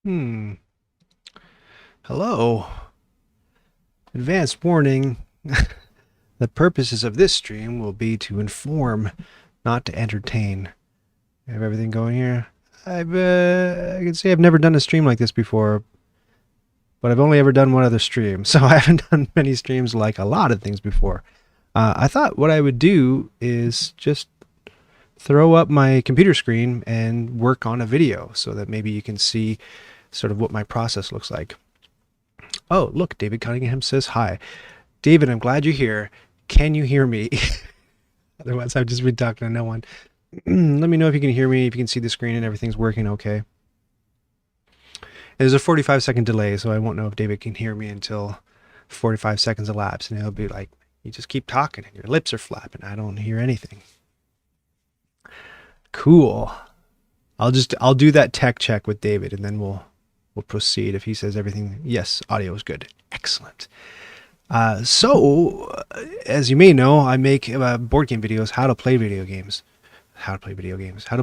Hmm. Hello. Advanced warning. The purposes of this stream will be to inform, not to entertain. I have everything going here. I can say I've never done a stream like this before, but I've only ever done one other stream, so I haven't done many streams like a lot of things before. I thought what I would do is just throw up my computer screen and work on a video so that maybe you can see sort of what my process looks like. Oh, look, David Cunningham says hi. David, I'm glad you're here. Can you hear me? Otherwise, I've just been talking to no one. Let me know if you can hear me, if you can see the screen and everything's working okay. There's a 45-second delay, so I won't know if David can hear me until 45 seconds elapse, and he'll be like, you just keep talking and your lips are flapping. I don't hear anything. Cool. I'll do that tech check with David, and then we'll proceed. If he says everything, yes, audio is good. Excellent. As you may know, I make board game videos, how to play video games, how to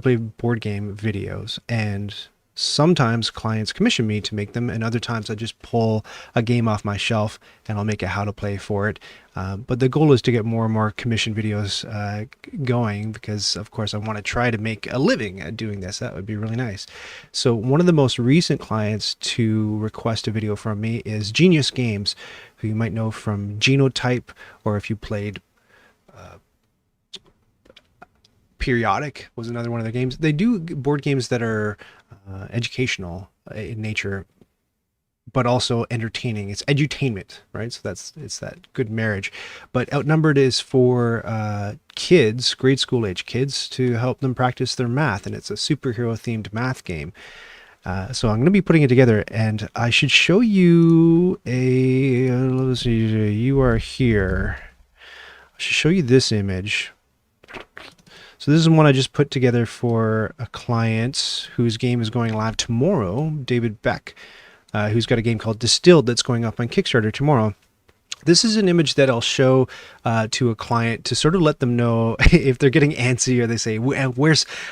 play board game videos, and sometimes clients commission me to make them, and other times I just pull a game off my shelf and I'll make a how to play for it. But the goal is to get more and more commission videos going because, of course, I want to try to make a living at doing this. That would be really nice. So one of the most recent clients to request a video from me is Genius Games, who you might know from Genotype, or if you played Periodic was another one of their games. They do board games that are educational in nature, but also entertaining. It's edutainment, right? So it's that good marriage. But Outnumbered is for kids, grade school age kids, to help them practice their math, and it's a superhero themed math game. So I'm going to be putting it together, and I should show you a. Let's see, you are here. I should show you this image. So this is one I just put together for a client whose game is going live tomorrow, David Beck, who's got a game called Distilled that's going up on Kickstarter tomorrow. This is an image that I'll show to a client to sort of let them know if they're getting antsy or they say,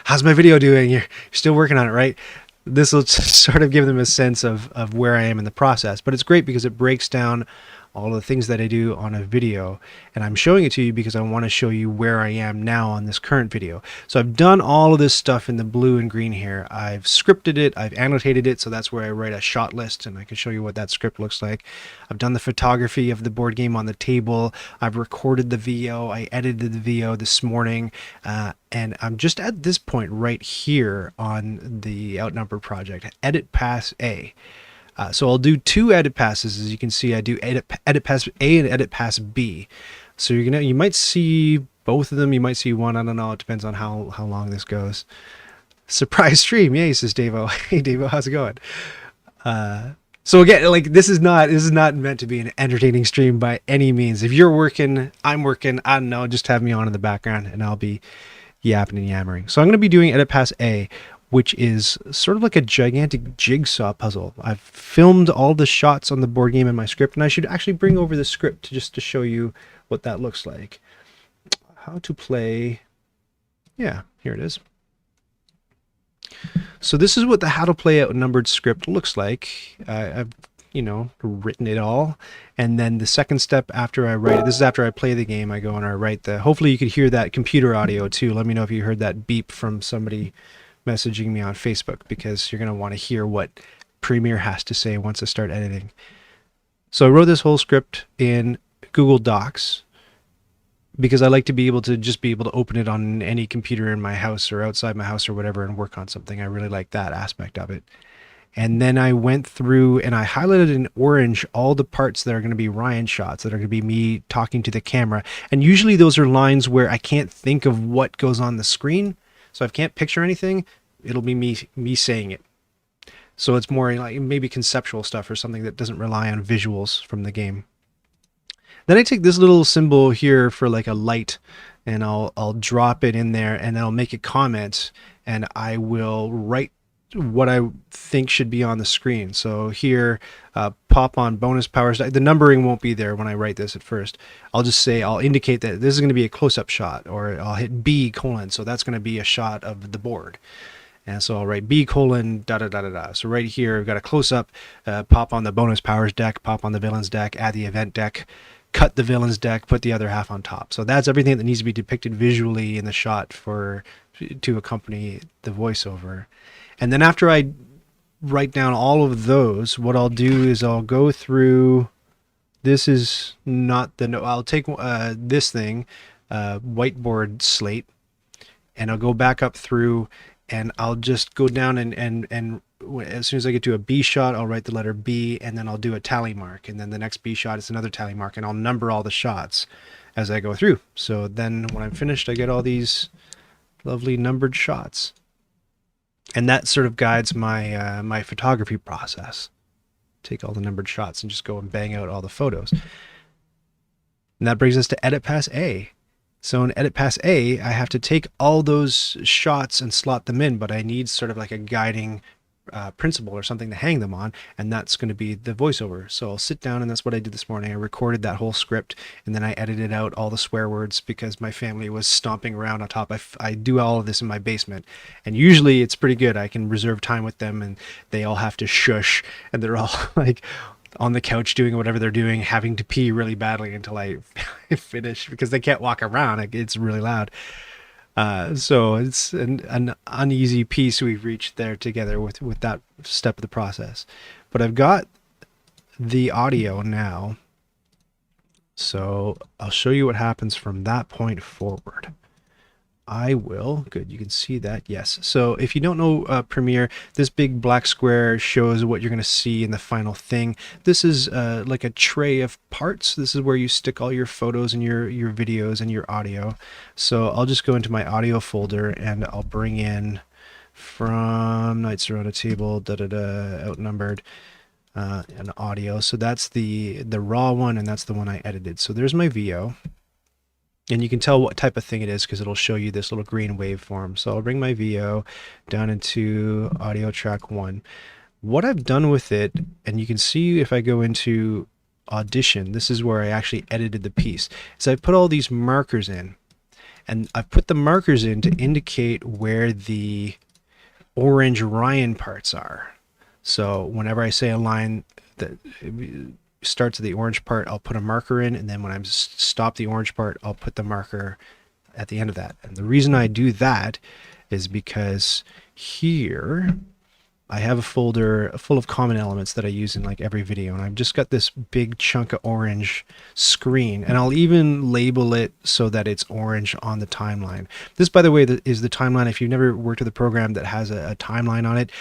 how's my video doing? You're still working on it, right? This will sort of give them a sense of where I am in the process. But it's great because it breaks down all the things that I do on a video, and I'm showing it to you because I want to show you where I am now on this current video. So I've done all of this stuff in the blue and green here. I've scripted it, I've annotated it, so that's where I write a shot list and I can show you what that script looks like. I've done the photography of the board game on the table, I've recorded the VO, I edited the VO this morning, and I'm just at this point right here on the Outnumbered project, Edit Pass A. So I'll do two edit passes. As you can see, I do edit pass A and edit pass B. So you might see both of them. You might see one. I don't know. It depends on how long this goes. Surprise stream, yay, says Davo. Hey Davo, how's it going? So again, like this is not meant to be an entertaining stream by any means. If you're working, I'm working. I don't know. Just have me on in the background, and I'll be yapping and yammering. So I'm going to be doing edit pass A, which is sort of like a gigantic jigsaw puzzle. I've filmed all the shots on the board game in my script, and I should actually bring over the script just to show you what that looks like. How to play. Yeah, here it is. So this is what the how to play Outnumbered script looks like. I've written it all, and then the second step after I write it, this is after I play the game, I go and I write the, hopefully you could hear that computer audio too. Let me know if you heard that beep from somebody messaging me on Facebook, because you're going to want to hear what Premiere has to say once I start editing. So I wrote this whole script in Google Docs because I like to be able to open it on any computer in my house or outside my house or whatever and work on something. I really like that aspect of it. And then I went through and I highlighted in orange all the parts that are going to be Ryan shots, that are going to be me talking to the camera. And usually those are lines where I can't think of what goes on the screen. So if I can't picture anything, it'll be me saying it. So it's more like maybe conceptual stuff or something that doesn't rely on visuals from the game. Then I take this little symbol here for like a light, and I'll drop it in there, and I'll make a comment, and I will write what I think should be on the screen. So here, pop on bonus powers. The numbering won't be there when I write this at first. I'll just say, I'll indicate that this is going to be a close-up shot, or I'll hit B:, so that's going to be a shot of the board. And so I'll write B colon da da da da da. So right here, I've got a close up, pop on the bonus powers deck, pop on the villains deck, add the event deck, cut the villains deck, put the other half on top. So that's everything that needs to be depicted visually in the shot to accompany the voiceover. And then after I write down all of those, what I'll do is I'll go through. This is not the no. I'll take this thing, whiteboard slate, and I'll go back up through, and I'll just go down and as soon as I get to a B shot, I'll write the letter B, and then I'll do a tally mark, and then the next B shot is another tally mark, and I'll number all the shots as I go through. So then when I'm finished, I get all these lovely numbered shots, and that sort of guides my my photography process. Take all the numbered shots and just go and bang out all the photos. And that brings us to Edit Pass A. So in Edit Pass A, I have to take all those shots and slot them in, but I need sort of like a guiding principle or something to hang them on, and that's going to be the voiceover. So I'll sit down, and that's what I did this morning. I recorded that whole script, and then I edited out all the swear words because my family was stomping around on top. I do all of this in my basement, and usually it's pretty good. I can reserve time with them, and they all have to shush, and they're all like on the couch doing whatever they're doing, having to pee really badly until I finish because they can't walk around. It's really loud. So it's an uneasy piece we've reached there together with that step of the process. But I've got the audio now, so I'll show you what happens from that point forward. I will. Good, you can see that. Yes. So if you don't know Premiere, this big black square shows what you're going to see in the final thing. This is like a tray of parts. This is where you stick all your photos and your videos and your audio. So I'll just go into my audio folder and I'll bring in from Nights Around a Table, outnumbered, and audio. So that's the raw one, and that's the one I edited. So there's my VO. And you can tell what type of thing it is because it'll show you this little green waveform. So I'll bring my VO down into audio track 1. What I've done with it, and you can see if I go into Audition, this is where I actually edited the piece. So I've put all these markers in. And I've put the markers in to indicate where the orange Ryan parts are. So whenever I say a line that starts at the orange part, I'll put a marker in, and then when I stop the orange part, I'll put the marker at the end of that. And the reason I do that is because here I have a folder full of common elements that I use in like every video, and I've just got this big chunk of orange screen, and I'll even label it so that it's orange on the timeline. This, by the way, is the timeline. If you've never worked with a program that has a timeline on it,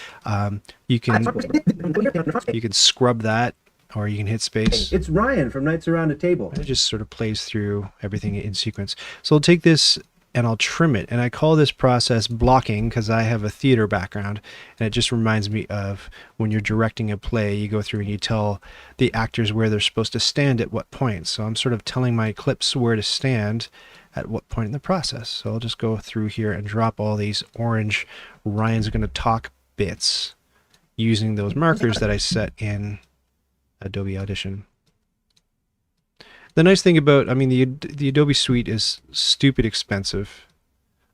you can scrub that, or you can hit space. It's Ryan from Nights Around a Table. And it just sort of plays through everything in sequence. So I'll take this and I'll trim it. And I call this process blocking because I have a theater background. And it just reminds me of when you're directing a play, you go through and you tell the actors where they're supposed to stand at what point. So I'm sort of telling my clips where to stand at what point in the process. So I'll just go through here and drop all these orange Ryan's going to talk bits using those markers that I set in Adobe Audition. The nice thing about, I mean, the Adobe Suite is stupid expensive.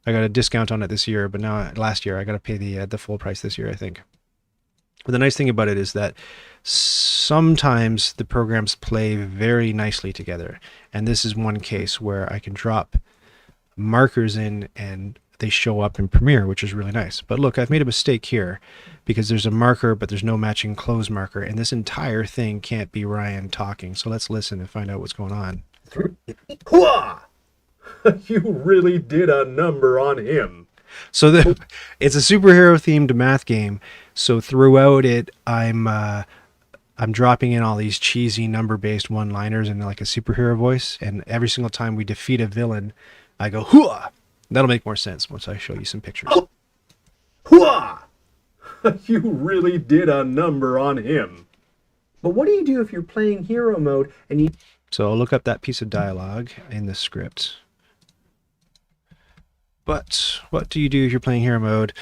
I got a discount on it this year, but now last year I got to pay the full price this year, I think. But the nice thing about it is that sometimes the programs play very nicely together, and this is one case where I can drop markers in and they show up in Premiere, which is really nice. But look, I've made a mistake here because there's a marker, but there's no matching close marker, and this entire thing can't be Ryan talking. So let's listen and find out what's going on. You really did a number on him. So it's a superhero-themed math game. So throughout it, I'm dropping in all these cheesy number-based one-liners in like a superhero voice, and every single time we defeat a villain, I go, hooah! That'll make more sense once I show you some pictures. Hooah! You really did a number on him. But what do you do if you're playing hero mode and you... So I'll look up that piece of dialogue in the script. But what do you do if you're playing hero mode?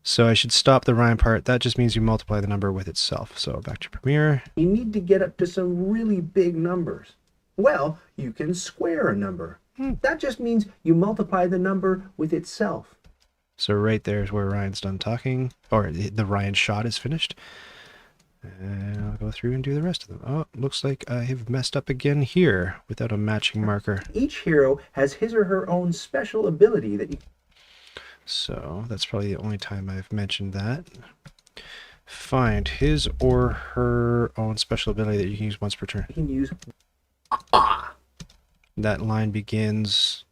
So I should stop the Ryan part. That just means you multiply the number with itself. So back to Premiere. You need to get up to some really big numbers. Well, you can square a number. That just means you multiply the number with itself. So right there is where Ryan's done talking, or the Ryan shot is finished. And I'll go through and do the rest of them. Oh, looks like I have messed up again here without a matching marker. Each hero has his or her own special ability that you So that's probably the only time I've mentioned that. Find his or her own special ability that you can use once per turn. can use. That line begins.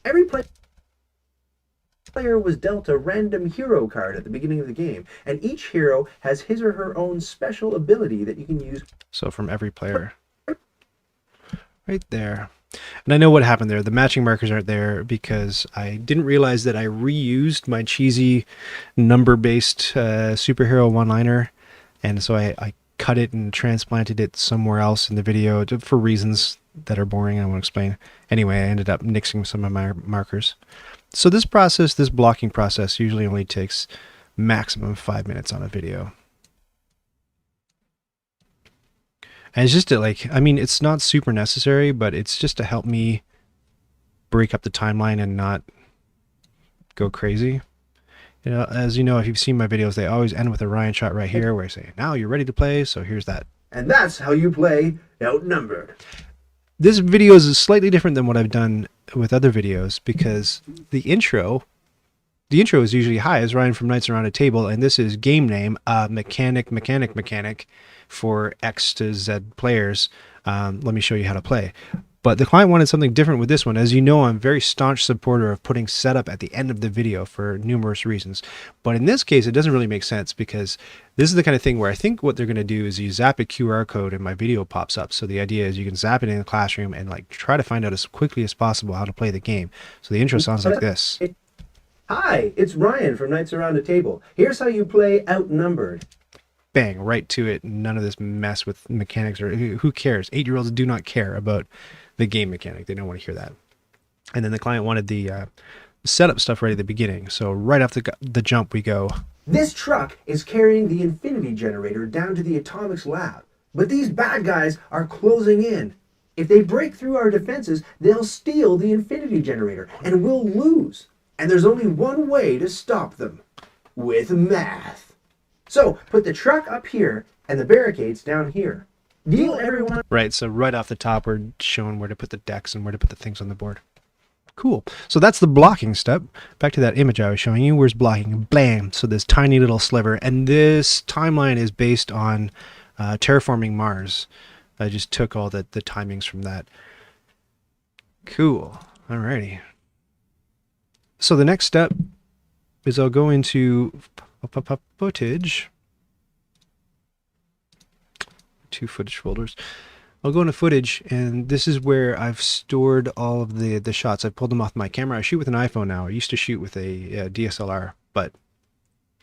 Every player was dealt a random hero card at the beginning of the game, and each hero has his or her own special ability that you can use. So from every player. Right there. And I know what happened there. The matching markers aren't there because I didn't realize that I reused my cheesy number-based superhero one-liner. And so I cut it and transplanted it somewhere else in the video for reasons that are boring. I won't explain. Anyway, I ended up nixing some of my markers. So this process, this blocking process, usually only takes maximum 5 minutes on a video. And it's just to I mean, it's not super necessary, but it's just to help me break up the timeline and not go crazy. You know, as you know, if you've seen my videos, they always end with a Ryan shot right here where I say, now you're ready to play, so here's that. And that's how you play Outnumbered. This video is slightly different than what I've done with other videos because the intro is usually, hi, it's Ryan from Knights Around a Table, and this is game name, mechanic for X to Z players. Let me show you how to play. But the client wanted something different with this one. As you know, I'm a very staunch supporter of putting setup at the end of the video for numerous reasons. But in this case, it doesn't really make sense because this is the kind of thing where I think what they're going to do is you zap a QR code and my video pops up. So the idea is you can zap it in the classroom and try to find out as quickly as possible how to play the game. So the intro sounds like this. Hi, it's Ryan from Knights Around a Table. Here's how you play Outnumbered. Bang, right to it. None of this mess with mechanics or who cares? 8-year-olds do not care about the game mechanic. They don't want to hear that. And then the client wanted the setup stuff right at the beginning. So right off the jump, we go. This truck is carrying the infinity generator down to the Atomics lab. But these bad guys are closing in. If they break through our defenses, they'll steal the infinity generator and we'll lose. And there's only one way to stop them. With math. So put the truck up here and the barricades down here. Deal everyone. Right, so right off the top, we're showing where to put the decks and where to put the things on the board. Cool. So that's the blocking step. Back to that image I was showing you. Where's blocking? Blam. So this tiny little sliver. And this timeline is based on terraforming Mars. I just took all the timings from that. Cool. Alrighty. So the next step is I'll go into footage. 2 footage folders. I'll go into footage, and this is where I've stored all of the shots. I pulled them off my camera. I shoot with an iPhone now. I used to shoot with a DSLR, but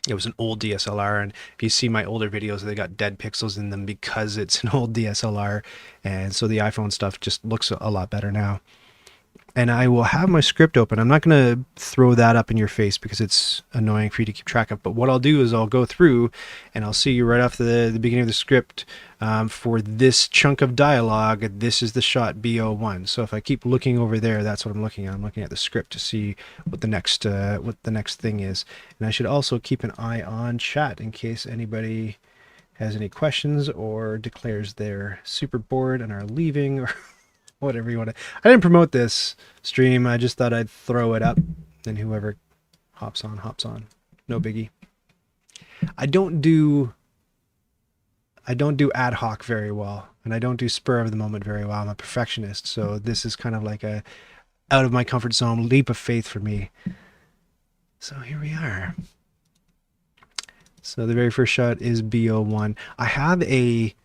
it was an old DSLR, and if you see my older videos, they got dead pixels in them because it's an old DSLR, and so the iPhone stuff just looks a lot better now. And I will have my script open. I'm not going to throw that up in your face because it's annoying for you to keep track of. But what I'll do is I'll go through and I'll see you right off the beginning of the script for this chunk of dialogue. This is the shot BO1. So if I keep looking over there, that's what I'm looking at. I'm looking at the script to see what the next thing is. And I should also keep an eye on chat in case anybody has any questions or declares they're super bored and are leaving or whatever you want to. I didn't promote this stream. I just thought I'd throw it up and whoever hops on, hops on. No biggie. I don't do ad hoc very well, and I don't do spur of the moment very well. I'm a perfectionist, so this is kind of like a out of my comfort zone leap of faith for me. So here we are. So the very first shot is BO1. I have a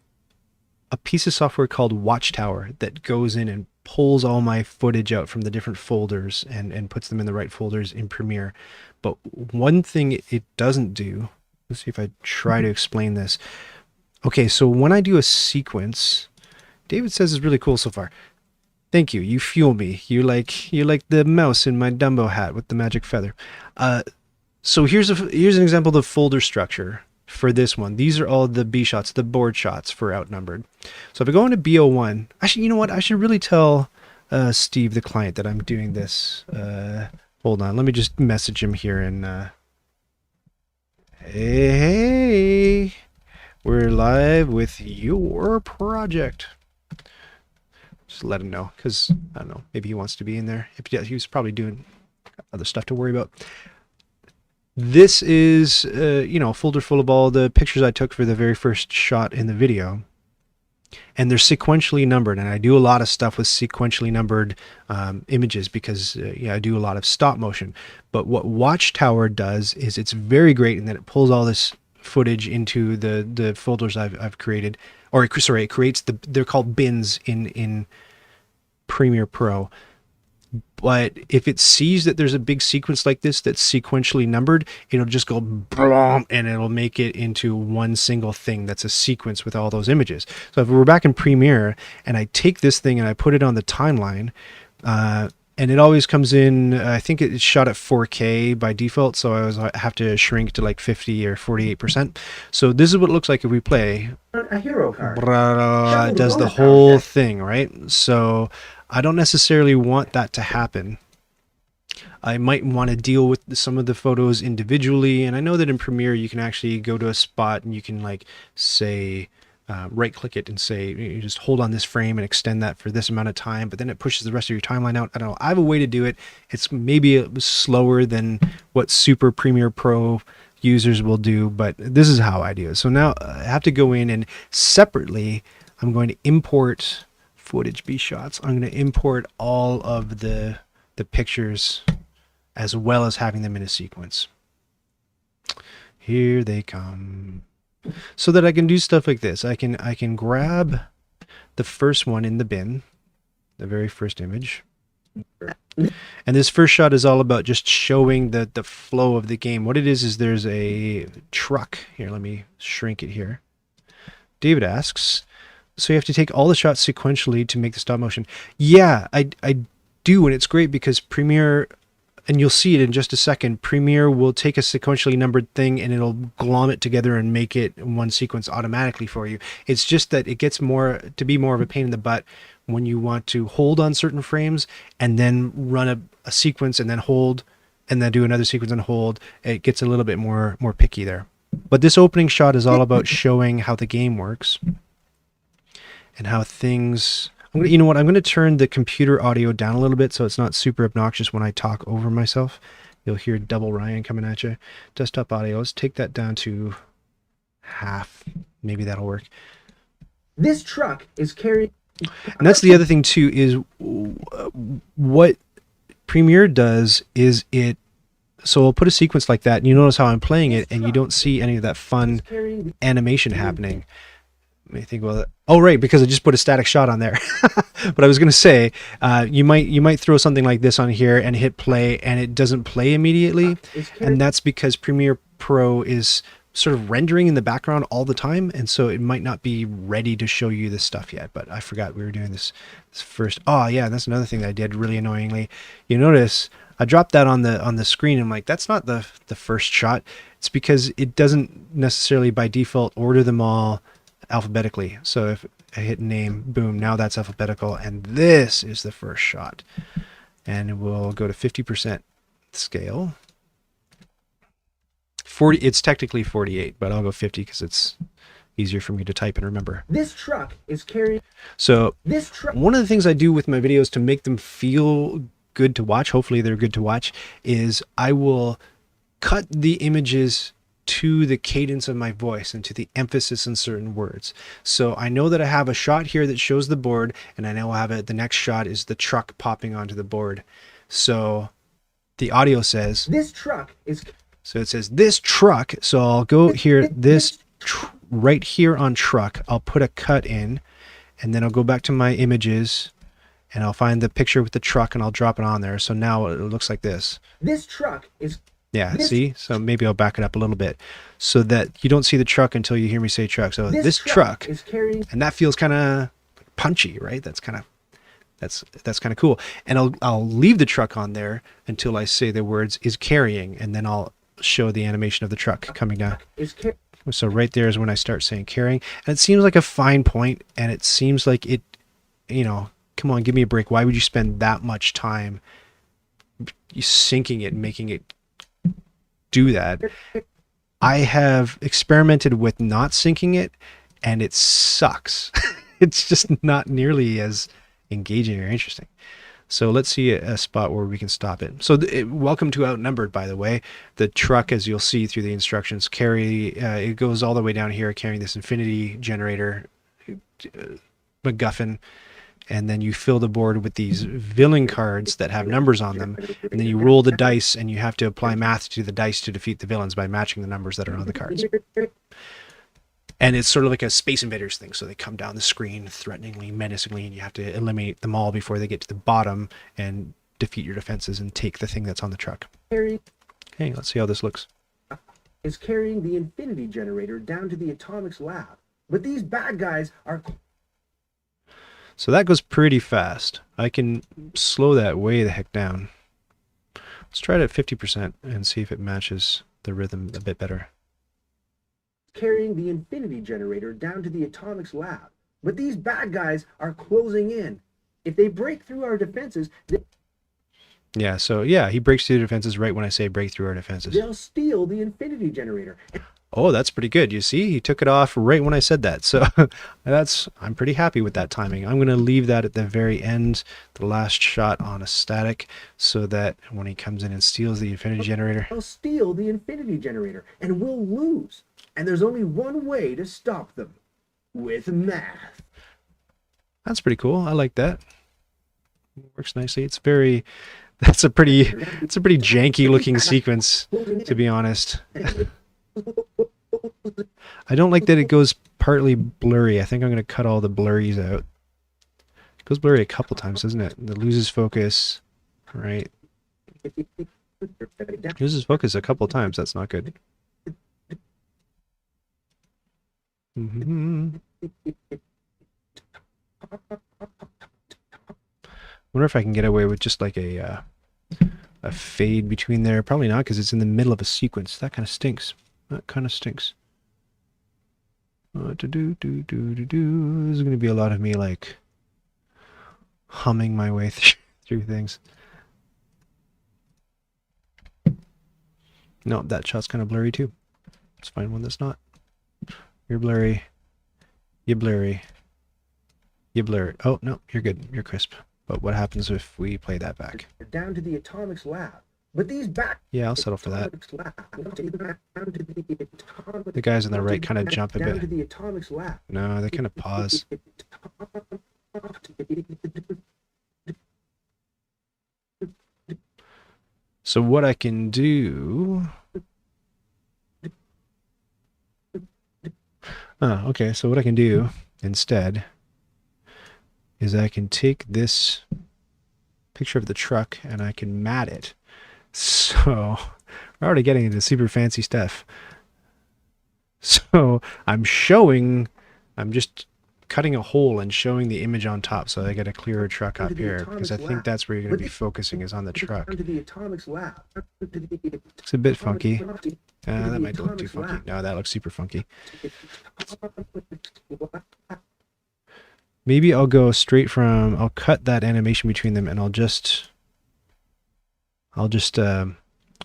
piece of software called Watchtower that goes in and pulls all my footage out from the different folders and puts them in the right folders in Premiere. But one thing it doesn't do, let's see if I try to explain this. Okay, so when I do a sequence, David says it's really cool so far. Thank you. You fuel me. You're like the mouse in my Dumbo hat with the magic feather. So here's an example of the folder structure for this one. These are all the B shots, the board shots for Outnumbered. So if I go into BO1, actually, you know what? I should really tell Steve, the client that I'm doing this. Hold on, let me just message him here and hey, we're live with your project. Just let him know, because I don't know, maybe he wants to be in there. If he was probably doing other stuff to worry about. This is, you know, a folder full of all the pictures I took for the very first shot in the video. And they're sequentially numbered, and I do a lot of stuff with sequentially numbered images because yeah, I do a lot of stop motion. But what Watchtower does is it's very great in that it pulls all this footage into the folders I've created, or sorry, it creates they're called bins in Premiere Pro. But if it sees that there's a big sequence like this that's sequentially numbered, it'll just go blom, and it'll make it into one single thing that's a sequence with all those images. So if we're back in Premiere and I take this thing and I put it on the timeline, and it always comes in, I think it's shot at 4K by default, so I have to shrink to like 50 or 48%. So this is what it looks like if we play. A hero card. It does the whole thing, right? So I don't necessarily want that to happen. I might want to deal with some of the photos individually, and I know that in Premiere you can actually go to a spot and you can like say right click it and say you just hold on this frame and extend that for this amount of time, but then it pushes the rest of your timeline out. I don't know, I have a way to do it. It's maybe slower than what super Premiere Pro users will do, but this is how I do it. So now I have to go in and separately I'm going to import footage B shots. I'm going to import all of the pictures as well as having them in a sequence. Here they come. So that I can do stuff like this. I can grab the first one in the bin, the very first image. And this first shot is all about just showing the flow of the game. What it is there's a truck. Here, let me shrink it here. David asks, so you have to take all the shots sequentially to make the stop motion. Yeah, I do, and it's great because Premiere, and you'll see it in just a second, Premiere will take a sequentially numbered thing and it'll glom it together and make it one sequence automatically for you. It's just that it gets to be more of a pain in the butt when you want to hold on certain frames and then run a sequence and then hold and then do another sequence and hold. It gets a little bit more picky there. But this opening shot is all about showing how the game works and how things... You know what? I'm going to turn the computer audio down a little bit so it's not super obnoxious when I talk over myself. You'll hear double Ryan coming at you. Desktop audio, let's take that down to half. Maybe that'll work. This truck is carrying... And that's the other thing too, is what Premiere does is it... So I'll put a sequence like that and you notice how I'm playing it and you don't see any of that fun animation happening. Let me think about it. Oh, right, because I just put a static shot on there. But I was going to say, you might throw something like this on here and hit play, and it doesn't play immediately, and that's because Premiere Pro is sort of rendering in the background all the time, and so it might not be ready to show you this stuff yet. But I forgot we were doing this first. Oh yeah, that's another thing that I did really annoyingly. You notice I dropped that on the screen. I'm like, that's not the first shot. It's because it doesn't necessarily by default order them all alphabetically. So if I hit name, boom, now that's alphabetical, and this is the first shot. And we'll go to 50% scale. 40, it's technically 48, but I'll go 50 because it's easier for me to type and remember. This truck is carrying... So one of the things I do with my videos to make them feel good to watch, hopefully they're good to watch, is I will cut the images to the cadence of my voice and to the emphasis in certain words. So I know that I have a shot here that shows the board, and I know I have the next shot is the truck popping onto the board. So the audio says this truck is... So it says this truck. So I'll go here, right here on truck, I'll put a cut in, and then I'll go back to my images and I'll find the picture with the truck and I'll drop it on there. So now it looks like this. This truck is... Yeah, see? So maybe I'll back it up a little bit so that you don't see the truck until you hear me say truck. So this truck is carrying... And that feels kind of punchy, right? That's kind of cool. And I'll leave the truck on there until I say the words is carrying, and then I'll show the animation of the truck coming down. So right there is when I start saying carrying. And it seems like a fine point, and it seems like it, you know, come on, give me a break. Why would you spend that much time sinking it and making it do that? I have experimented with not sinking it, and it sucks. It's just not nearly as engaging or interesting. So let's see a spot where we can stop it. So welcome to Outnumbered, by the way. The truck, as you'll see through the instructions, it goes all the way down here carrying this infinity generator MacGuffin, and then you fill the board with these villain cards that have numbers on them, and then you roll the dice, and you have to apply math to the dice to defeat the villains by matching the numbers that are on the cards. And it's sort of like a Space Invaders thing. So they come down the screen threateningly, menacingly, and you have to eliminate them all before they get to the bottom and defeat your defenses and take the thing that's on the truck. Okay, let's see how this looks. Is carrying the infinity generator down to the Atomics lab. But these bad guys are... So that goes pretty fast. I can slow that way the heck down. Let's try it at 50% and see if it matches the rhythm a bit better. Carrying the infinity generator down to the Atomics lab. But these bad guys are closing in. If they break through our defenses, yeah, so yeah, he breaks through the defenses right when I say break through our defenses. They'll steal the infinity generator. Oh, that's pretty good. You see, he took it off right when I said that. So I'm pretty happy with that timing. I'm going to leave that at the very end, the last shot on a static, so that when he comes in and steals the infinity generator, they'll steal the infinity generator and we'll lose. And there's only one way to stop them. With math. That's pretty cool. I like that. Works nicely. It's a pretty janky looking sequence, to be honest. I don't like that it goes partly blurry. I think I'm going to cut all the blurries out. It goes blurry a couple times, doesn't it? It loses focus, right? It loses focus a couple times. That's not good. Wonder if I can get away with just like a fade between there. Probably not, because it's in the middle of a sequence. That kind of stinks. That kind of stinks. There's going to be a lot of me like humming my way through things. No, that shot's kind of blurry too. Let's find one that's not. You're blurry. You're blurry. You blur. Oh, no, you're good. You're crisp. But what happens if we play that back? Down to the Atomics lab. But these back... Yeah, I'll settle for that. The guys on the right kind of jump a bit. Down to the Atomics lab. No, they kind of pause. So what I can do... Oh, okay, so what I can do instead is I can take this picture of the truck and I can mat it. So we're already getting into super fancy stuff. So I'm just cutting a hole and showing the image on top so I get a clearer truck up here, because I think that's where you're going to be focusing, is on the truck. It's a bit funky. That might look too funky. No, that looks super funky. Maybe I'll go straight from, I'll cut that animation between them and I'll just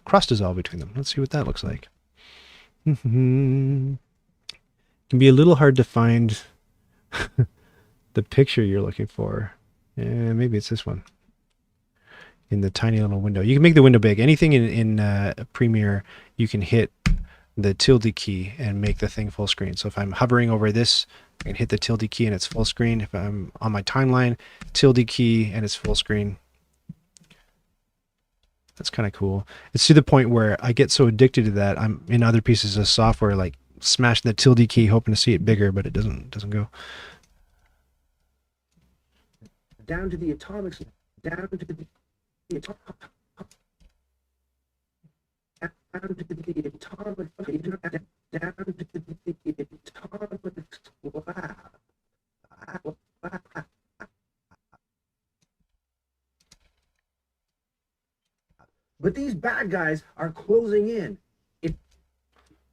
cross dissolve between them. Let's see what that looks like. It can be a little hard to find the picture you're looking for. Maybe it's this one in the tiny little window. You can make the window big. Anything in Premiere, you can hit the tilde key and make the thing full screen. So if I'm hovering over this, I can hit the tilde key and it's full screen. If I'm on my timeline, tilde key and it's full screen. That's kind of cool. It's to the point where I get so addicted to that, I'm in other pieces of software like smashing the tilde key hoping to see it bigger, but it doesn't go. Down to the atomics. Down to the atomic. Down to the atomic. Down to the atomic lab. But these bad guys are closing in.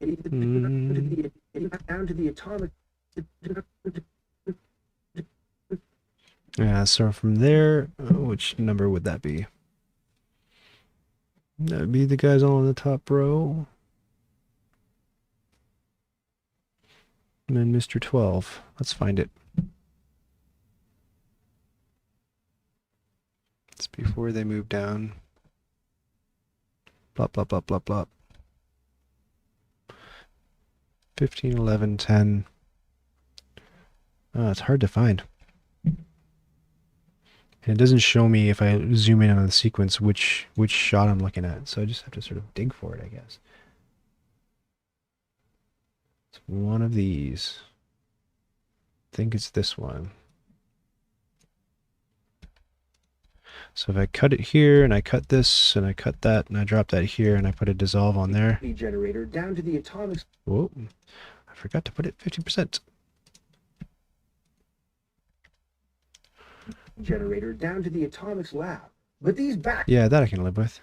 Down to the atomic. Yeah, so from there, which number would that be? That would be the guys all in the top row. And then Mr. 12. Let's find it. It's before they move down. Blop, blop, blop, blop, blop. 15, 11, 10. Oh, it's hard to find. And it doesn't show me if I zoom in on the sequence which shot I'm looking at. So I just have to sort of dig for it, I guess. It's one of these. I think it's this one. So if I cut it here, and I cut this, and I cut that, and I drop that here, and I put a dissolve on there. Generator down to the atomic. Whoa, I forgot to put it 50%. Generator down to the atomics lab. But these back. Yeah, that I can live with.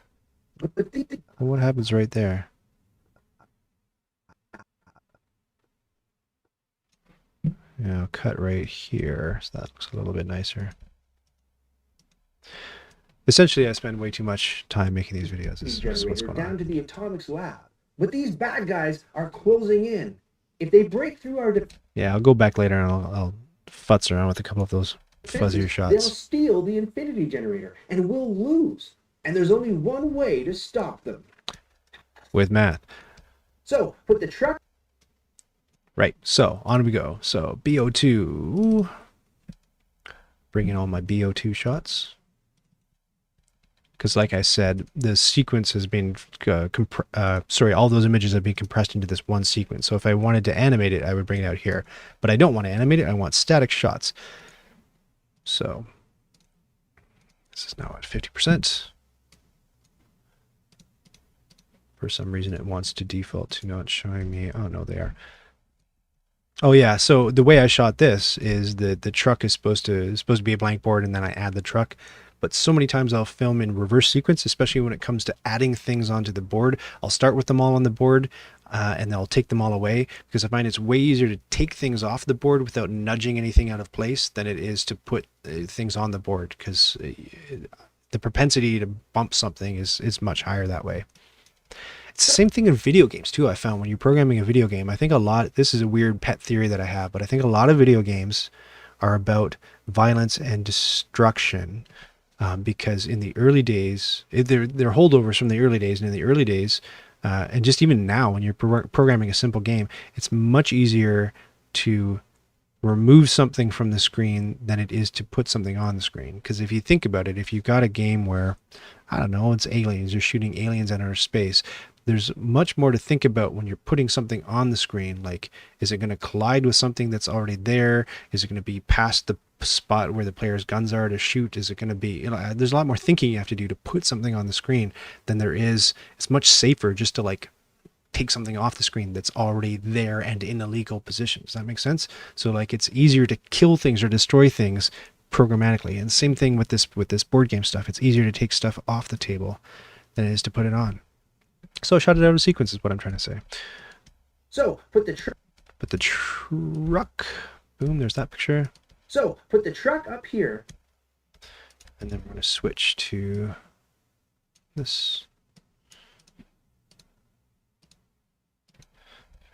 But Well, what happens right there? Yeah, I'll cut right here, so that looks a little bit nicer. Essentially, I spend way too much time making these videos. This is what's going down on. to the atomics lab. But these bad guys are closing in. If they break through our Yeah, I'll go back later and I'll futz around with a couple of those fuzzier shots. They'll steal the infinity generator and we'll lose. And there's only one way to stop them. With math. So, put the truck. Right, so on we go. So BO2. Bring in all my BO2 shots. Because like I said, the sequence has been, all those images have been compressed into this one sequence. So if I wanted to animate it, I would bring it out here. But I don't want to animate it, I want static shots. So this is now at 50%. For some reason it wants to default to not showing me. Oh no, they are. Oh yeah, so the way I shot this is that the truck is supposed to be a blank board, and then I add the truck. But so many times I'll film in reverse sequence, especially when it comes to adding things onto the board. I'll start with them all on the board, and then I'll take them all away, because I find it's way easier to take things off the board without nudging anything out of place than it is to put things on the board, because the propensity to bump something is much higher that way. It's the same thing in video games too. I found when you're programming a video game, I think this is a weird pet theory that I have, but I think a lot of video games are about violence and destruction. Because in the early days, they're holdovers from the early days, and in the early days, and just even now when you're programming a simple game, it's much easier to remove something from the screen than it is to put something on the screen. Because if you think about it, if you've got a game where, I don't know, it's aliens, you're shooting aliens out of space, there's much more to think about when you're putting something on the screen. Like, is it going to collide with something that's already there? Is it going to be past the spot where the player's guns are to shoot? Is it going to be, there's a lot more thinking you have to do to put something on the screen than there is. It's much safer just to like take something off the screen that's already there and in a legal position. Does that make sense? So like, it's easier to kill things or destroy things programmatically. And same thing with this board game stuff. It's easier to take stuff off the table than it is to put it on. So I shot it out of sequence is what I'm trying to say. So put the truck, boom, there's that picture. So put the truck up here. And then we're going to switch to this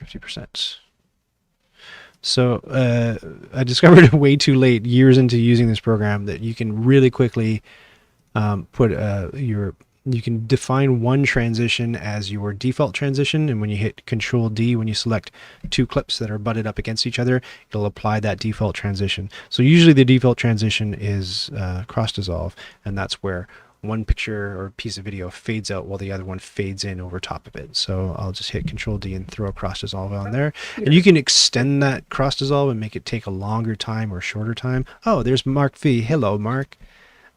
50%. So I discovered way too late, years into using this program, that you can really quickly put you can define one transition as your default transition, and when you hit Control D, when you select two clips that are butted up against each other, it'll apply that default transition. So usually the default transition is cross dissolve, and that's where one picture or piece of video fades out while the other one fades in over top of it. So I'll just hit Control D and throw a cross dissolve on there, and you can extend that cross dissolve and make it take a longer time or shorter time. Oh, there's Mark V. Hello, Mark.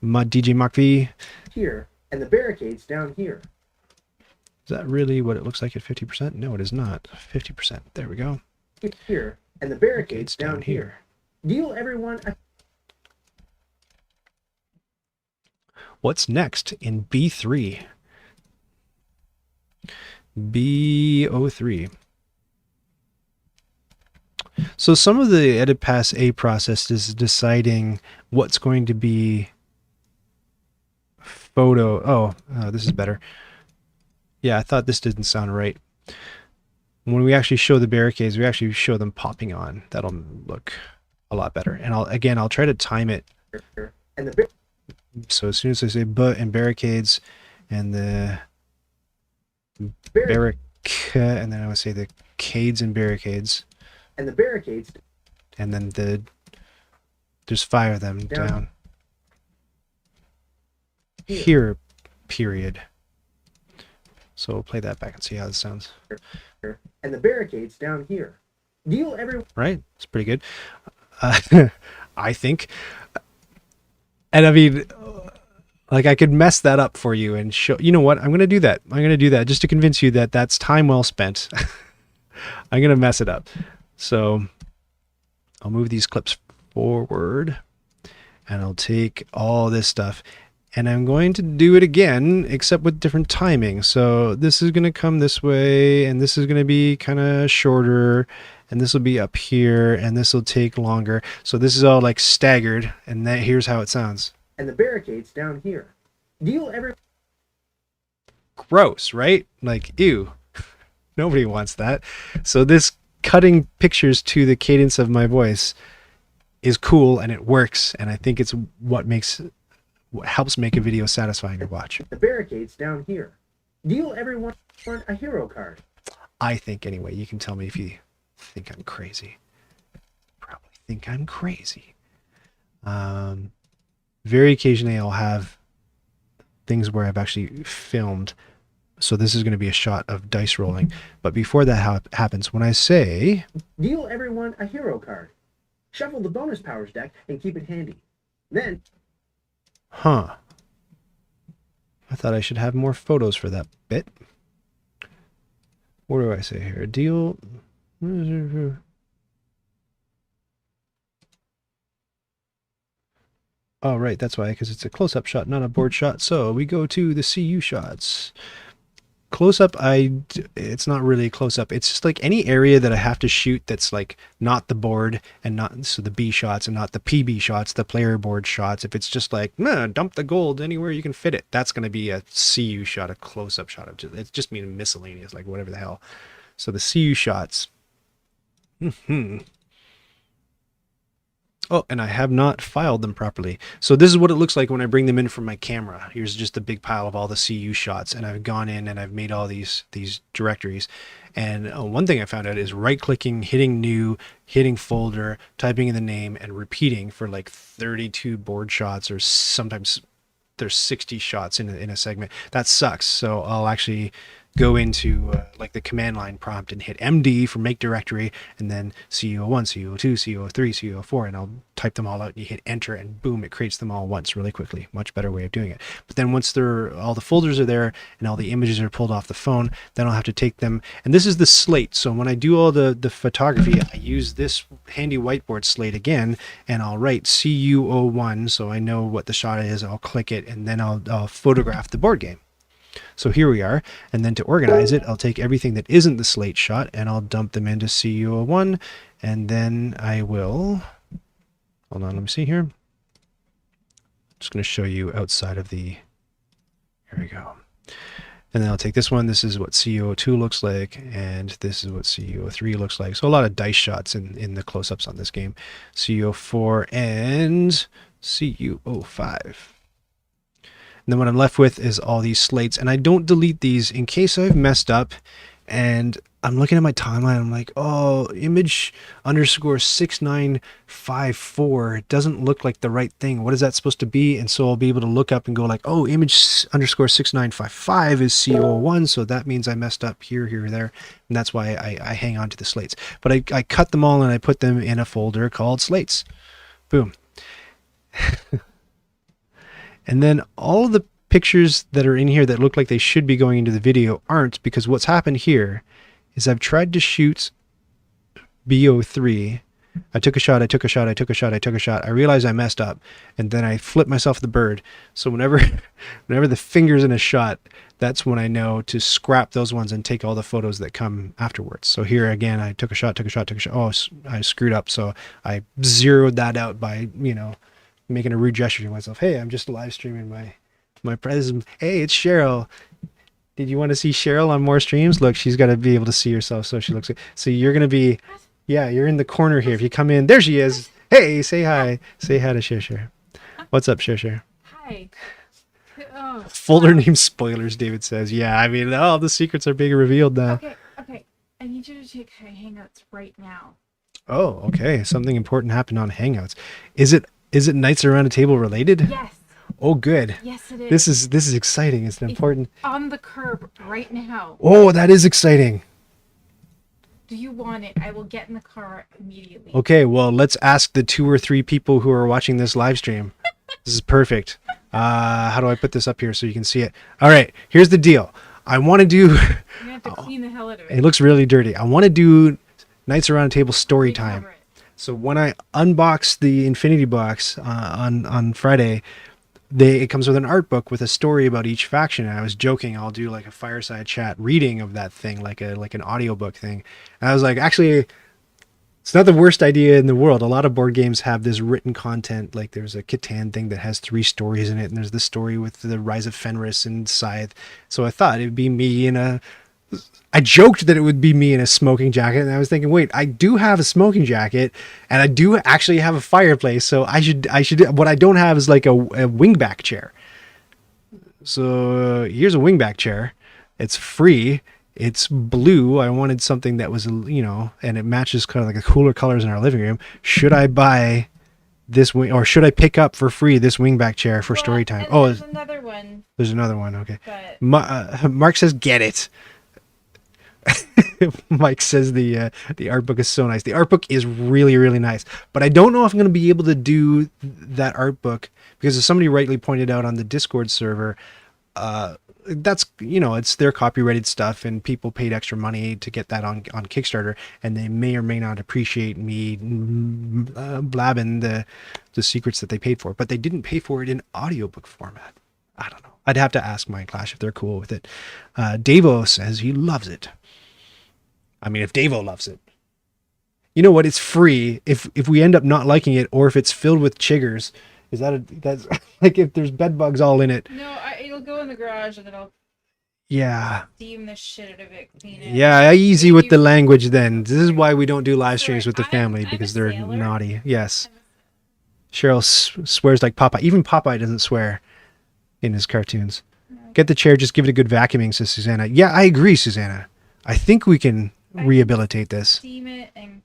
DJ Mark V. Here. And the barricade's down here. Is that really what it looks like at 50%? No, it is not. 50%. There we go. Here. And the barricade's down here. Deal everyone. What's next in B3? B03. So some of the edit pass A process is deciding what's going to be photo. Oh, this is better. Yeah, I thought this didn't sound right. When we actually show the barricades, we actually show them popping on. That'll look a lot better. And I'll try to time it. And the So as soon as I say but and barricades and the barric, and then I would say the cades and barricades. And the barricades. And then there's 5 of them down. Here, period. So we'll play that back and see how this sounds. And the barricades down here. Deal every. Right? It's pretty good. I think. And I mean, like I could mess that up for you and show. You know what? I'm going to do that. I'm going to do that just to convince you that that's time well spent. I'm going to mess it up. So I'll move these clips forward and I'll take all this stuff and I'm going to do it again, except with different timing. So this is going to come this way and this is going to be kind of shorter and this will be up here and this will take longer. So this is all like staggered and here's how it sounds. And the barricades down here. Deal every. Gross, right? Like, ew. Nobody wants that. So this cutting pictures to the cadence of my voice is cool and it works. And I think it's what helps make a video satisfying to watch. The barricades down here. Deal everyone a hero card. I think anyway. You can tell me if you think I'm crazy. Probably think I'm crazy. Very occasionally I'll have things where I've actually filmed. So this is going to be a shot of dice rolling. But before that happens, when I say... Deal everyone a hero card. Shuffle the bonus powers deck and keep it handy. Then... Huh. I thought I should have more photos for that bit. What do I say here? Deal... Oh, right, that's why, because it's a close-up shot, not a board shot. So we go to the CU shots. Close-up, it's not really close-up. It's just like any area that I have to shoot that's like not the board and not, so the B shots and not the PB shots, the player board shots. If it's just like, nah, dump the gold anywhere you can fit it, that's going to be a CU shot, a close-up shot. It's just mean miscellaneous, like whatever the hell. So the CU shots. Oh, and I have not filed them properly. So this is what it looks like when I bring them in from my camera. Here's just a big pile of all the CU shots, and I've gone in and I've made all these directories. And one thing I found out is right-clicking, hitting new, hitting folder, typing in the name, and repeating for like 32 board shots, or sometimes there's 60 shots in a segment. That sucks. So I'll actually go into like the command line prompt and hit MD for make directory, and then CU01, CU02, CU03, CU04, and I'll type them all out and you hit enter and boom, it creates them all once really quickly. Much better way of doing it. But then once all the folders are there and all the images are pulled off the phone, then I'll have to take them, and this is the slate. So when I do all the photography, I use this handy whiteboard slate again, and I'll write CU01 so I know what the shot is. I'll click it and then I'll photograph the board game. So here we are, and then to organize it, I'll take everything that isn't the slate shot and I'll dump them into CU01, and then I will, hold on, let me see here. I'm just going to show you outside of the, here we go. And then I'll take this one, this is what CU02 looks like, and this is what CU03 looks like. So a lot of dice shots in the close-ups on this game. CU04 and CU05. And then what I'm left with is all these slates, and I don't delete these in case I've messed up. And I'm looking at my timeline, I'm like, oh, image underscore 6954, it doesn't look like the right thing. What is that supposed to be? And so I'll be able to look up and go like, oh, image underscore 6955 is CO1, so that means I messed up here, here, there. And that's why I hang on to the slates. But I cut them all and I put them in a folder called slates. Boom. And then all of the pictures that are in here that look like they should be going into the video aren't, because what's happened here is I've tried to shoot BO3 I took a shot. I realized I messed up, and then I flipped myself the bird. So whenever, whenever the finger's in a shot, that's when I know to scrap those ones and take all the photos that come afterwards. So here again, I took a shot. Oh, I screwed up. So I zeroed that out by, making a rude gesture to myself. Hey, I'm just live streaming my presence. Hey, it's Cheryl. Did you want to see Cheryl on more streams? Look, she's got to be able to see herself, so she looks good. So you're going to be, yeah, you're in the corner here. If you come in, there she is. Hey, say hi. Say hi to Share. What's up, Share? Hi. Oh, Folder name spoilers, David says. Yeah, I mean, all the secrets are being revealed now. Okay. I need you to check Hangouts right now. Oh, okay. Something important happened on Hangouts. Is it Knights Around a Table related? Yes. Oh, good. Yes, it is. This is exciting. It's an important. On the curb right now. Oh, that is exciting. Do you want it? I will get in the car immediately. Okay, well, let's ask the 2 or 3 people who are watching this live stream. This is perfect. How do I put this up here so you can see it? All right, here's the deal. I want to do... You're going to have to clean the hell out of it. It looks really dirty. I want to do Knights Around a Table story time. Recover it. So when I unbox the Infinity Box on Friday, it comes with an art book with a story about each faction. And I was joking, I'll do like a fireside chat reading of that thing, like an audiobook thing. And I was like, actually, it's not the worst idea in the world. A lot of board games have this written content. Like there's a Catan thing that has 3 stories in it, and there's the story with the Rise of Fenris and Scythe. So I thought it'd be me I joked that it would be me in a smoking jacket, and I was thinking, wait, I do have a smoking jacket, and I do actually have a fireplace, so I should. What I don't have is like a wingback chair. So here's a wingback chair. It's free. It's blue. I wanted something that was, and it matches kind of like the cooler colors in our living room. Should I buy this wing, or should I pick up for free this wingback chair for story time? Oh, there's another one. There's another one. Okay. But Mark says, get it. Mike says the art book is so nice. The art book is really, really nice, but I don't know if I'm going to be able to do that art book because, as somebody rightly pointed out on the Discord server, that's it's their copyrighted stuff, and people paid extra money to get that on Kickstarter, and they may or may not appreciate me blabbing the secrets that they paid for, but they didn't pay for it in audiobook format. I don't know. I'd have to ask Mindclash if they're cool with it. Davo says he loves it. I mean, if Davo loves it, you know what? It's free. If we end up not liking it, or if it's filled with chiggers, that's like if there's bed bugs all in it. no, it'll go in the garage and then I'll steam the shit out of it, clean it. Yeah, easy with the language then. This is why we don't do live streams with the family, I'm because a they're sailor. naughty. Yes. Cheryl swears like Popeye. Even Popeye doesn't swear in his cartoons. Get the chair, just give it a good vacuuming, says Susanna. Yeah, I agree, Susanna. I think we can rehabilitate this. Steam it and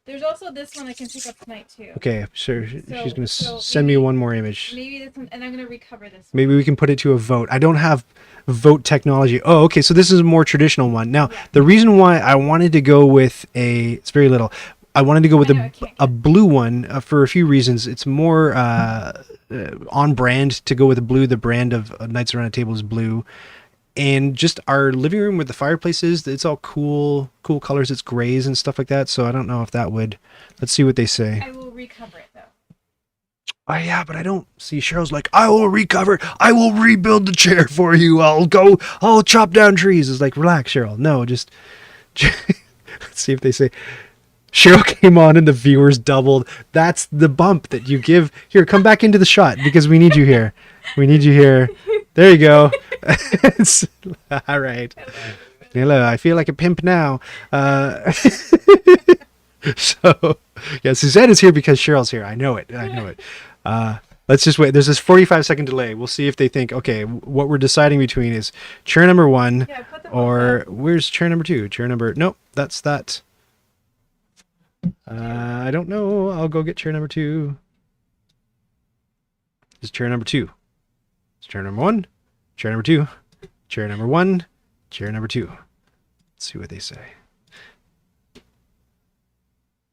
There's also this one I can pick up tonight too. Okay, sure. She's going to So send me one more image. Maybe this one, and I'm going to recover this one. Maybe we can put it to a vote. I don't have vote technology. Oh, okay. So this is a more traditional one. Now, the reason why I wanted to go with it's very little. I wanted to go with a blue one for a few reasons. It's more on brand to go with the blue. The brand of Knights Around a Table is blue. And just our living room with the fireplaces, it's all cool colors. It's grays and stuff like that. So I don't know if that would. Let's see what they say. I will recover it though. Oh yeah, but I don't see. Cheryl's like, I will recover. I will rebuild the chair for you. I'll chop down trees. It's like, relax, Cheryl. No, just let's see if they say. Cheryl came on and the viewers doubled. That's the bump that you give. Here, come back into the shot because we need you here. We need you here. There you go. All right. Hello, I feel like a pimp now. So, yeah, Susanna's here because Cheryl's here. I know it. Let's just wait. There's this 45-second delay. We'll see if they think, okay, what we're deciding between is chair number 1 or where's chair number 2? Nope, that's that. I don't know. I'll go get chair number 2. This is chair number 2. It's chair number 1. Chair number 2. Chair number 1. Chair number 2. Let's see what they say.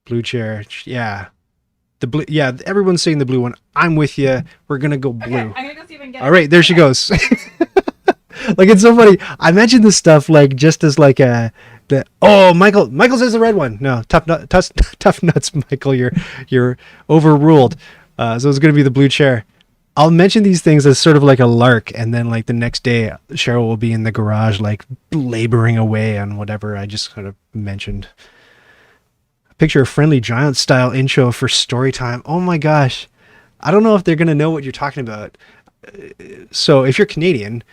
Blue chair. Yeah. The blue. Yeah, everyone's saying the blue one. I'm with you. We're going to go blue. Okay, I'm going to go see if I can get All right, there she goes. Like, it's so funny. I mentioned this stuff like just as like Michael says the red one. No, tough nuts, Michael. You're overruled. So it's gonna be the blue chair. I'll mention these things as sort of like a lark, and then like the next day, Cheryl will be in the garage like laboring away on whatever I just kind of mentioned. Picture a Friendly Giant style intro for story time. Oh my gosh. I don't know if they're going to know what you're talking about. So if you're Canadian,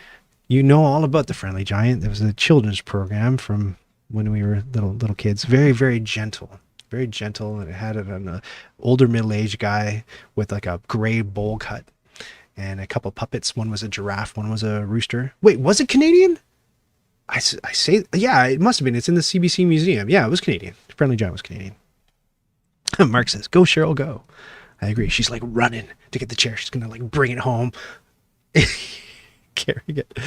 you know all about the Friendly Giant. There was a children's program from when we were little kids. Very, very gentle. Very gentle. And it had an older middle-aged guy with like a gray bowl cut and a couple puppets. One was a giraffe. One was a rooster. Wait, was it Canadian? I say, yeah, it must have been. It's in the CBC museum. Yeah, it was Canadian. Friendly Giant was Canadian. Mark says, go, Cheryl, go. I agree. She's like running to get the chair. She's going to like bring it home. Carrying it.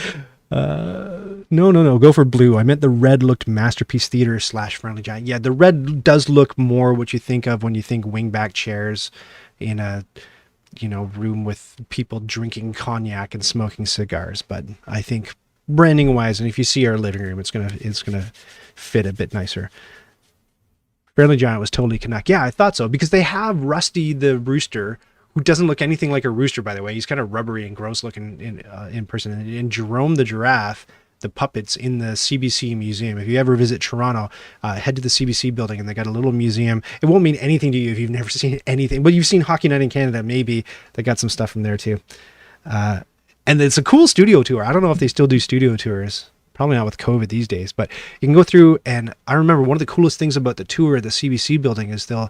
No. Go for blue. I meant the red looked Masterpiece Theater / Friendly Giant. Yeah, the red does look more what you think of when you think wingback chairs in a, room with people drinking cognac and smoking cigars. But I think branding wise, and if you see our living room, it's gonna fit a bit nicer. Friendly Giant was totally Canuck. Yeah, I thought so, because they have Rusty the rooster, who doesn't look anything like a rooster, by the way. He's kind of rubbery and gross looking in person. And Jerome the giraffe, the puppets in the CBC museum. If you ever visit Toronto, head to the CBC building, and they got a little museum. It won't mean anything to you if you've never seen anything, but you've seen Hockey Night in Canada, maybe. They got some stuff from there too. And it's a cool studio tour. I don't know if they still do studio tours. Probably not with COVID these days, but you can go through. And I remember one of the coolest things about the tour at the CBC building is I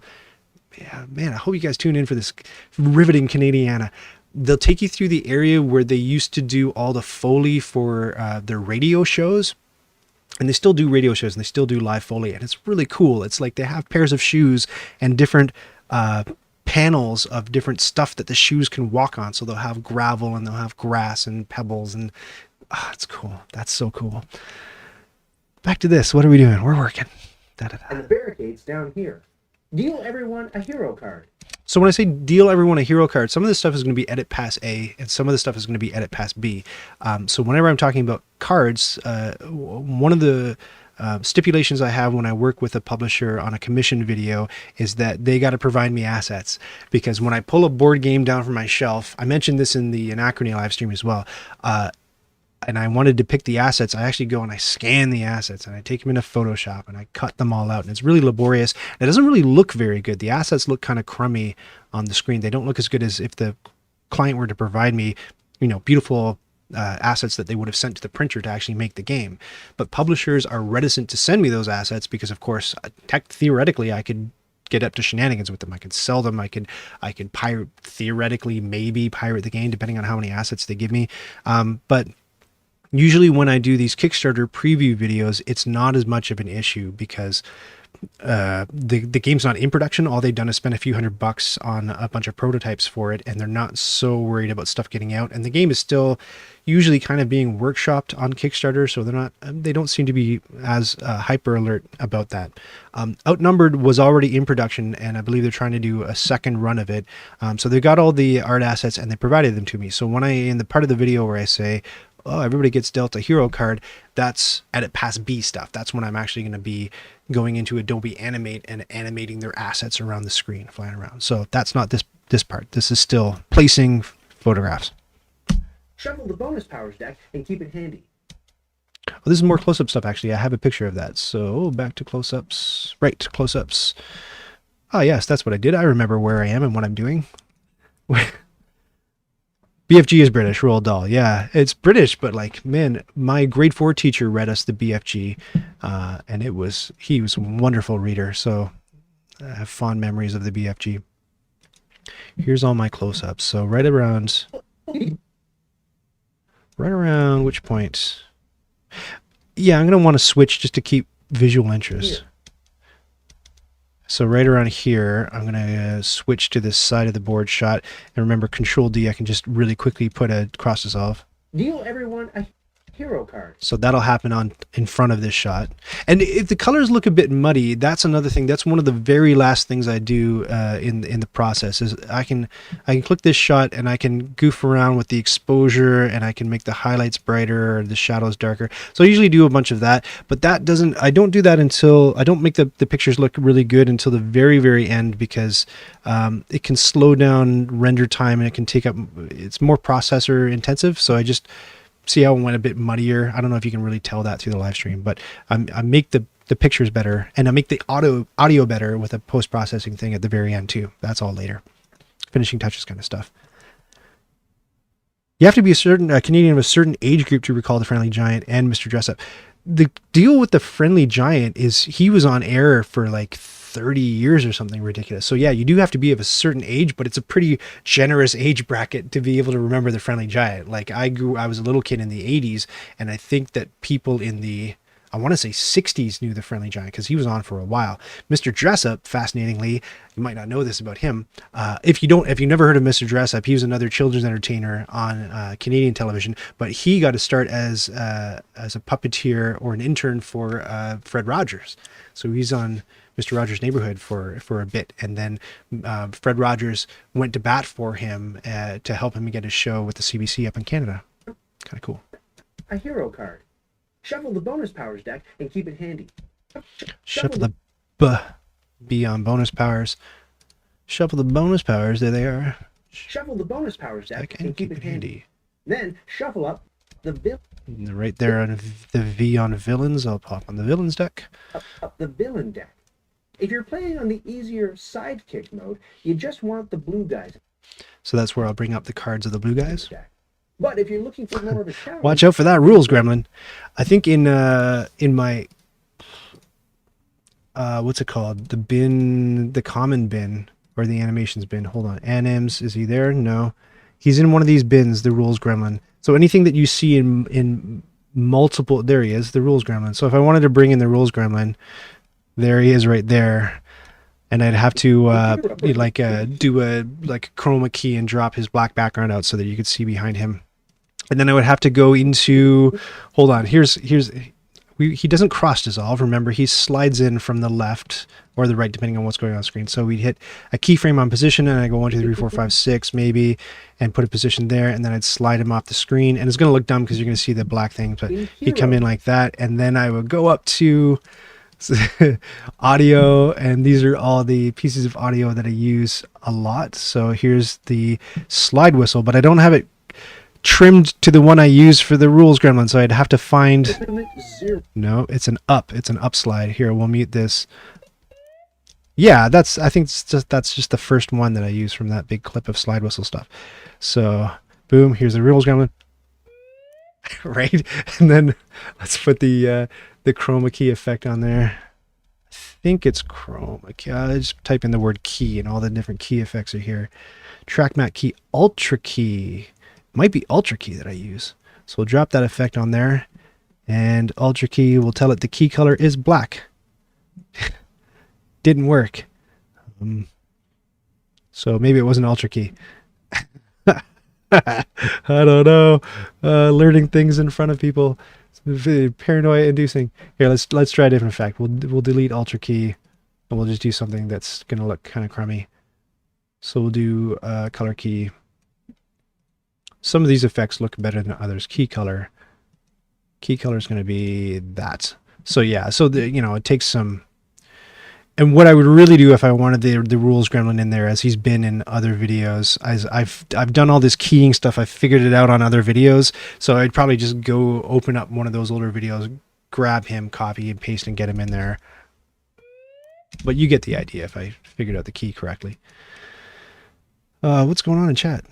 hope you guys tune in for this riveting Canadiana. They'll take you through the area where they used to do all the Foley for their radio shows. And they still do radio shows, and they still do live Foley. And it's really cool. It's like they have pairs of shoes and different panels of different stuff that the shoes can walk on. So they'll have gravel, and they'll have grass and pebbles, and it's cool. That's so cool. Back to this. What are we doing? We're working. And the barricades down here. Deal everyone a hero card. So when I say deal everyone a hero card, some of this stuff is going to be edit pass A, and some of the stuff is going to be edit pass B. So whenever I'm talking about cards, one of the stipulations I have when I work with a publisher on a commission video is that they got to provide me assets, because when I pull a board game down from my shelf, I mentioned this in the Anachrony live stream as well, and I wanted to pick the assets, I actually go and I scan the assets, and I take them into Photoshop, and I cut them all out, and it's really laborious. It doesn't really look very good. The assets look kind of crummy on the screen. They don't look as good as if the client were to provide me, beautiful assets that they would have sent to the printer to actually make the game. But publishers are reticent to send me those assets because, of course, theoretically, I could get up to shenanigans with them. I could sell them. I could theoretically maybe pirate the game, depending on how many assets they give me. But usually when I do these Kickstarter preview videos, it's not as much of an issue, because the game's not in production. All they've done is spend a few $100 on a bunch of prototypes for it, and they're not so worried about stuff getting out. And the game is still usually kind of being workshopped on Kickstarter, so they don't seem to be as hyper alert about that. Outnumbered was already in production, and I believe they're trying to do a second run of it. So they got all the art assets, and they provided them to me. So when in the part of the video where I say, everybody gets dealt a hero card, that's edit pass B stuff. That's when I'm actually going to be going into Adobe Animate and animating their assets around the screen, flying around. So that's not this part. This is still placing photographs. Shuffle the bonus powers deck and keep it handy. Oh, this is more close-up stuff, actually. I have a picture of that. So back to close-ups. Right, close-ups. Oh, yes, that's what I did. I remember where I am and what I'm doing. BFG is British, Roald Dahl. Yeah, it's British, but like, man, my grade 4 teacher read us the BFG, and he was a wonderful reader. So I have fond memories of the BFG. Here's all my close-ups. So right around which point? Yeah, I'm going to want to switch just to keep visual interest. Here. So right around here, I'm going to switch to this side of the board shot. And remember, Control D, I can just really quickly put a cross dissolve. Deal everyone a... Hero card. So that'll happen on in front of this shot. And if the colors look a bit muddy, that's another thing. That's one of the very last things I do in the process is I can click this shot and I can goof around with the exposure and I can make the highlights brighter or the shadows darker. So I usually do a bunch of that, but I don't do that until I don't make the pictures look really good until the very, very end, because it can slow down render time and it can take up, it's more processor intensive. So I just see how it went a bit muddier. I don't know if you can really tell that through the live stream, but I make the pictures better and I make the audio better with a post-processing thing at the very end too. That's all later. Finishing touches kind of stuff. You have to be a Canadian of a certain age group to recall the Friendly Giant and Mr. Dressup. The deal with the Friendly Giant is he was on air for like 30 years or something ridiculous. So yeah, you do have to be of a certain age, but it's a pretty generous age bracket to be able to remember the Friendly Giant. Like I was a little kid in the 80s, and I think that people in the, I want to say 60s knew the Friendly Giant because he was on for a while. Mr. Dressup, fascinatingly, you might not know this about him. If you never heard of Mr. Dressup, he was another children's entertainer on Canadian television, but he got to start as a puppeteer or an intern for Fred Rogers. So he's on Mr. Rogers' Neighborhood for a bit, and then Fred Rogers went to bat for him to help him get his show with the CBC up in Canada. Kind of cool. A hero card. Shuffle the bonus powers deck and keep it handy. Shuffle the B on bonus powers. Shuffle the bonus powers. There they are. Shuffle the bonus powers deck and keep it handy. Then shuffle up the right there on the V on villains. I'll pop on the villains deck. Up the villain deck. If you're playing on the easier sidekick mode, you just want the blue guys. So that's where I'll bring up the cards of the blue guys. But if you're looking for more of a challenge, watch out for that rules gremlin. I think in my what's it called? The bin, the common bin, or the animations bin. Hold on. Anims, is he there? No. He's in one of these bins, the rules gremlin. So anything that you see in multiple, there he is, the rules gremlin. So if I wanted to bring in the rules gremlin, there he is right there. And I'd have to do a chroma key and drop his black background out so that you could see behind him. And then I would have to go into, hold on, he doesn't cross dissolve. Remember, he slides in from the left or the right, depending on what's going on screen. So we'd hit a keyframe on position and I go 1, 2, 3, 4, 5, 6 maybe, and put a position there. And then I'd slide him off the screen. And it's going to look dumb because you're going to see the black thing, but he'd come in like that. And then I would go up to audio, and these are all the pieces of audio that I use a lot. So here's the slide whistle, but I don't have it trimmed to the one I use for the rules gremlin, so I'd have to find, no, it's an up slide. Here, we'll mute this. Yeah, that's just the first one that I use from that big clip of slide whistle stuff. So boom, here's the rules gremlin. Right, and then let's put the chroma key effect on there. I think it's chroma key. I just type in the word key and all the different key effects are here. Track matte key, ultra key. Might be ultra key that I use. So we'll drop that effect on there, and ultra key will tell it the key color is black. Didn't work. So maybe it wasn't ultra key. I don't know. Learning things in front of people, it's paranoia inducing. Here, let's try a different effect. We'll delete ultra key, and we'll just do something that's gonna look kind of crummy. So we'll do color key. Some of these effects look better than others. Key color is going to be that. So yeah, so it takes some. And what I would really do if I wanted the rules gremlin in there, as he's been in other videos, as I've done all this keying stuff, I've figured it out on other videos. So I'd probably just go open up one of those older videos, grab him, copy and paste, and get him in there. But you get the idea if I figured out the key correctly. What's going on in chat?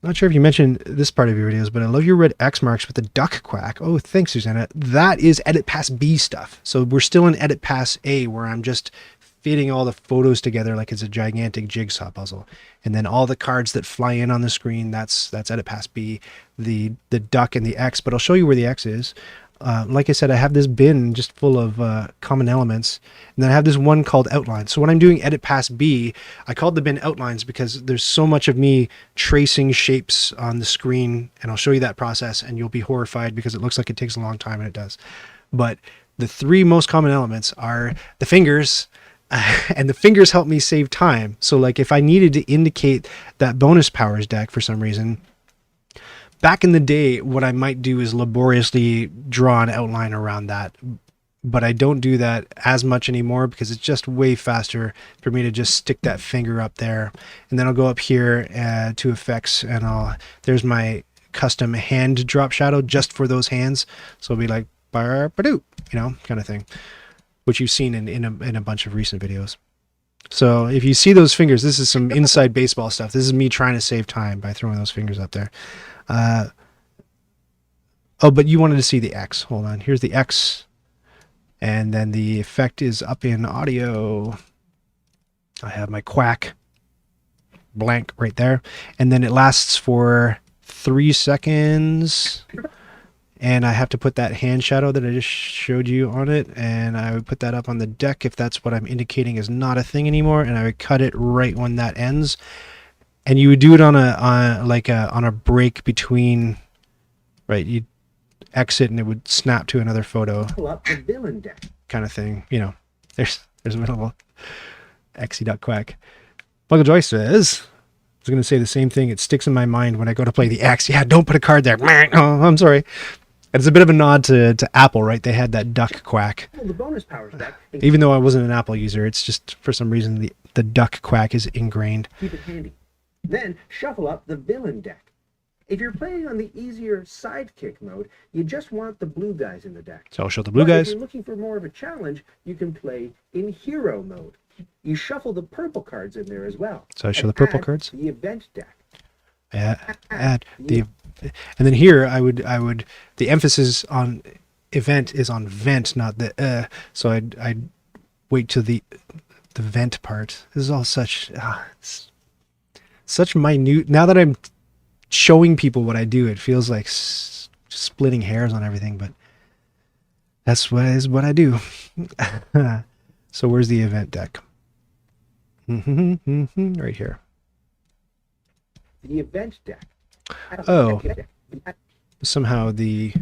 Not sure if you mentioned this part of your videos, but I love your red X marks with the duck quack. Oh, thanks, Susanna. That is Edit Pass B stuff. So we're still in Edit Pass A, where I'm just fitting all the photos together like it's a gigantic jigsaw puzzle. And then all the cards that fly in on the screen, that's Edit Pass B, the duck and the X. But I'll show you where the X is. like I said, I have this bin just full of common elements, and then I have this one called outlines. So when I'm doing edit past B, I called the bin outlines because there's so much of me tracing shapes on the screen, and I'll show you that process, and you'll be horrified because it looks like it takes a long time, and it does. But the three most common elements are the fingers, and the fingers help me save time. So like if I needed to indicate that bonus powers deck for some reason, back in the day, what I might do is laboriously draw an outline around that, but I don't do that as much anymore because it's just way faster for me to just stick that finger up there, and then I'll go up here to effects, and there's my custom hand drop shadow just for those hands. So it'll be like ba-ba-doo, kind of thing, which you've seen in a bunch of recent videos. So if you see those fingers, this is some inside baseball stuff. This is me trying to save time by throwing those fingers up there. Oh, but you wanted to see the X. Hold on. Here's the X. And then the effect is up in audio. I have my quack blank right there. And then it lasts for 3 seconds. And I have to put that hand shadow that I just showed you on it. And I would put that up on the deck if that's what I'm indicating is not a thing anymore. And I would cut it right when that ends. And you would do it on a break between, right? You'd exit and it would snap to another photo. Pull up the villain deck. Kind of thing. There's a little Xy.quack. Michael Joyce says, I was going to say the same thing. It sticks in my mind when I go to play the X. Yeah, don't put a card there. Oh, I'm sorry. And it's a bit of a nod to Apple, right? They had that duck quack. Well, the bonus powers deck. Even though I wasn't an Apple user, it's just for some reason the duck quack is ingrained. Keep it handy. Then shuffle up the villain deck. If you're playing on the easier sidekick mode, you just want the blue guys in the deck. So I'll show the blue But guys. If you're looking for more of a challenge, you can play in hero mode. You shuffle the purple cards in there as well. So I show the purple cards. The event deck. Add the, and then here I would the emphasis on event is on vent, not the so I'd wait till the vent part. This is all such such minute. Now that I'm showing people what I do, it feels like splitting hairs on everything, but that's what I do. So where's the event deck? Right here. The event deck. Oh, somehow the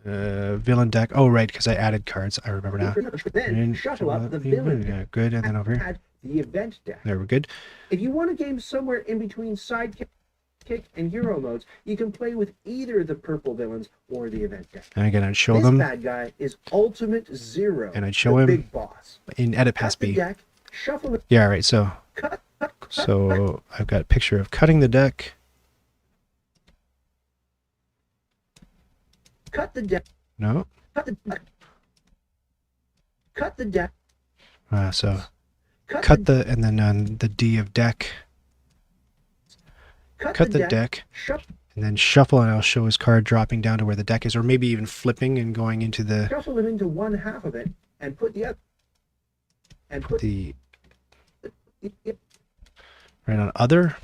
villain deck. Oh, right, because I added cards. I remember now. Then shuffle up the villain deck. Yeah, good, and then over here. Add the event deck. There, we're good. If you want a game somewhere in between sidekick and hero modes, you can play with either the purple villains or the event deck. And again, I'd show This them. bad guy is Ultimate Zero. And I'd show the him big boss. in edit past Cut the B. deck, shuffle it. Yeah, right. So I've got a picture of cutting the deck. Cut the deck. No. Cut the deck. Cut the deck. So cut the and then on the D of deck. Cut the deck. And then shuffle, and I'll show his card dropping down to where the deck is, or maybe even flipping and going into the. Shuffle it into one half of it, and put the other. And put the. Right on other.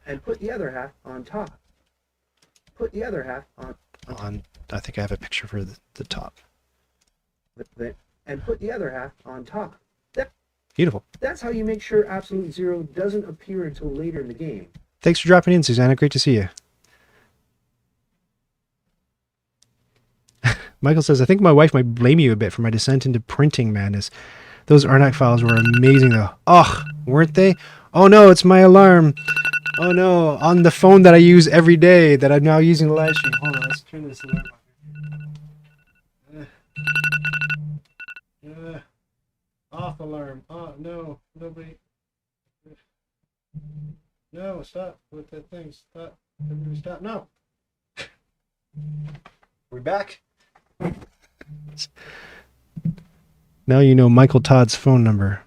And put the other half on top. Put the other half on. I think I have a picture for the top. And put the other half on top. Beautiful. That's how you make sure Absolute Zero doesn't appear until later in the game. Thanks for dropping in, Susanna. Great to see you. Michael says, I think my wife might blame you a bit for my descent into printing madness. Those Arnak files were amazing, though. Oh, weren't they? Oh, no, it's my alarm. Oh, no, on the phone that I use every day that I'm now using the live stream. Hold on, let's turn this alarm off. Off alarm. Oh, no, nobody. No, stop with that thing. Stop. Everybody stop. No. We're back. Now you know Michael Todd's phone number.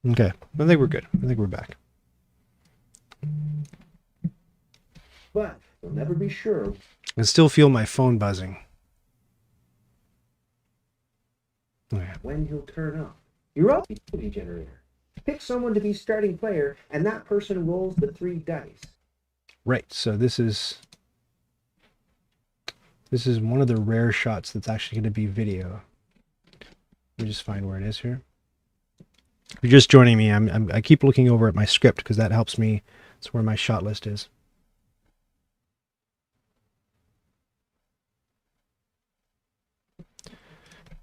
Okay. I think we're good. I think we're back. But you'll never be sure. I can still feel my phone buzzing. Okay. When he'll turn up. You're up, activity generator. Pick someone to be starting player, and that person rolls the 3 dice. Right. So this is This is one of the rare shots that's actually going to be video. Let me just find where it is here. If you're just joining me, I keep looking over at my script because that helps me. It's where my shot list is.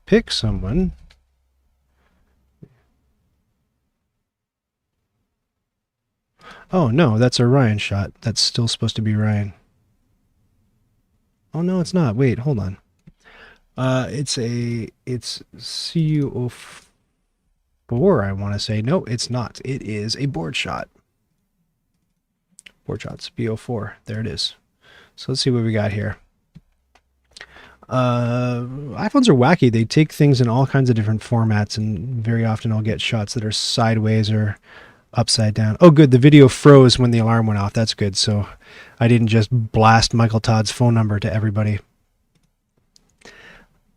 Pick someone. Oh no, that's a Ryan shot. That's still supposed to be Ryan. Oh no, it's not. Wait, hold on. It's CU04, I want to say. No, it's not. It is a board shot. Board shots, B04. There it is. So let's see what we got here. iPhones are wacky. They take things in all kinds of different formats, and very often I'll get shots that are sideways or upside down. Oh, good. The video froze when the alarm went off. That's good. So I didn't just blast Michael Todd's phone number to everybody.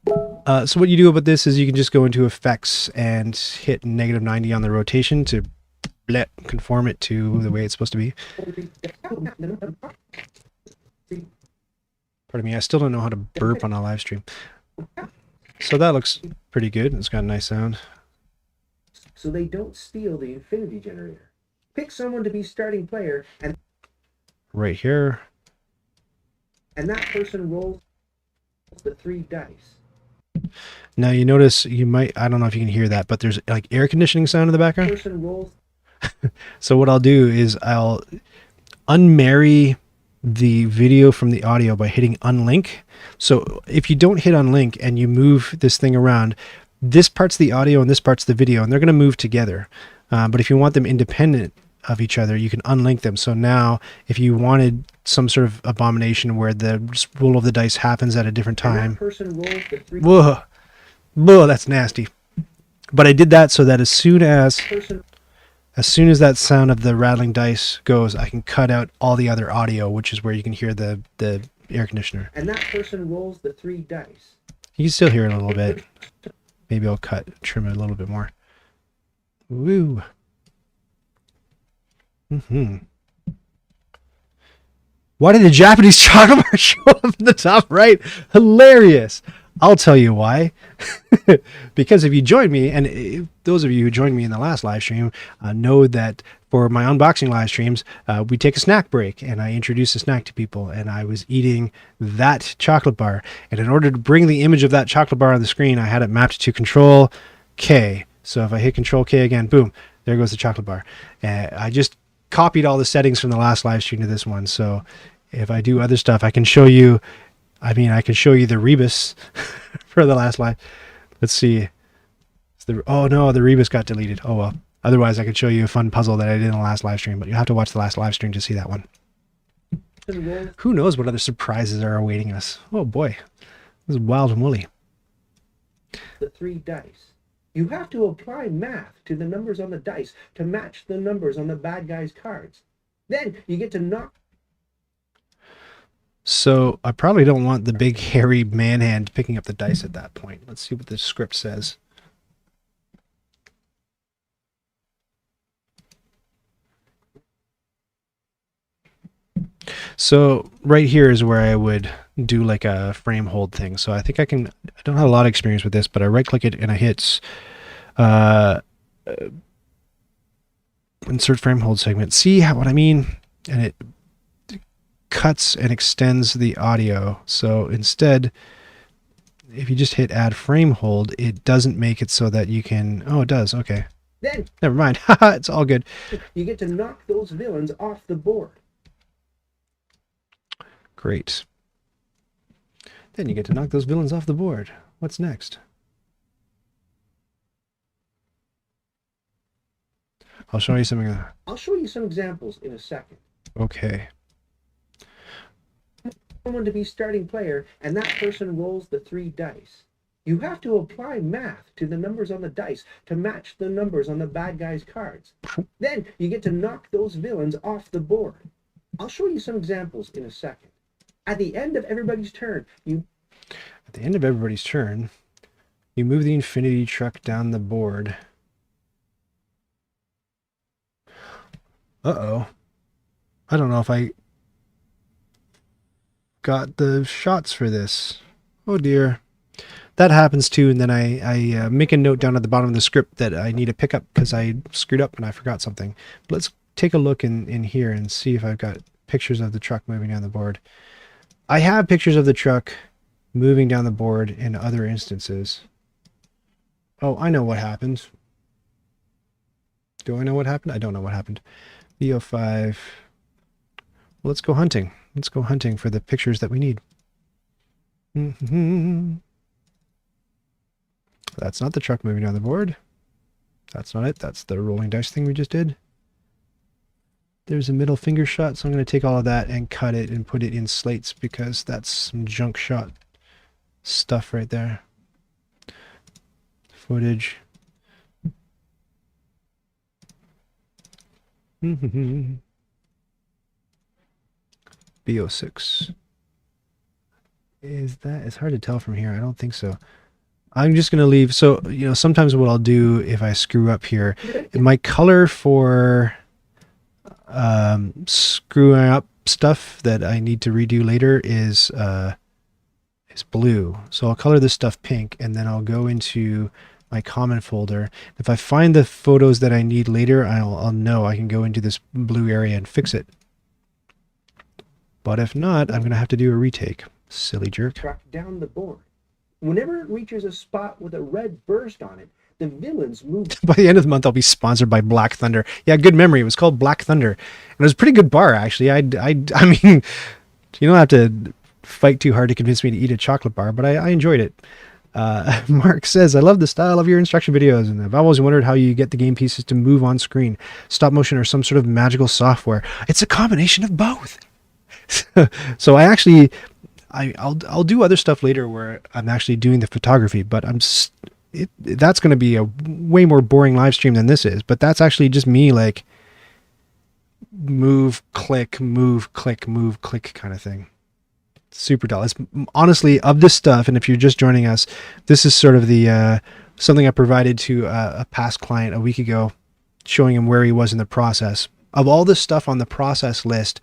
So what you do about this is you can just go into effects and hit -90 on the rotation to conform it to the way it's supposed to be. Pardon me, I still don't know how to burp on a live stream. So that looks pretty good. It's got a nice sound. So they don't steal the infinity generator. Pick someone to be starting player, and right here. And that person rolls the 3 dice. Now you notice you might, I don't know if you can hear that, but there's like air conditioning sound in the background. Person rolls. So what I'll do is I'll unmarry the video from the audio by hitting unlink. So if you don't hit unlink and you move this thing around, this part's the audio and this part's the video, and they're going to move together. But if you want them independent of each other, you can unlink them. So now if you wanted some sort of abomination where the roll of the dice happens at a different time. Person rolls the 3. Whoa. Whoa, that's nasty. But I did that so that as soon as that sound of the rattling dice goes, I can cut out all the other audio, which is where you can hear the air conditioner. And that person rolls the 3 dice. You can still hear it a little bit. Maybe I'll trim it a little bit more. Woo. Why did the Japanese chocolate bar show up in the top right? Hilarious. I'll tell you why. Because if you join me, and those of you who joined me in the last live stream know that for my unboxing live streams, we take a snack break and I introduce a snack to people, and I was eating that chocolate bar. And in order to bring the image of that chocolate bar on the screen, I had it mapped to Control K. So if I hit Control K again, boom, there goes the chocolate bar. I just copied all the settings from the last live stream to this one. So if I do other stuff, I can show you. I mean, I can show you the rebus for the last live. Let's see. Oh no, the rebus got deleted. Oh well. Otherwise, I could show you a fun puzzle that I did in the last live stream, but you have to watch the last live stream to see that one. Who knows what other surprises are awaiting us? Oh boy, this is wild and woolly. The 3 dice. You have to apply math to the numbers on the dice to match the numbers on the bad guy's cards. Then you get to knock. So I probably don't want the big hairy man hand picking up the dice at that point. Let's see what the script says. So right here is where I would do like a frame hold thing. So I think I don't have a lot of experience with this, but I right click it and I hit insert frame hold segment. See what I mean? And it cuts and extends the audio. So instead, if you just hit add frame hold, it doesn't make it so that you can, oh, it does. Okay. Then never mind. It's all good. You get to knock those villains off the board. Great. Then you get to knock those villains off the board. What's next? I'll show you something. I'll show you some examples in a second. Okay. Someone to be starting player, and that person rolls the 3 dice. You have to apply math to the numbers on the dice to match the numbers on the bad guy's cards. Then you get to knock those villains off the board. I'll show you some examples in a second. At the end of everybody's turn, you move the infinity truck down the board. Uh-oh. I don't know if I got the shots for this. Oh dear. That happens too, and then I make a note down at the bottom of the script that I need to pick up because I screwed up and I forgot something. But let's take a look in here and see if I've got pictures of the truck moving down the board. I have pictures of the truck moving down the board in other instances. Oh, I know what happened. Do I know what happened? I don't know what happened. VO5. Well, let's go hunting. Let's go hunting for the pictures that we need. That's not the truck moving down the board. That's not it. That's the rolling dice thing we just did. There's a middle finger shot, so I'm going to take all of that and cut it and put it in slates because that's some junk shot stuff right there. Footage. BO6. Is that? It's hard to tell from here. I don't think so. I'm just going to leave. So, you know, sometimes what I'll do if I screw up here, my color for screwing up stuff that I need to redo later is blue. So I'll color this stuff pink, and then I'll go into my common folder. If I find the photos that I need later, I'll know I can go into this blue area and fix it. But if not, I'm going to have to do a retake. Silly jerk. Truck down the board. Whenever it reaches a spot with a red burst on it, the villains move. By the end of the month, I'll be sponsored by Black Thunder. Yeah, good memory. It was called Black Thunder. And it was a pretty good bar, actually. I mean, you don't have to fight too hard to convince me to eat a chocolate bar, but I enjoyed it. Mark says, I love the style of your instruction videos, and I've always wondered how you get the game pieces to move on screen. Stop motion or some sort of magical software. It's a combination of both. So I actually... I'll do other stuff later where I'm actually doing the photography, but that's going to be a way more boring live stream than this is. But that's actually just me like move, click, move, click, move, click kind of thing. Super dull. It's honestly of this stuff. And if you're just joining us, this is sort of the something I provided to a past client a week ago, showing him where he was in the process. Of all this stuff on the process list,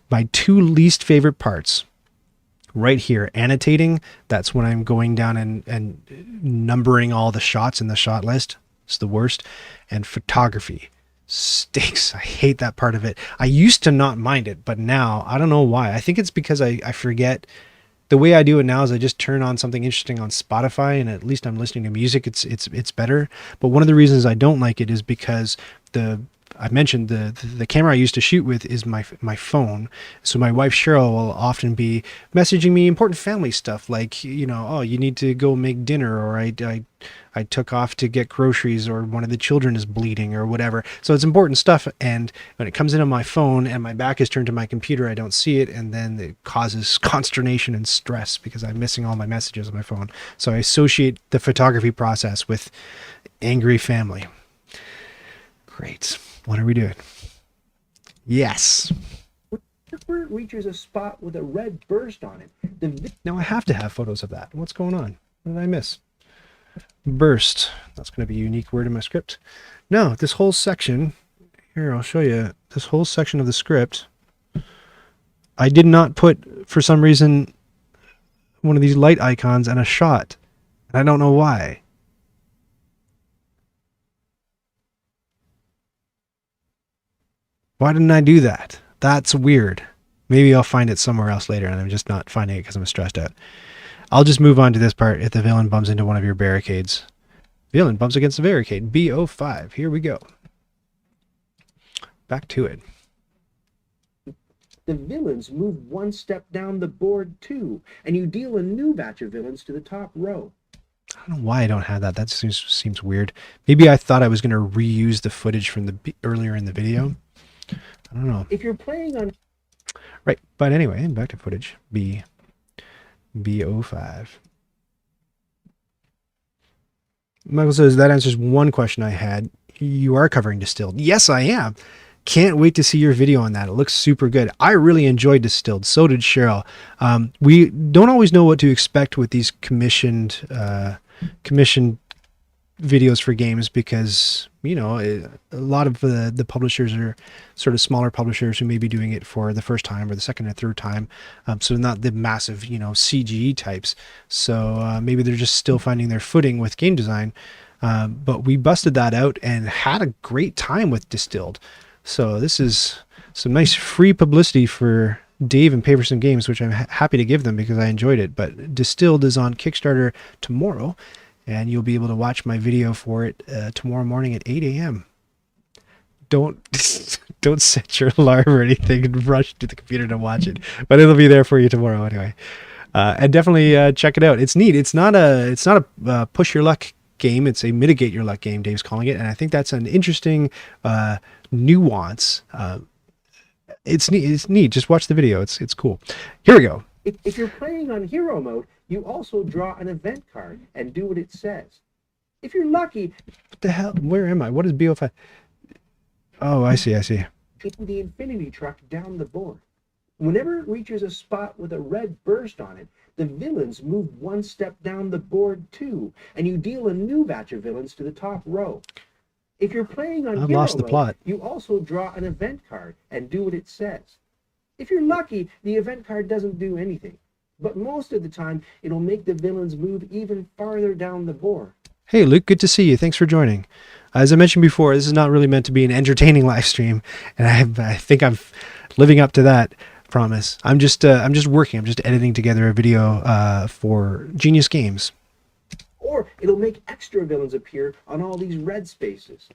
my two least favorite parts. Right here, annotating, that's when I'm going down and numbering all the shots in the shot list. It's the worst. And photography stinks. I hate that part of it. I used to not mind it, but now I don't know why. I think it's because I forget. The way I do it now is I just turn on something interesting on Spotify, and at least I'm listening to music. It's better. But one of the reasons I don't like it is because I mentioned the camera I used to shoot with is my phone. So my wife Cheryl will often be messaging me important family stuff like, you know, oh, you need to go make dinner, or I took off to get groceries, or one of the children is bleeding or whatever. So it's important stuff, and when it comes in on my phone and my back is turned to my computer, I don't see it, and then it causes consternation and stress because I'm missing all my messages on my phone. So I associate the photography process with angry family. Great. What are we doing? Yes. Whenever it reaches a spot with a red burst on it, Now I have to have photos of that. What's going on? What did I miss? Burst. That's going to be a unique word in my script. No, this whole section, here, I'll show you. This whole section of the script, I did not put, for some reason, one of these light icons and a shot. And I don't know why. Why didn't I do that? That's weird. Maybe I'll find it somewhere else later, and I'm just not finding it because I'm stressed out. I'll just move on to this part if the villain bumps into one of your barricades. Villain bumps against the barricade. BO5. Here we go. Back to it. the villains move one step down the board too, and you deal a new batch of villains to the top row. I don't know why I don't have that. That seems weird. Maybe I thought I was going to reuse the footage from the earlier in the video. I don't know. If you're playing on... Right, but anyway, back to footage. BO5. Michael says, that answers one question I had. You are covering Distilled. Yes, I am. Can't wait to see your video on that. It looks super good. I really enjoyed Distilled. So did Cheryl. We don't always know what to expect with these commissioned videos for games because a lot of the publishers are sort of smaller publishers who may be doing it for the first time or the second or third time. So not the massive, CGE types. So maybe they're just still finding their footing with game design. But we busted that out and had a great time with Distilled. So this is some nice free publicity for Dave and Paverson Games, which I'm happy to give them because I enjoyed it. But Distilled is on Kickstarter tomorrow, and you'll be able to watch my video for it tomorrow morning at 8 a.m. Don't set your alarm or anything and rush to the computer to watch it, but it'll be there for you tomorrow anyway. And definitely check it out. It's neat. It's not a push your luck game. It's a mitigate your luck game, Dave's calling it, and I think that's an interesting nuance. It's neat. Just watch the video. It's cool. Here we go. If you're playing on hero mode, you also draw an event card and do what it says. If you're lucky... What the hell? Where am I? What is BO5? Oh, I see. Hitting the infinity truck down the board. Whenever it reaches a spot with a red burst on it, the villains move one step down the board too, and you deal a new batch of villains to the top row. If you're playing on hero lost the mode, plot. you also draw an event card and do what it says. If you're lucky, the event card doesn't do anything, but most of the time it'll make the villains move even farther down the board. Hey Luke, good to see you. Thanks for joining. As I mentioned before, this is not really meant to be an entertaining live stream, and I think I'm living up to that promise. I'm just working. I'm just editing together a video for Genius Games. Or it'll make extra villains appear on all these red spaces.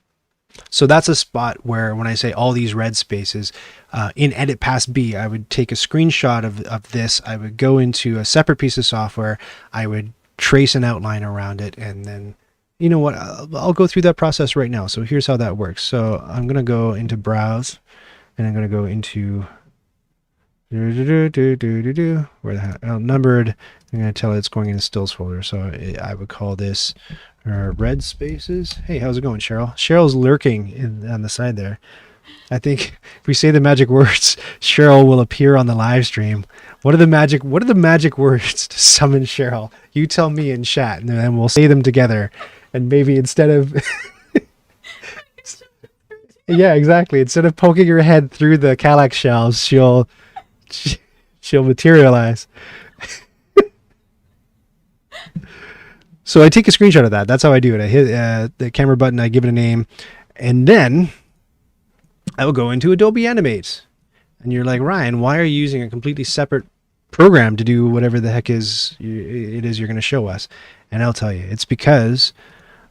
So that's a spot where when I say all these red spaces, in Edit Pass B, I would take a screenshot of this. I would go into a separate piece of software. I would trace an outline around it, and then, you know what, I'll go through that process right now. So here's how that works. So I'm going to go into Browse, and I'm going to go into where the hell, numbered. I'm going to tell it it's going in the stills folder. So I would call this red spaces. Hey, how's it going, Cheryl? Cheryl's lurking on the side there. I think if we say the magic words, Cheryl will appear on the live stream. What are the magic words to summon Cheryl? You tell me in chat, and then we'll say them together. And maybe instead of yeah, exactly. Instead of poking her head through the calyx shells, she'll materialize. So I take a screenshot of that. That's how I do it. I hit the camera button, I give it a name, and then I will go into Adobe Animate. And you're like, Ryan, why are you using a completely separate program to do whatever the heck it is you're going to show us? And I'll tell you, it's because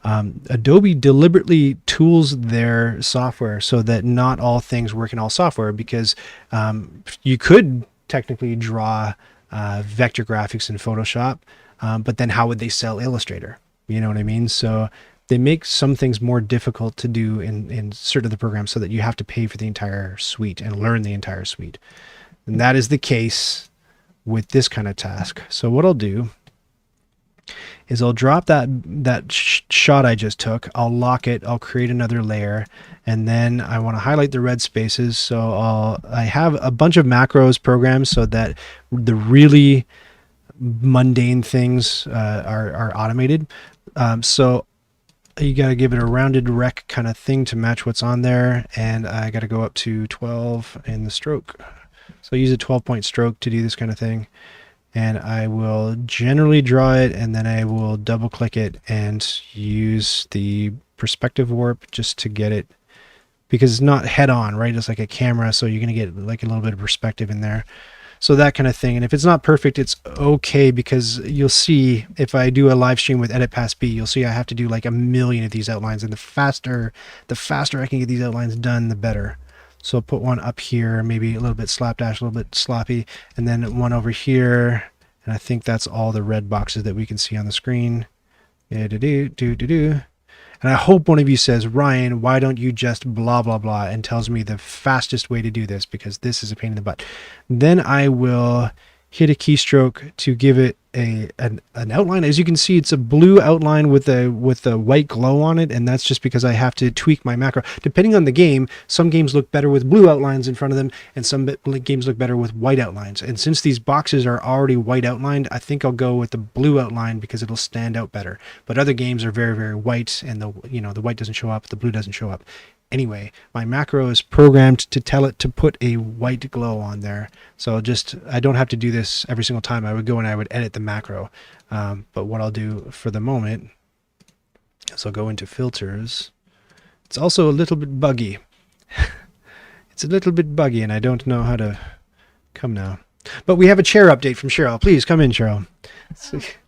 Adobe deliberately tools their software so that not all things work in all software, because you could technically draw vector graphics in Photoshop, but then how would they sell Illustrator? You know what I mean? So they make some things more difficult to do in certain of the programs so that you have to pay for the entire suite and learn the entire suite. And that is the case with this kind of task. So what I'll do is I'll drop that shot I just took. I'll lock it. I'll create another layer, and then I want to highlight the red spaces. So I have a bunch of macros programs so that the really mundane things are automated. So you got to give it a rounded rec kind of thing to match what's on there, and I got to go up to 12 in the stroke. So I use a 12-point stroke to do this kind of thing. And I will generally draw it, and then I will double click it and use the perspective warp just to get it, because it's not head on, right? It's like a camera, so you're going to get like a little bit of perspective in there. So that kind of thing. And if it's not perfect, it's okay, because you'll see if I do a live stream with Edit Pass B, you'll see I have to do like a million of these outlines, and the faster I can get these outlines done, the better. So I'll put one up here, maybe a little bit slapdash, a little bit sloppy, and then one over here. And I think that's all the red boxes that we can see on the screen. And I hope one of you says, Ryan, why don't you just blah, blah, blah, and tells me the fastest way to do this, because this is a pain in the butt. Then I will hit a keystroke to give it an outline. As you can see, it's a blue outline with a white glow on it, and that's just because I have to tweak my macro. Depending on the game, some games look better with blue outlines in front of them, and some games look better with white outlines. And since these boxes are already white outlined, I think I'll go with the blue outline because it'll stand out better. But other games are very, very white, and the white doesn't show up, the blue doesn't show up. Anyway, my macro is programmed to tell it to put a white glow on there. So I don't have to do this every single time. I would go and I would edit the macro. But what I'll do for the moment is I'll go into filters. It's also a little bit buggy. It's a little bit buggy and I don't know how to come now. But we have a chair update from Cheryl. Please come in, Cheryl.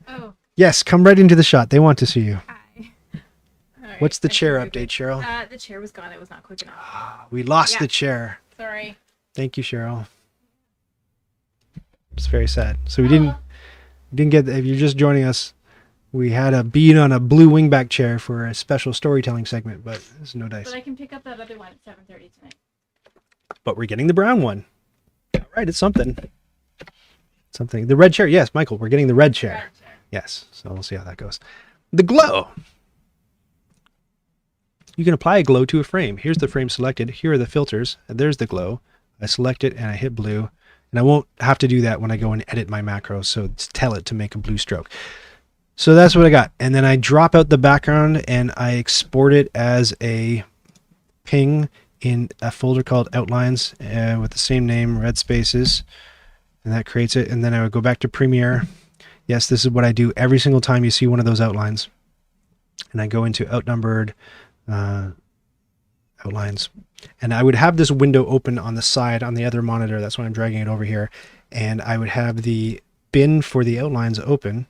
Oh. Yes, come right into the shot. They want to see you. Right, what's the chair update, Cheryl? The chair was gone. It was not quick enough. We lost the chair. Sorry. Thank you, Cheryl. It's very sad. So we didn't get, if you're just joining us, we had a bead on a blue wingback chair for a special storytelling segment, but there's no dice. But I can pick up that other one at 7:30 tonight. But we're getting the brown one. All right, it's something. Something. The red chair. Yes, Michael, we're getting the red chair. Red chair. Yes, so we'll see how that goes. The glow. You can apply a glow to a frame. Here's the frame selected. Here are the filters. And there's the glow. I select it and I hit blue. And I won't have to do that when I go and edit my macros. So tell it to make a blue stroke. So that's what I got. And then I drop out the background and I export it as a ping in a folder called Outlines with the same name, red spaces. And that creates it. And then I would go back to Premiere. Yes, this is what I do every single time you see one of those outlines. And I go into outnumbered outlines, and I would have this window open on the side on the other monitor. That's why I'm dragging it over here, and I would have the bin for the outlines open.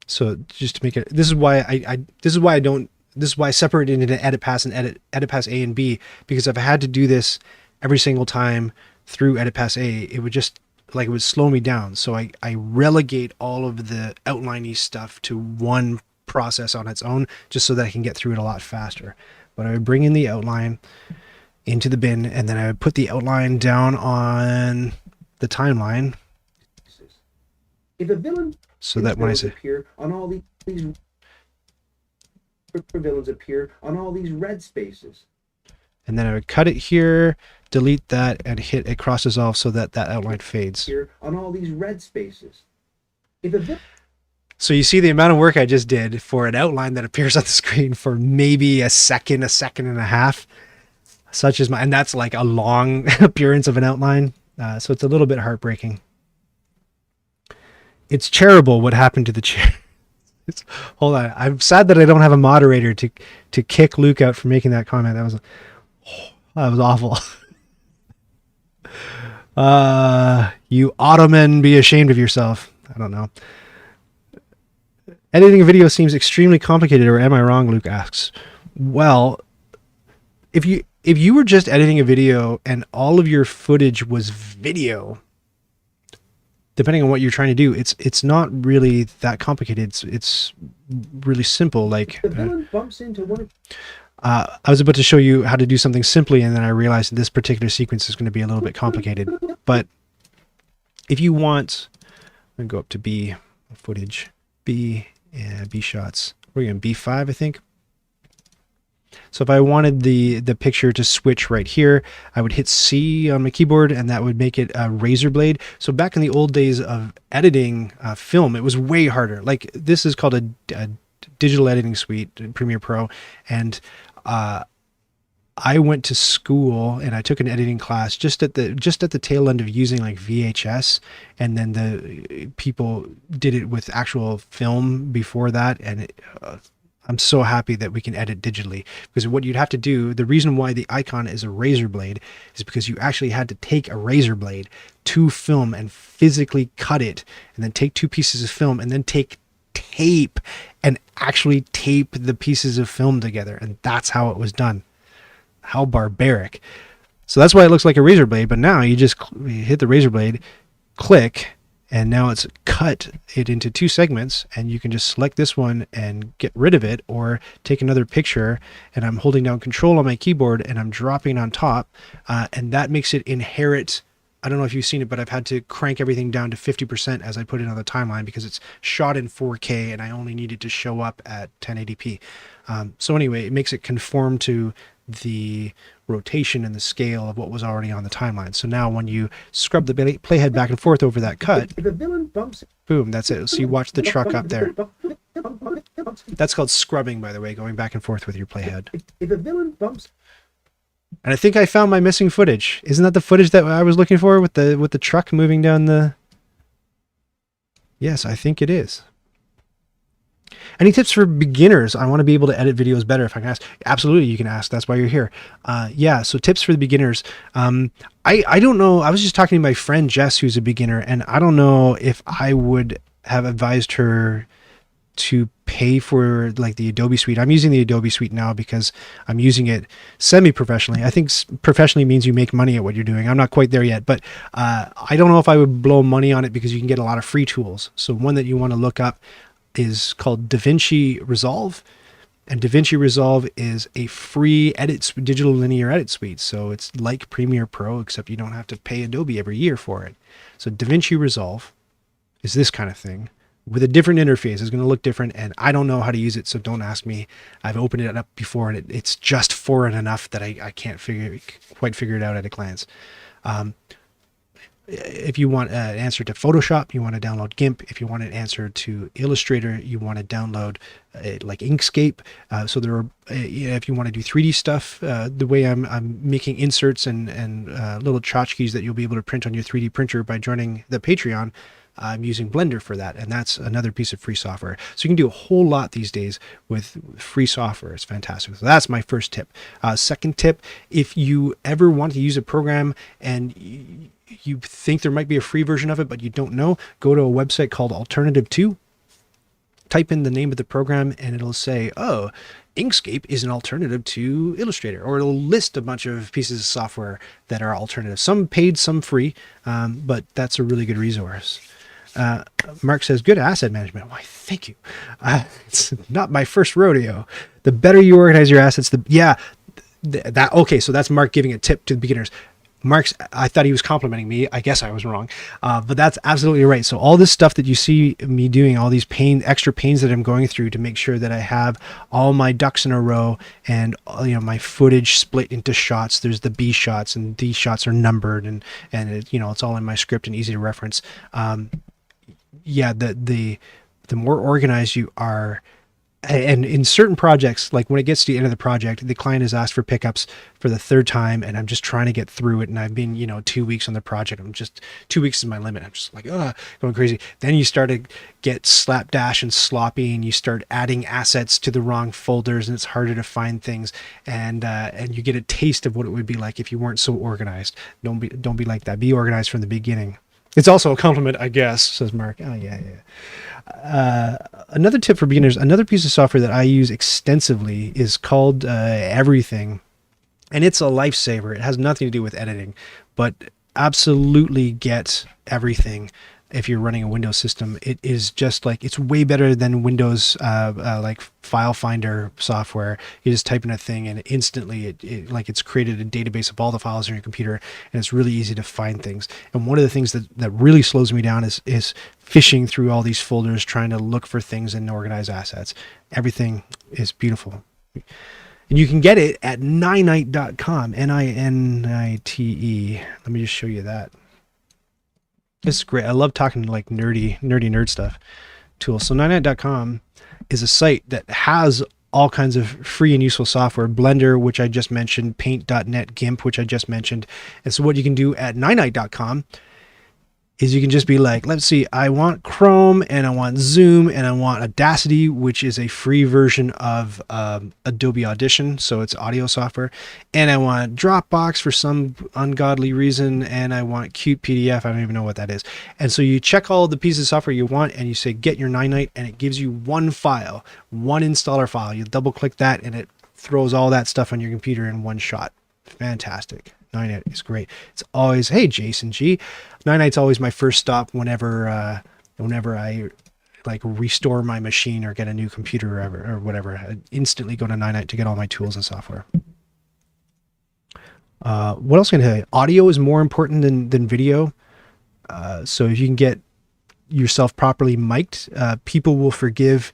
So just to make it, this is why I separate it into edit pass and edit pass A and B, because if I had to do this every single time through edit pass A, it would slow me down. So I relegate all of the outliney stuff to one process on its own, just so that I can get through it a lot faster. But I would bring in the outline into the bin, and then I would put the outline down on the timeline. If a villain, so that when I say appear on all these villains appear on all these red spaces. And then I would cut it here, delete that, and hit a cross dissolve so that that outline fades. Here on all these red spaces. So you see the amount of work I just did for an outline that appears on the screen for maybe a second and a half, and that's like a long appearance of an outline. So it's a little bit heartbreaking. It's charitable what happened to the chair. Hold on. I'm sad that I don't have a moderator to kick Luke out for making that comment. That was awful. You Ottoman, be ashamed of yourself. I don't know. Editing a video seems extremely complicated, or am I wrong? Luke asks. Well, if you were just editing a video and all of your footage was video, depending on what you're trying to do, it's not really that complicated. It's really simple. Like the villain bumps into one. I was about to show you how to do something simply, and then I realized that this particular sequence is going to be a little bit complicated. But if you want, I'm going to go up to B footage, B. Yeah, B shots. We're going B5, I think. So if I wanted the picture to switch right here, I would hit C on my keyboard, and that would make it a razor blade. So back in the old days of editing film, it was way harder. Like this is called a digital editing suite, Premiere Pro, and I went to school and I took an editing class just at the tail end of using like VHS, and then the people did it with actual film before that. And I'm so happy that we can edit digitally, because what you'd have to do, the reason why the icon is a razor blade is because you actually had to take a razor blade to film and physically cut it, and then take two pieces of film and then take tape and actually tape the pieces of film together. And that's how it was done. How barbaric. So that's why it looks like a razor blade, but now you just hit the razor blade, click, and now it's cut it into two segments, and you can just select this one and get rid of it, or take another picture, and I'm holding down Control on my keyboard and I'm dropping on top, and that makes it inherit I don't know if you've seen it, but I've had to crank everything down to 50% as I put it on the timeline because it's shot in 4K and I only need it to show up at 1080p. So anyway, it makes it conform to the rotation and the scale of what was already on the timeline. So now when you scrub the playhead back and forth over that cut, If a villain bumps, boom, that's it. So you watch the truck up there. That's called scrubbing, by the way, going back and forth with your playhead. if a villain bumps, And I think I found my missing footage. Isn't that the footage that I was looking for with the truck moving down the... Yes, I think it is. Any tips for beginners? I want to be able to edit videos better if I can ask. Absolutely, you can ask. That's why you're here. Yeah, so tips for the beginners. I don't know. I was just talking to my friend Jess, who's a beginner, and I don't know if I would have advised her to pay for like the Adobe Suite. I'm using the Adobe Suite now because I'm using it semi-professionally. I think professionally means you make money at what you're doing. I'm not quite there yet, but I don't know if I would blow money on it because you can get a lot of free tools. So one that you want to look up is called DaVinci Resolve. And DaVinci Resolve is a free digital linear edit suite. So it's like Premiere Pro, except you don't have to pay Adobe every year for it. So DaVinci Resolve is this kind of thing with a different interface. It's going to look different, and I don't know how to use it, so don't ask me. I've opened it up before, and it's just foreign enough that I can't quite figure it out at a glance. If you want an answer to Photoshop, you want to download GIMP. If you want an answer to Illustrator, you want to download like Inkscape. So there are, if you want to do 3D stuff, the way I'm making inserts and little tchotchkes that you'll be able to print on your 3D printer by joining the Patreon, I'm using Blender for that, and that's another piece of free software. So you can do a whole lot these days with free software. It's fantastic. So that's my first tip. Second tip, if you ever want to use a program and you think there might be a free version of it, but you don't know, go to a website called Alternative 2. Type in the name of the program and it'll say, oh, Inkscape is an alternative to Illustrator, or it'll list a bunch of pieces of software that are alternatives. Some paid, some free, but that's a really good resource. Mark says, good asset management. Why, thank you. It's not my first rodeo. The better you organize your assets, okay, so that's Mark giving a tip to the beginners. I thought he was complimenting me. I guess I was wrong. But that's absolutely right. So all this stuff that you see me doing, all these extra pains that I'm going through to make sure that I have all my ducks in a row and my footage split into shots. There's the B shots, and these shots are numbered, and it's all in my script and easy to reference. Yeah, the more organized you are. And in certain projects, like when it gets to the end of the project, the client has asked for pickups for the third time, and I'm just trying to get through it. And I've been, 2 weeks on the project. 2 weeks is my limit. I'm just like, going crazy. Then you start to get slapdash and sloppy, and you start adding assets to the wrong folders, and it's harder to find things. And you get a taste of what it would be like if you weren't so organized. Don't be like that. Be organized from the beginning. It's also a compliment, I guess, says Mark. Oh, yeah. Another tip for beginners, another piece of software that I use extensively is called Everything. And it's a lifesaver. It has nothing to do with editing, but absolutely get Everything. If you're running a Windows system, it is just like, it's way better than Windows like file finder software. You just type in a thing and instantly it's created a database of all the files on your computer, and it's really easy to find things. And one of the things that really slows me down is fishing through all these folders, trying to look for things and organize assets. Everything is beautiful. And you can get it at ninite.com, Ninite. Let me just show you that. This is great. I love talking like nerdy nerd stuff tools. So ninite.com is a site that has all kinds of free and useful software. Blender, which I just mentioned, Paint.net, GIMP, which I just mentioned. And so what you can do at ninite.com is you can just be like, let's see, I want Chrome, and I want Zoom, and I want Audacity, which is a free version of Adobe Audition, so it's audio software, and I want Dropbox for some ungodly reason, and I want Cute PDF. I don't even know what that is. And so you check all the pieces of software you want, and you say, get your Ninite, and it gives you one file, one installer file. You double click that, and it throws all that stuff on your computer in one shot. Fantastic. Ninite is great. It's always, hey, Jason G. Ninite's always my first stop whenever I like restore my machine or get a new computer or whatever. I instantly go to Ninite to get all my tools and software. What else can I tell you? Audio is more important than video. So if you can get yourself properly mic'd, people will forgive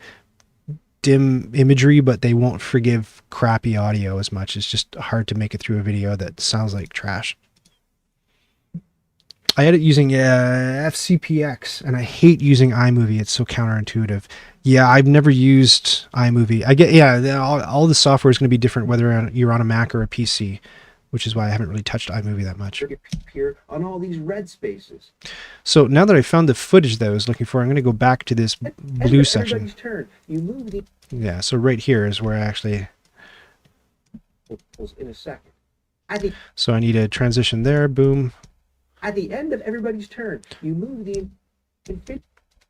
dim imagery, but they won't forgive crappy audio as much. It's just hard to make it through a video that sounds like trash. I edit using FCPX, and I hate using iMovie. It's so counterintuitive. Yeah, I've never used iMovie. I get, yeah, all the software is going to be different whether you're on a Mac or a PC, which is why I haven't really touched iMovie that much. Here on all these red spaces. So now that I found the footage that I was looking for, I'm going to go back to this blue section. Turn. You move the Yeah, so right here is where I actually... in a second. So I need a transition there, boom. At the end of everybody's turn, you move the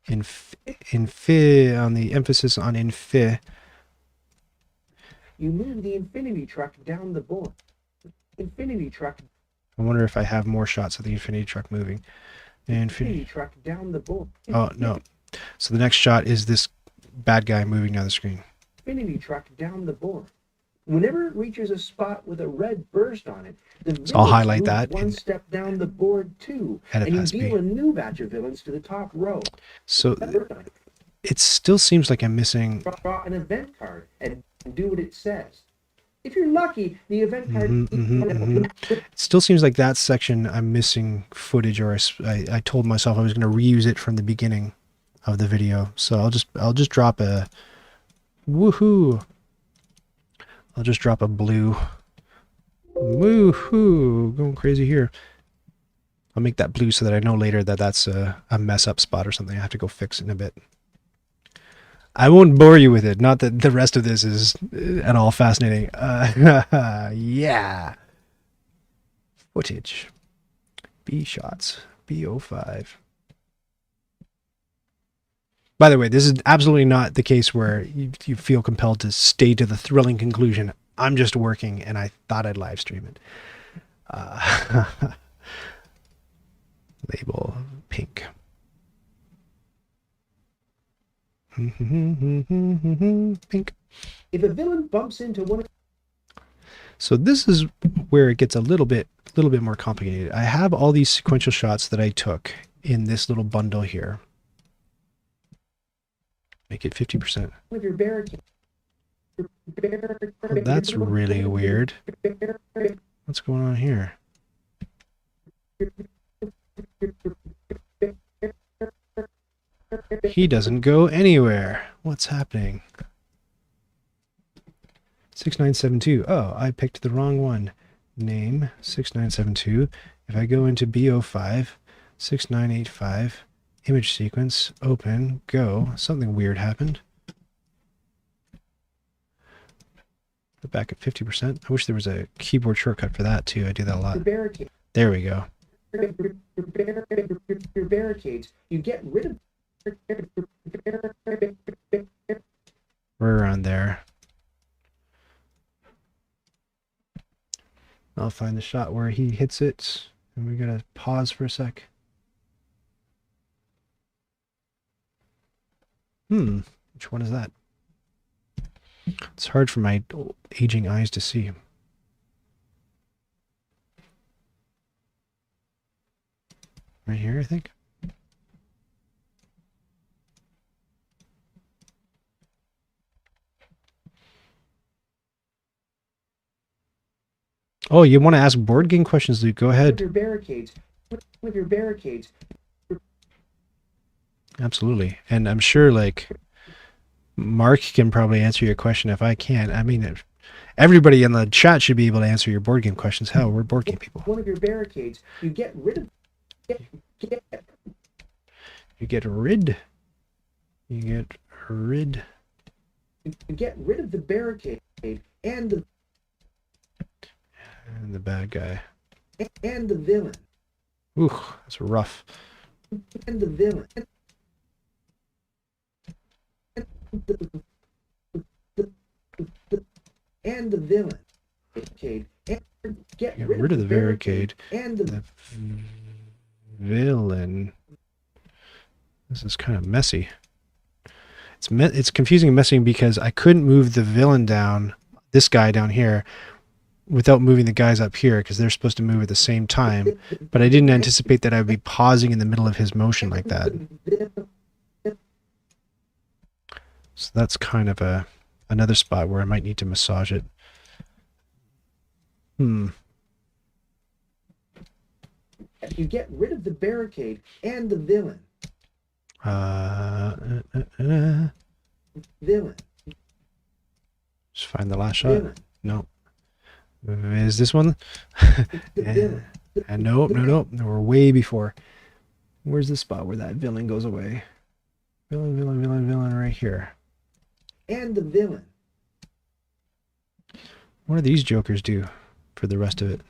infi on the emphasis on infi. You move the infinity truck down the board. Infinity truck. I wonder if I have more shots of the infinity truck moving. Infinity truck down the board. Oh no! So the next shot is this bad guy moving down the screen. Infinity truck down the board. Whenever it reaches a spot with a red burst on it, so I'll highlight that. One step down the board too, and you deal a new batch of villains to the top row. So it still seems like I'm missing. Draw an event card and do what it says. If you're lucky, the event card. It still seems like that section I'm missing footage, or I told myself I was going to reuse it from the beginning of the video. So I'll just drop a woohoo. I'll just drop a blue. Woohoo! Going crazy here. I'll make that blue so that I know later that that's a mess up spot or something I have to go fix in a bit. I won't bore you with it. Not that the rest of this is at all fascinating. Yeah. Footage. B shots. BO5. By the way, this is absolutely not the case where you feel compelled to stay to the thrilling conclusion. I'm just working, and I thought I'd live stream it. Label pink. Pink. If a villain bumps into one. So this is where it gets a little bit more complicated. I have all these sequential shots that I took in this little bundle here. Make it 50%. With your barricade. Oh, that's really weird. What's going on here? He doesn't go anywhere. What's happening? 6972. Oh, I picked the wrong one. Name 6972. If I go into BO5, 6985. Image sequence, open, go. Something weird happened. Back at 50%. I wish there was a keyboard shortcut for that too. I do that a lot. There we go. Your barricades. You get rid of. We're around there. I'll find the shot where he hits it, and we're gonna pause for a sec. Which one is that? It's hard for my aging eyes to see. Right here, I think. Oh, you want to ask board game questions, Luke? Go ahead. With your barricades. With your barricades. Absolutely. And I'm sure, like, Mark can probably answer your question if I can't. I mean, everybody in the chat should be able to answer your board game questions. Hell, we're board game people. One of your barricades. You get rid of. You get rid. You get rid. You get rid of the barricade and the. And the bad guy. And the villain. Ooh, that's rough. And the villain. And the villain. And get rid of the barricade. And the villain. This is kind of messy. It's confusing and messy because I couldn't move the villain down, this guy down here, without moving the guys up here because they're supposed to move at the same time. But I didn't anticipate that I'd be pausing in the middle of his motion like that. So that's kind of another spot where I might need to massage it. You get rid of the barricade and the villain. Villain. Just find the last shot. Villain. No. Is this one? And no. We're way before. Where's the spot where that villain goes away? Villain right here. And the villain. What do these jokers do for the rest of it?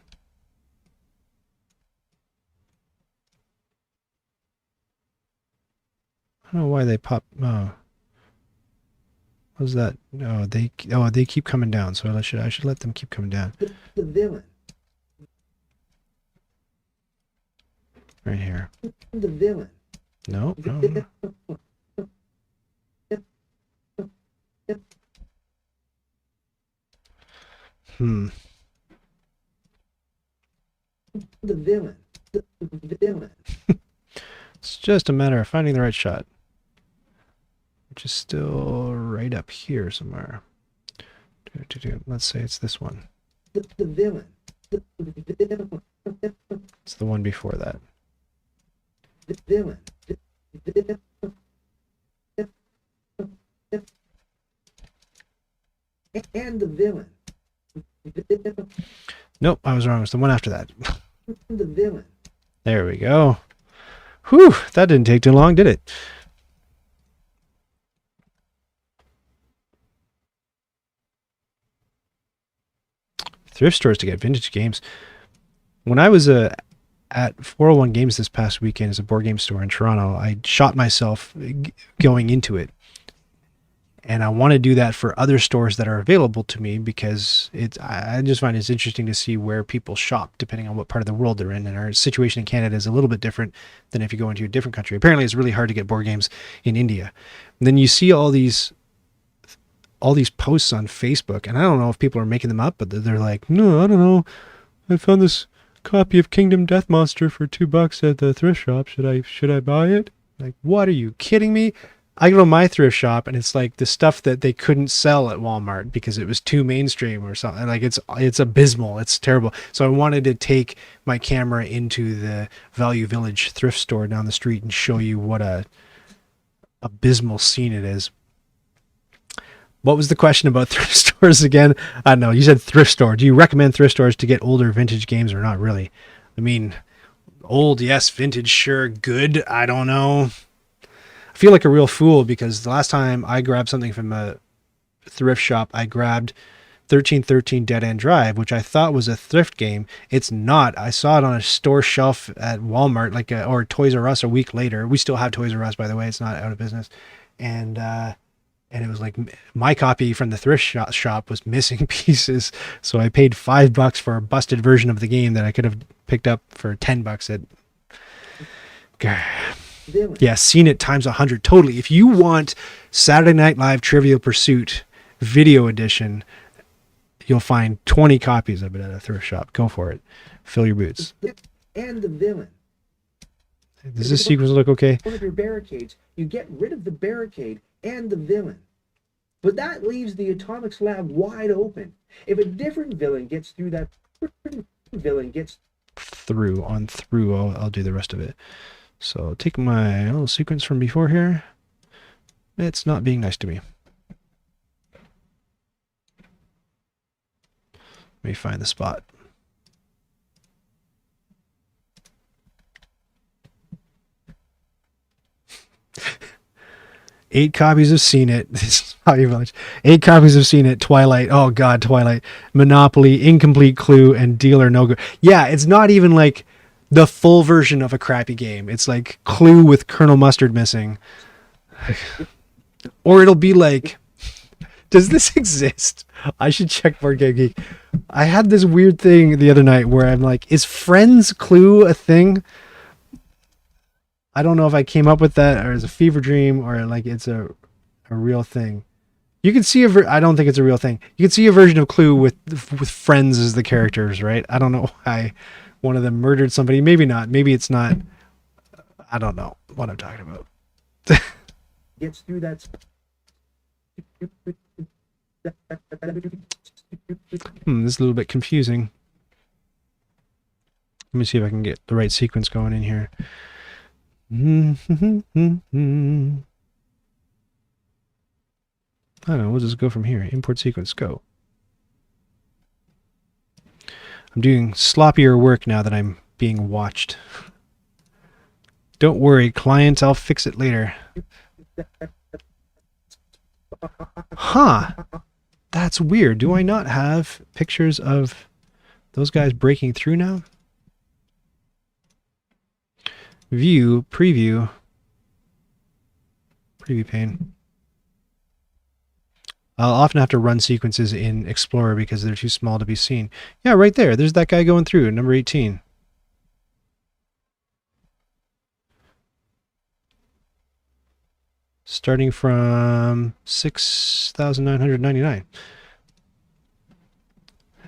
I don't know why they pop. Oh. What's that? Oh, they keep coming down. So I should let them keep coming down. The villain. Right here. The villain. No. The villain. The villain. It's just a matter of finding the right shot, which is still right up here somewhere. Let's say it's this one. The villain. It's the one before that. The villain. And the villain. Nope, I was wrong. It's the one after that. The villain. There we go. Whew, that didn't take too long, did it? Thrift stores to get vintage games. When I was at 401 Games this past weekend as a board game store in Toronto, I shot myself going into it. And I want to do that for other stores that are available to me because I just find it's interesting to see where people shop depending on what part of the world they're in. And our situation in Canada is a little bit different than if you go into a different country. Apparently, it's really hard to get board games in India. And then you see all these posts on Facebook, and I don't know if people are making them up, but they're like, no, I don't know. I found this copy of Kingdom Death Monster for $2 at the thrift shop. Should I buy it? Like, what, are you kidding me? I go to my thrift shop and it's like the stuff that they couldn't sell at Walmart because it was too mainstream or something. Like it's abysmal. It's terrible. So I wanted to take my camera into the Value Village thrift store down the street and show you what a abysmal scene it is. What was the question about thrift stores again? I don't know. You said thrift store. Do you recommend thrift stores to get older vintage games or not really? I mean, old, yes. Vintage, sure. Good, I don't know. I feel like a real fool because the last time I grabbed something from a thrift shop, I grabbed 1313 Dead End Drive, which I thought was a thrift game. It's not. I saw it on a store shelf at Walmart, or Toys R Us a week later. We still have Toys R Us, by the way. It's not out of business. And it was like my copy from the thrift shop was missing pieces. So I paid $5 for a busted version of the game that I could have picked up for $10 at... Yeah, seen it times 100. Totally. If you want Saturday Night Live Trivial Pursuit video edition, you'll find 20 copies of it at a thrift shop. Go for it. Fill your boots. And the villain. Does this sequence look okay? One of your barricades, you get rid of the barricade and the villain. But that leaves the atomic slab wide open. If a different villain gets through, that villain gets through. I'll do the rest of it. So take my little sequence from before here. It's not being nice to me. Let me find the spot. Eight copies have seen it. This is Value Village. 8 copies have seen it. Twilight. Oh God, Twilight. Monopoly, Incomplete Clue, and Dealer No Go. Yeah, it's not even like the full version of a crappy game. It's like Clue with Colonel Mustard missing. Or it'll be like, does this exist? I should check Board Game Geek. I had this weird thing the other night where I'm like, is Friends Clue a thing? I don't know if I came up with that or it's a fever dream or like it's a real thing. You can see I don't think it's a real thing. You can see a version of Clue with friends as the characters, right? I don't know why one of them murdered somebody. Maybe not. Maybe it's not. I don't know what I'm talking about. Gets through that. This is a little bit confusing. Let me see if I can get the right sequence going in here. I don't know, we'll just go from here. Import sequence, go. I'm doing sloppier work now that I'm being watched. Don't worry, client, I'll fix it later. Huh. That's weird. Do I not have pictures of those guys breaking through now? View, preview pane. I'll often have to run sequences in Explorer because they're too small to be seen. Yeah, right there. There's that guy going through, number 18. Starting from 6,999.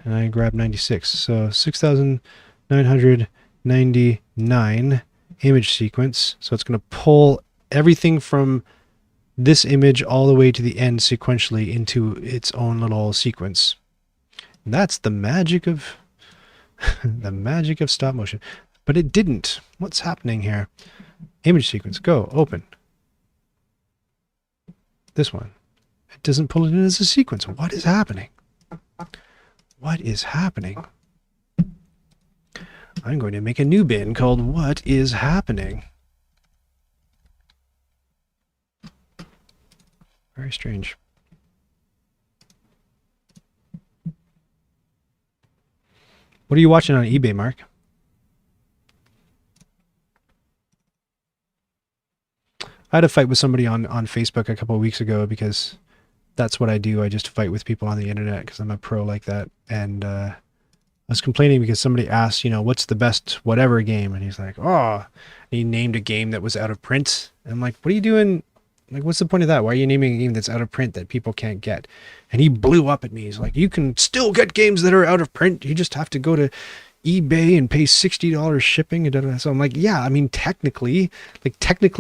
And I grabbed 96. So 6,999 image sequence. So it's going to pull everything from this image all the way to the end sequentially into its own little sequence. And that's the magic of the magic of stop motion. But it didn't. What's happening here? Image sequence, go, open. This one. It doesn't pull it in as a sequence. What is happening? What is happening? I'm going to make a new bin called What is Happening? Very strange. What are you watching on eBay, Mark? I had a fight with somebody on Facebook a couple of weeks ago because that's what I do. I just fight with people on the internet because I'm a pro like that. And I was complaining because somebody asked, you know, what's the best whatever game? And he's like, oh, and he named a game that was out of print. And I'm like, what are you doing? Like, what's the point of that? Why are you naming a game that's out of print that people can't get? And he blew up at me. He's like, you can still get games that are out of print. You just have to go to eBay and pay $60 shipping. So I'm like, yeah, I mean, technically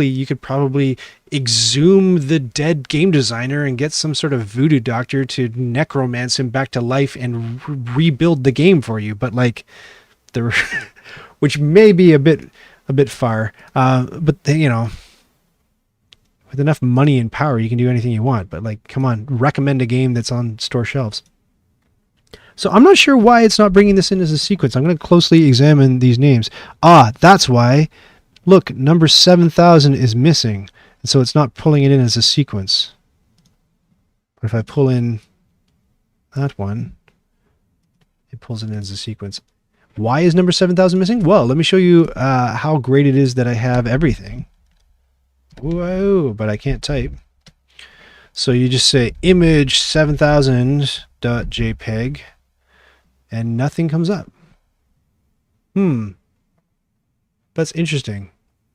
you could probably exhume the dead game designer and get some sort of voodoo doctor to necromance him back to life and rebuild the game for you. But like, which may be a bit far, but they, you know, with enough money and power, you can do anything you want. But like, come on, recommend a game that's on store shelves. So I'm not sure why it's not bringing this in as a sequence. I'm going to closely examine these names. Ah, that's why. Look, number 7,000 is missing. And so it's not pulling it in as a sequence. But if I pull in that one, it pulls it in as a sequence. Why is number 7,000 missing? Well, let me show you how great it is that I have everything. Whoa, but I can't type. So you just say image 7000.jpg and nothing comes up. That's interesting.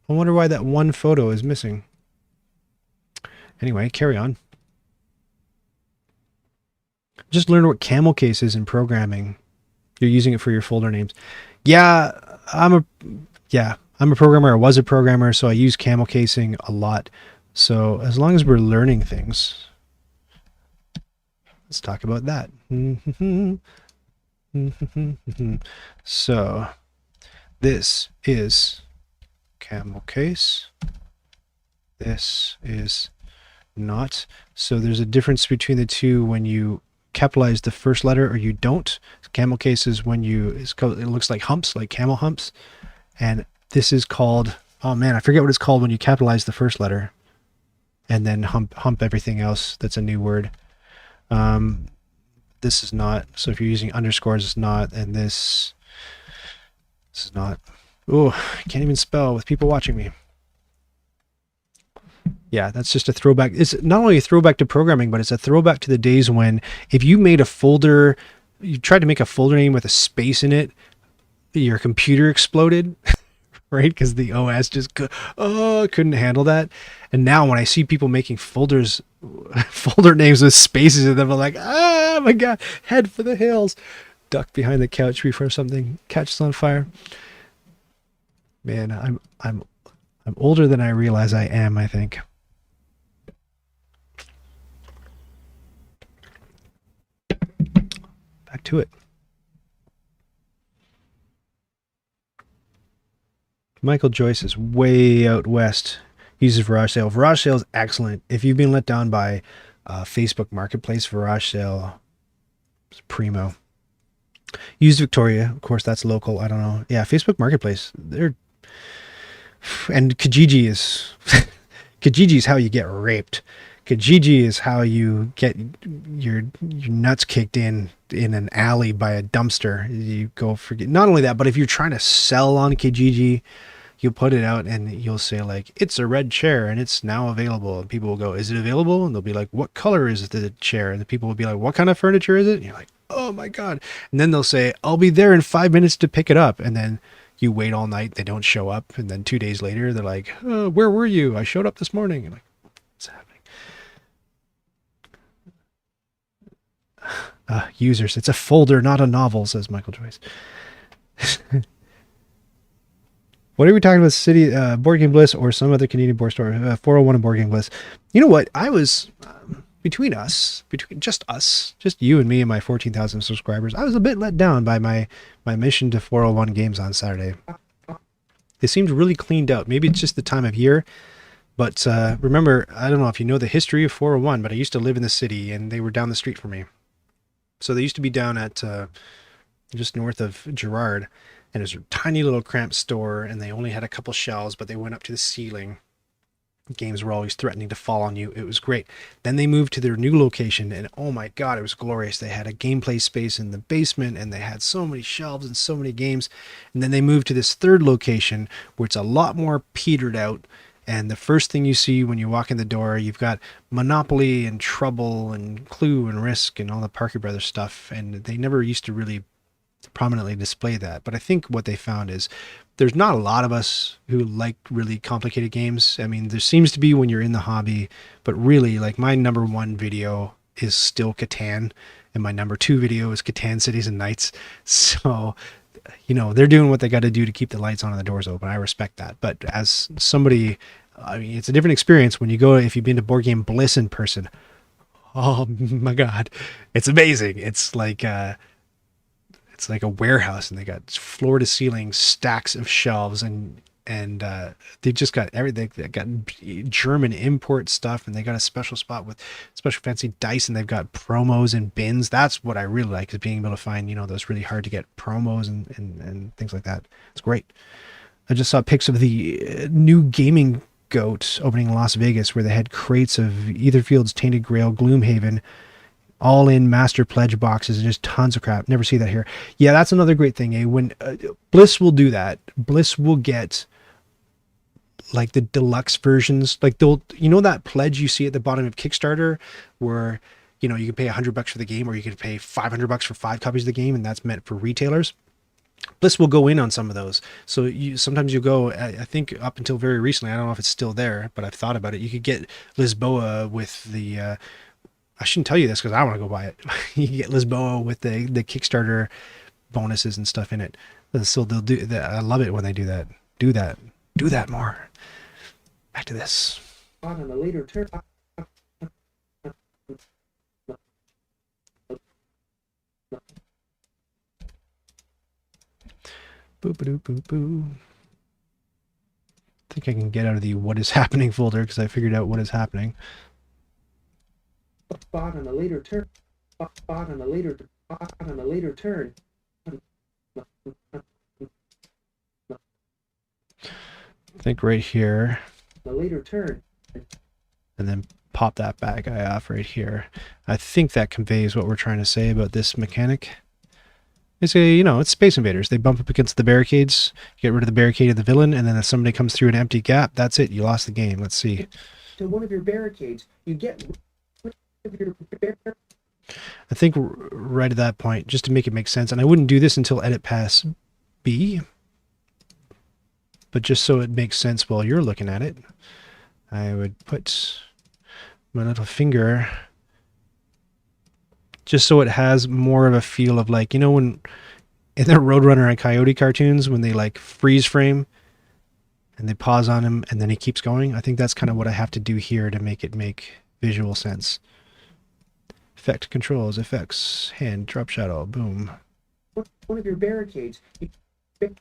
I wonder why that one photo is missing. Anyway, carry on. Just learn what camelCase is in programming. You're using it for your folder names. Yeah, I'm a programmer. I was a programmer, so I use camelcasing a lot. So as long as we're learning things, let's talk about that. So this is camelCase. This is not. So there's a difference between the two when you capitalize the first letter or you don't. camelCase is when it looks like humps, like camel humps. And this is called, oh man, I forget what it's called when you capitalize the first letter and then hump everything else. That's a new word. This is not. So if you're using underscores, it's not. And this is not. Oh, I can't even spell with people watching me. Yeah, that's just a throwback. It's not only a throwback to programming, but it's a throwback to the days when if you made a folder, you tried to make a folder name with a space in it, your computer exploded. Right? Because the OS just couldn't handle that. And now when I see people making folders folder names with spaces in them. I'm like, oh my god, head for the hills. Duck behind the couch before something catches on fire. Man, I'm older than I realize I am, I think. Back to it. Michael Joyce is way out west. He uses Virage Sale. Virage Sale is excellent. If you've been let down by Facebook Marketplace, Virage Sale is primo. Use Victoria, of course. That's local. I don't know. Yeah, Facebook Marketplace. They're and Kijiji is Kijiji is how you get raped. Kijiji is how you get your nuts kicked in an alley by a dumpster. You go forget. Not only that, but if you're trying to sell on Kijiji, you'll put it out and you'll say like, it's a red chair and it's now available. And people will go, is it available? And they'll be like, what color is the chair? And the people will be like, what kind of furniture is it? And you're like, oh my God. And then they'll say, I'll be there in 5 minutes to pick it up. And then you wait all night. They don't show up. And then 2 days later, they're like, oh, where were you? I showed up this morning. You're like, what's happening? Users, it's a folder, not a novel, says Michael Joyce. What are we talking about? City, Board Game Bliss, or some other Canadian board store? 401 and Board Game Bliss. You know what? I was between just us, just you and me and my 14,000 subscribers. I was a bit let down by my mission to 401 games on Saturday. They seemed really cleaned out. Maybe it's just the time of year, but remember, I don't know if you know the history of 401, but I used to live in the city, and they were down the street from me. So they used to be down at just north of Gerrard. And it was a tiny little cramped store, and they only had a couple shelves, but they went up to the ceiling. Games were always threatening to fall on you. It was great. Then they moved to their new location, and oh my God, it was glorious. They had a gameplay space in the basement, and they had so many shelves and so many games. And then they moved to this third location where it's a lot more petered out. And the first thing you see when you walk in the door, you've got Monopoly and Trouble and Clue and Risk and all the Parker Brothers stuff. And they never used to really prominently display that. But I think what they found is there's not a lot of us who like really complicated games. I mean, there seems to be when you're in the hobby, but really, like, my number one video is still Catan, and my number two video is Catan Cities and Nights. So, you know, they're doing what they got to do to keep the lights on and the doors open. I respect that. But as somebody, I mean, it's a different experience when you go, if you've been to Board Game Bliss in person. Oh my God, it's amazing. It's like a warehouse, and they got floor to ceiling stacks of shelves, and they just got everything. They got German import stuff, and they got a special spot with special fancy dice, and they've got promos and bins. That's what I really like, is being able to find, you know, those really hard to get promos and things like that. It's great. I just saw pics of the new Gaming Goat opening in Las Vegas, where they had crates of Etherfield's Tainted Grail, Gloomhaven, all in master pledge boxes, and just tons of crap. Never see that here. Yeah, that's another great thing. When Bliss will do that, Bliss will get like the deluxe versions. Like they'll, you know, that pledge you see at the bottom of Kickstarter, where, you know, you can pay $100 for the game, or you can pay $500 for 5 copies of the game, and that's meant for retailers. Bliss will go in on some of those. So sometimes you go, I think up until very recently, I don't know if it's still there, but I've thought about it. You could get Lisboa with the, I shouldn't tell you this because I want to go buy it. You can get Lisboa with the Kickstarter bonuses and stuff in it. So they'll do that. I love it when they do that. Do that more. Back to this. On a later turn. Boop-a-doop-boop-boo. I think I can get out of the what is happening folder because I figured out what is happening. Spot on a later turn. Spot on a later turn. I think right here. A later turn. And then pop that bad guy off right here. I think that conveys what we're trying to say about this mechanic. It's it's Space Invaders. They bump up against the barricades, get rid of the barricade of the villain, and then if somebody comes through an empty gap, that's it. You lost the game. Let's see. To one of your barricades, you get. I think right at that point, just to make it make sense, and I wouldn't do this until Edit Pass B, but just so it makes sense while you're looking at it, I would put my little finger, just so it has more of a feel of like, you know, when in the Roadrunner and Coyote cartoons, when they like freeze frame and they pause on him and then he keeps going. I think that's kind of what I have to do here to make it make visual sense. Effect controls, effects, hand, drop shadow, boom. One of your barricades, with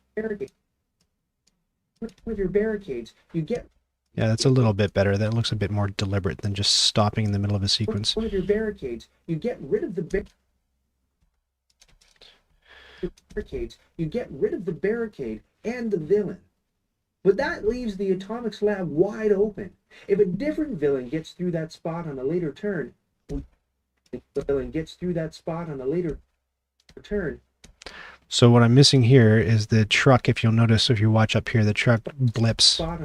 your barricades, you get. Yeah, that's a little bit better. That looks a bit more deliberate than just stopping in the middle of a sequence. One of your barricades, you get rid of the barricades. You get rid of the barricade and the villain. But that leaves the Atomics lab wide open. If a different villain gets through that spot on a later turn, So what I'm missing here is the truck. If you'll notice, if you watch up here, the truck blips. I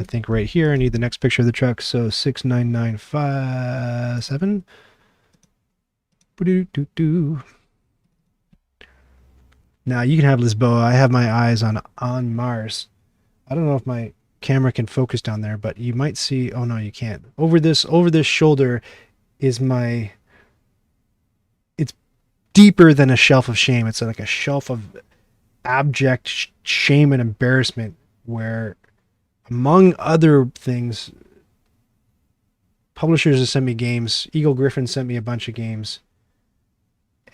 think right here, I need the next picture of the truck. So 69957. Now you can have Lisboa. I have my eyes on Mars. I don't know if my camera can focus down there, but you might see. Oh no, you can't. Over this shoulder is my. It's deeper than a shelf of shame. It's like a shelf of abject shame and embarrassment, where, among other things, publishers have sent me games. Eagle Griffin sent me a bunch of games,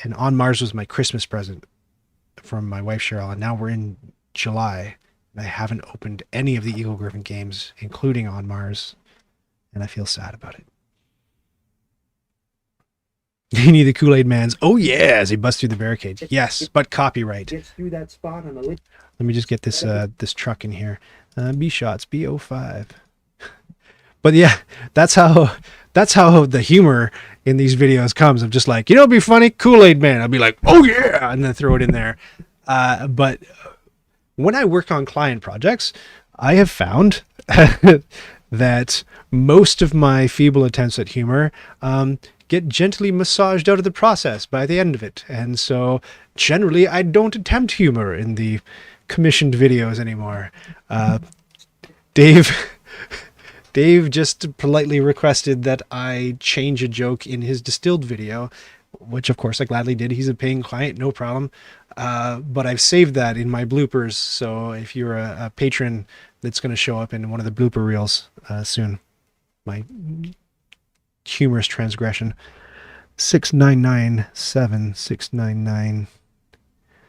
and On Mars was my Christmas present from my wife Cheryl, and now we're in July and I haven't opened any of the Eagle Griffin games, including On Mars, and I feel sad about it. You need the Kool-Aid Man's. Oh yeah, as he busts through the barricade. Yes, but copyright. Gets through that spot on the list. Let me just get this this truck in here. B shots B05. But yeah, that's how the humor in these videos comes. I'm just like, you know, it'd be funny, Kool-Aid Man. I'll be like, oh yeah, and then throw it in there. But when I work on client projects, I have found that most of my feeble attempts at humor get gently massaged out of the process by the end of it. And so generally I don't attempt humor in the commissioned videos anymore. Dave just politely requested that I change a joke in his Distilled video, which of course I gladly did. He's a paying client, no problem. But I've saved that in my bloopers. So if you're a patron, that's going to show up in one of the blooper reels soon. My humorous transgression. 6997, 699,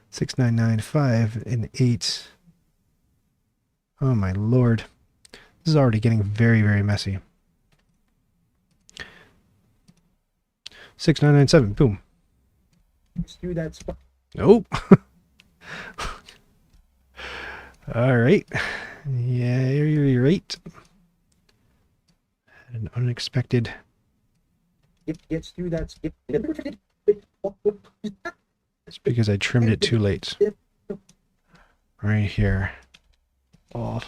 6995, and 8. Oh my lord. This is already getting very, very messy. 6997, boom. Through that spot. Nope. All right. Yeah, you're right. An unexpected. It gets through that. It's because I trimmed it too late. Right here. Oh.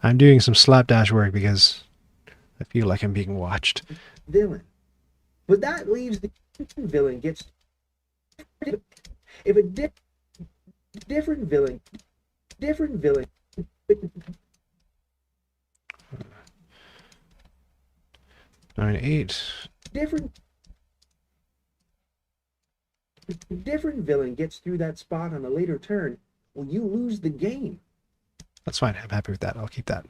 I'm doing some slapdash work because I feel like I'm being watched. Villain. But that leaves the villain gets. If a different villain. 9-8. Different villain gets through that spot on a later turn, well, you lose the game. That's fine. I'm happy with that. I'll keep that.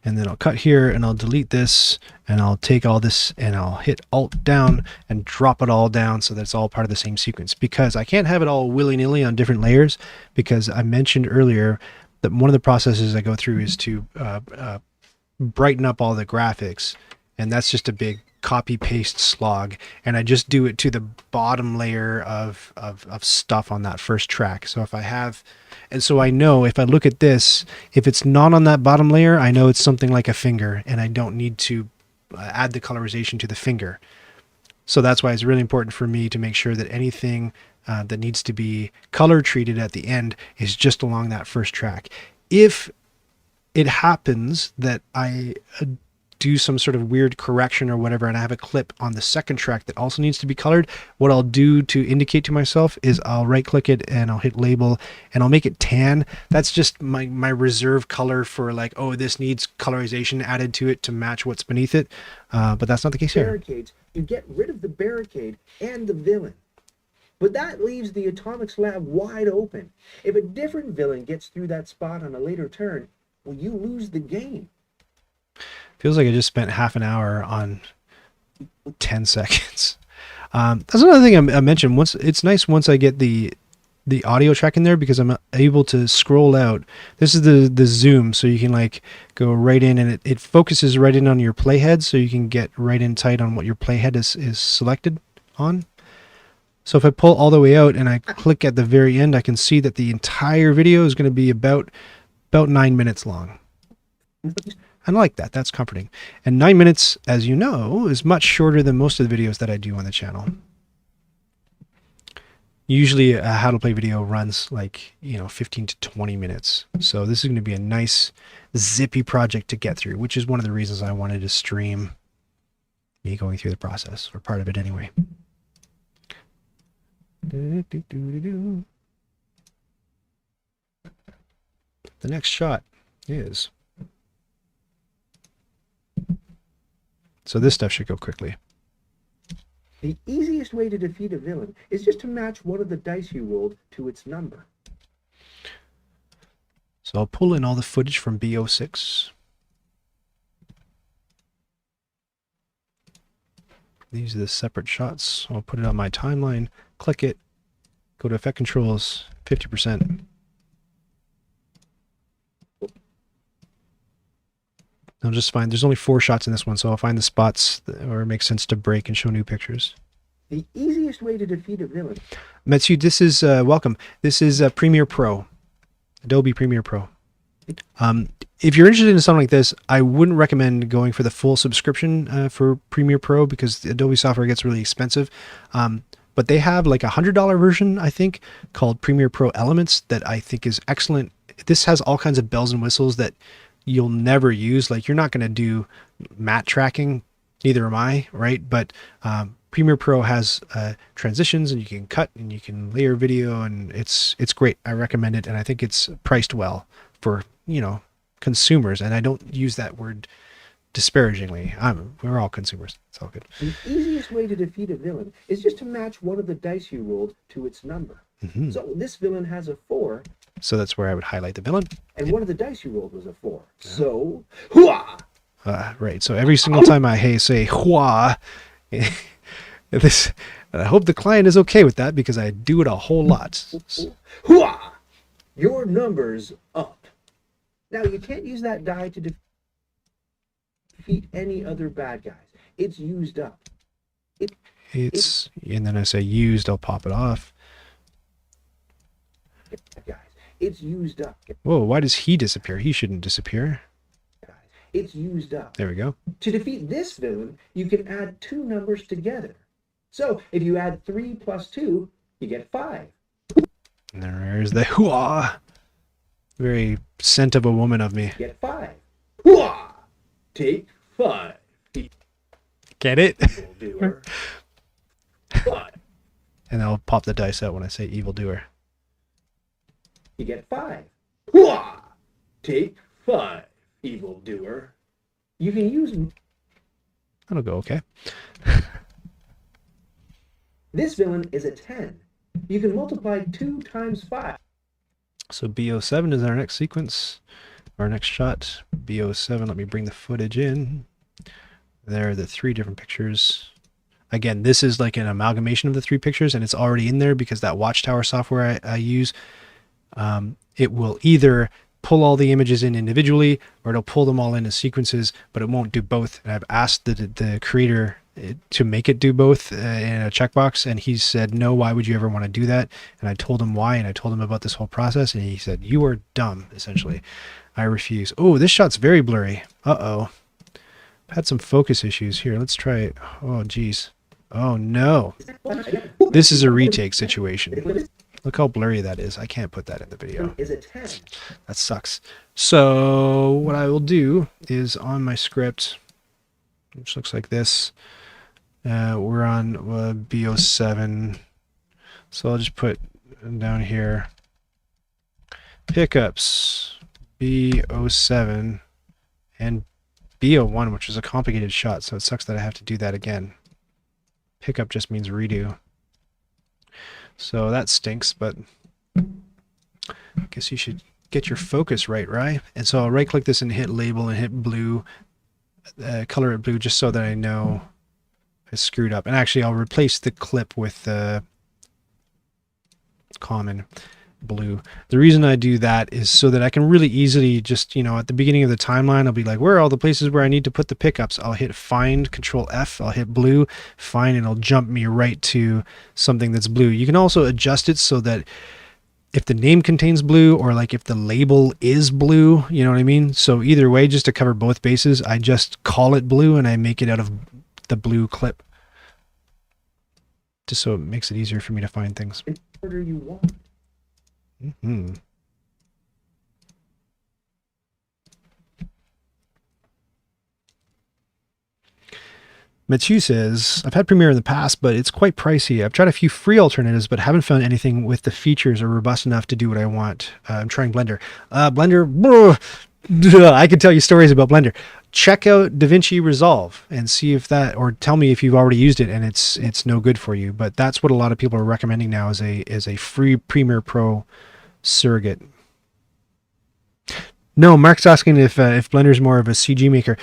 And then I'll cut here and I'll delete this and I'll take all this and I'll hit Alt down and drop it all down so that it's all part of the same sequence, because I can't have it all willy-nilly on different layers, because I mentioned earlier that one of the processes I go through is to brighten up all the graphics, and that's just a big copy paste slog, and I just do it to the bottom layer of stuff on that first track. So if I have, and so I know if I look at this, if it's not on that bottom layer, I know it's something like a finger, and I don't need to add the colorization to the finger. So that's why it's really important for me to make sure that anything that needs to be color treated at the end is just along that first track. If it happens that I do some sort of weird correction or whatever, and I have a clip on the second track that also needs to be colored, what I'll do to indicate to myself is I'll right click it and I'll hit label and I'll make it tan. That's just my reserve color for like, oh, this needs colorization added to it to match what's beneath it. But that's not the case here. Barricades, you get rid of the barricade and the villain. But that leaves the atomic slab wide open. If a different villain gets through that spot on a later turn, well, you lose the game. Feels like I just spent half an hour on 10 seconds. That's another thing I mentioned. It's nice once I get the audio track in there because I'm able to scroll out. This is the zoom, so you can like go right in, and it focuses right in on your playhead, so you can get right in tight on what your playhead is selected on. So if I pull all the way out and I click at the very end, I can see that the entire video is going to be about 9 minutes long. I like that. That's comforting. And 9 minutes, as you know, is much shorter than most of the videos that I do on the channel. Usually a how to play video runs like, 15 to 20 minutes. So this is going to be a nice zippy project to get through, which is one of the reasons I wanted to stream me going through the process, or part of it anyway. The next shot is... So this stuff should go quickly. The easiest way to defeat a villain is just to match one of the dice you rolled to its number. So I'll pull in all the footage from BO6. These are the separate shots. I'll put it on my timeline, click it, go to Effect Controls, 50%. I'll just find, there's only 4 shots in this one, so I'll find the spots where it makes sense to break and show new pictures. The easiest way to defeat a villain. Metsu, this is, welcome. This is Premiere Pro, Adobe Premiere Pro. If you're interested in something like this, I wouldn't recommend going for the full subscription for Premiere Pro because the Adobe software gets really expensive. But they have like $100 version, I think, called Premiere Pro Elements that I think is excellent. This has all kinds of bells and whistles that you'll never use. Like, you're not going to do matte tracking, neither am I, right? But Premiere Pro has transitions, and you can cut and you can layer video, and it's great. I recommend it, and I think it's priced well for, consumers. And I don't use that word disparagingly. We're all consumers. It's all good. The easiest way to defeat a villain is just to match one of the dice you rolled to its number. Mm-hmm. So this villain has a 4. So that's where I would highlight the villain. And one of the dice you rolled was a 4. Yeah. So, hooah! Right. So every single time I say hua, this, I hope the client is okay with that because I do it a whole lot. Hooah! Your number's up. Now you can't use that die to defeat any other bad guys. It's used up. And then I say used, I'll pop it off. Guys, it's used up. Whoa, why does he disappear? He shouldn't disappear. It's used up. There we go. To defeat this villain, you can add 2 numbers together. So if you add 3 plus 2, you get 5. And there's the hooah. Very scent of a woman of me. Get 5. Hooah! Take 5. Get it? Evildoer. 5. And I'll pop the dice out when I say evildoer. You get 5. Hooah! Take 5, evildoer. You can use... That'll go okay. This villain is a 10. You can multiply 2 times 5. So BO7 is our next sequence, our next shot. BO7, let me bring the footage in. There are the 3 different pictures. Again, this is like an amalgamation of the 3 pictures, and it's already in there because that Watchtower software I use, it will either pull all the images in individually or it'll pull them all in as sequences, but it won't do both. And I've asked the creator to make it do both in a checkbox, and he said, no, why would you ever want to do that? And I told him why, and I told him about this whole process, and he said, you are dumb, essentially. I refuse. Oh, this shot's very blurry. Uh-oh. I've had some focus issues here. Let's try it. Oh, geez. Oh, no. This is a retake situation. Look how blurry that is. I can't put that in the video. That sucks. So what I will do is on my script, which looks like this. We're on B07. So I'll just put down here pickups B07 and B01, which is a complicated shot, so it sucks that I have to do that again. Pickup just means redo. So that stinks, but I guess you should get your focus right? And so I'll right click this and hit label and hit blue, color it blue just so that I know I screwed up. And actually I'll replace the clip with common blue. The reason I do that is so that I can really easily just, you know, at the beginning of the timeline, I'll be like, where are all the places where I need to put the pickups? I'll hit find, control F, I'll hit blue, find, and it'll jump me right to something that's blue. You can also adjust it so that if the name contains blue or like if the label is blue, you know what I mean? So either way, just to cover both bases, I just call it blue and I make it out of the blue clip. Just so it makes it easier for me to find things. In order you want. Mm-hmm. Mathieu says, I've had Premiere in the past, but it's quite pricey. I've tried a few free alternatives, but haven't found anything with the features or robust enough to do what I want. I'm trying Blender. Blender, I could tell you stories about Blender. Check out DaVinci Resolve and see if that, or tell me if you've already used it and it's no good for you. But that's what a lot of people are recommending now as a free Premiere Pro surrogate. No, Mark's asking if Blender's more of a CG maker.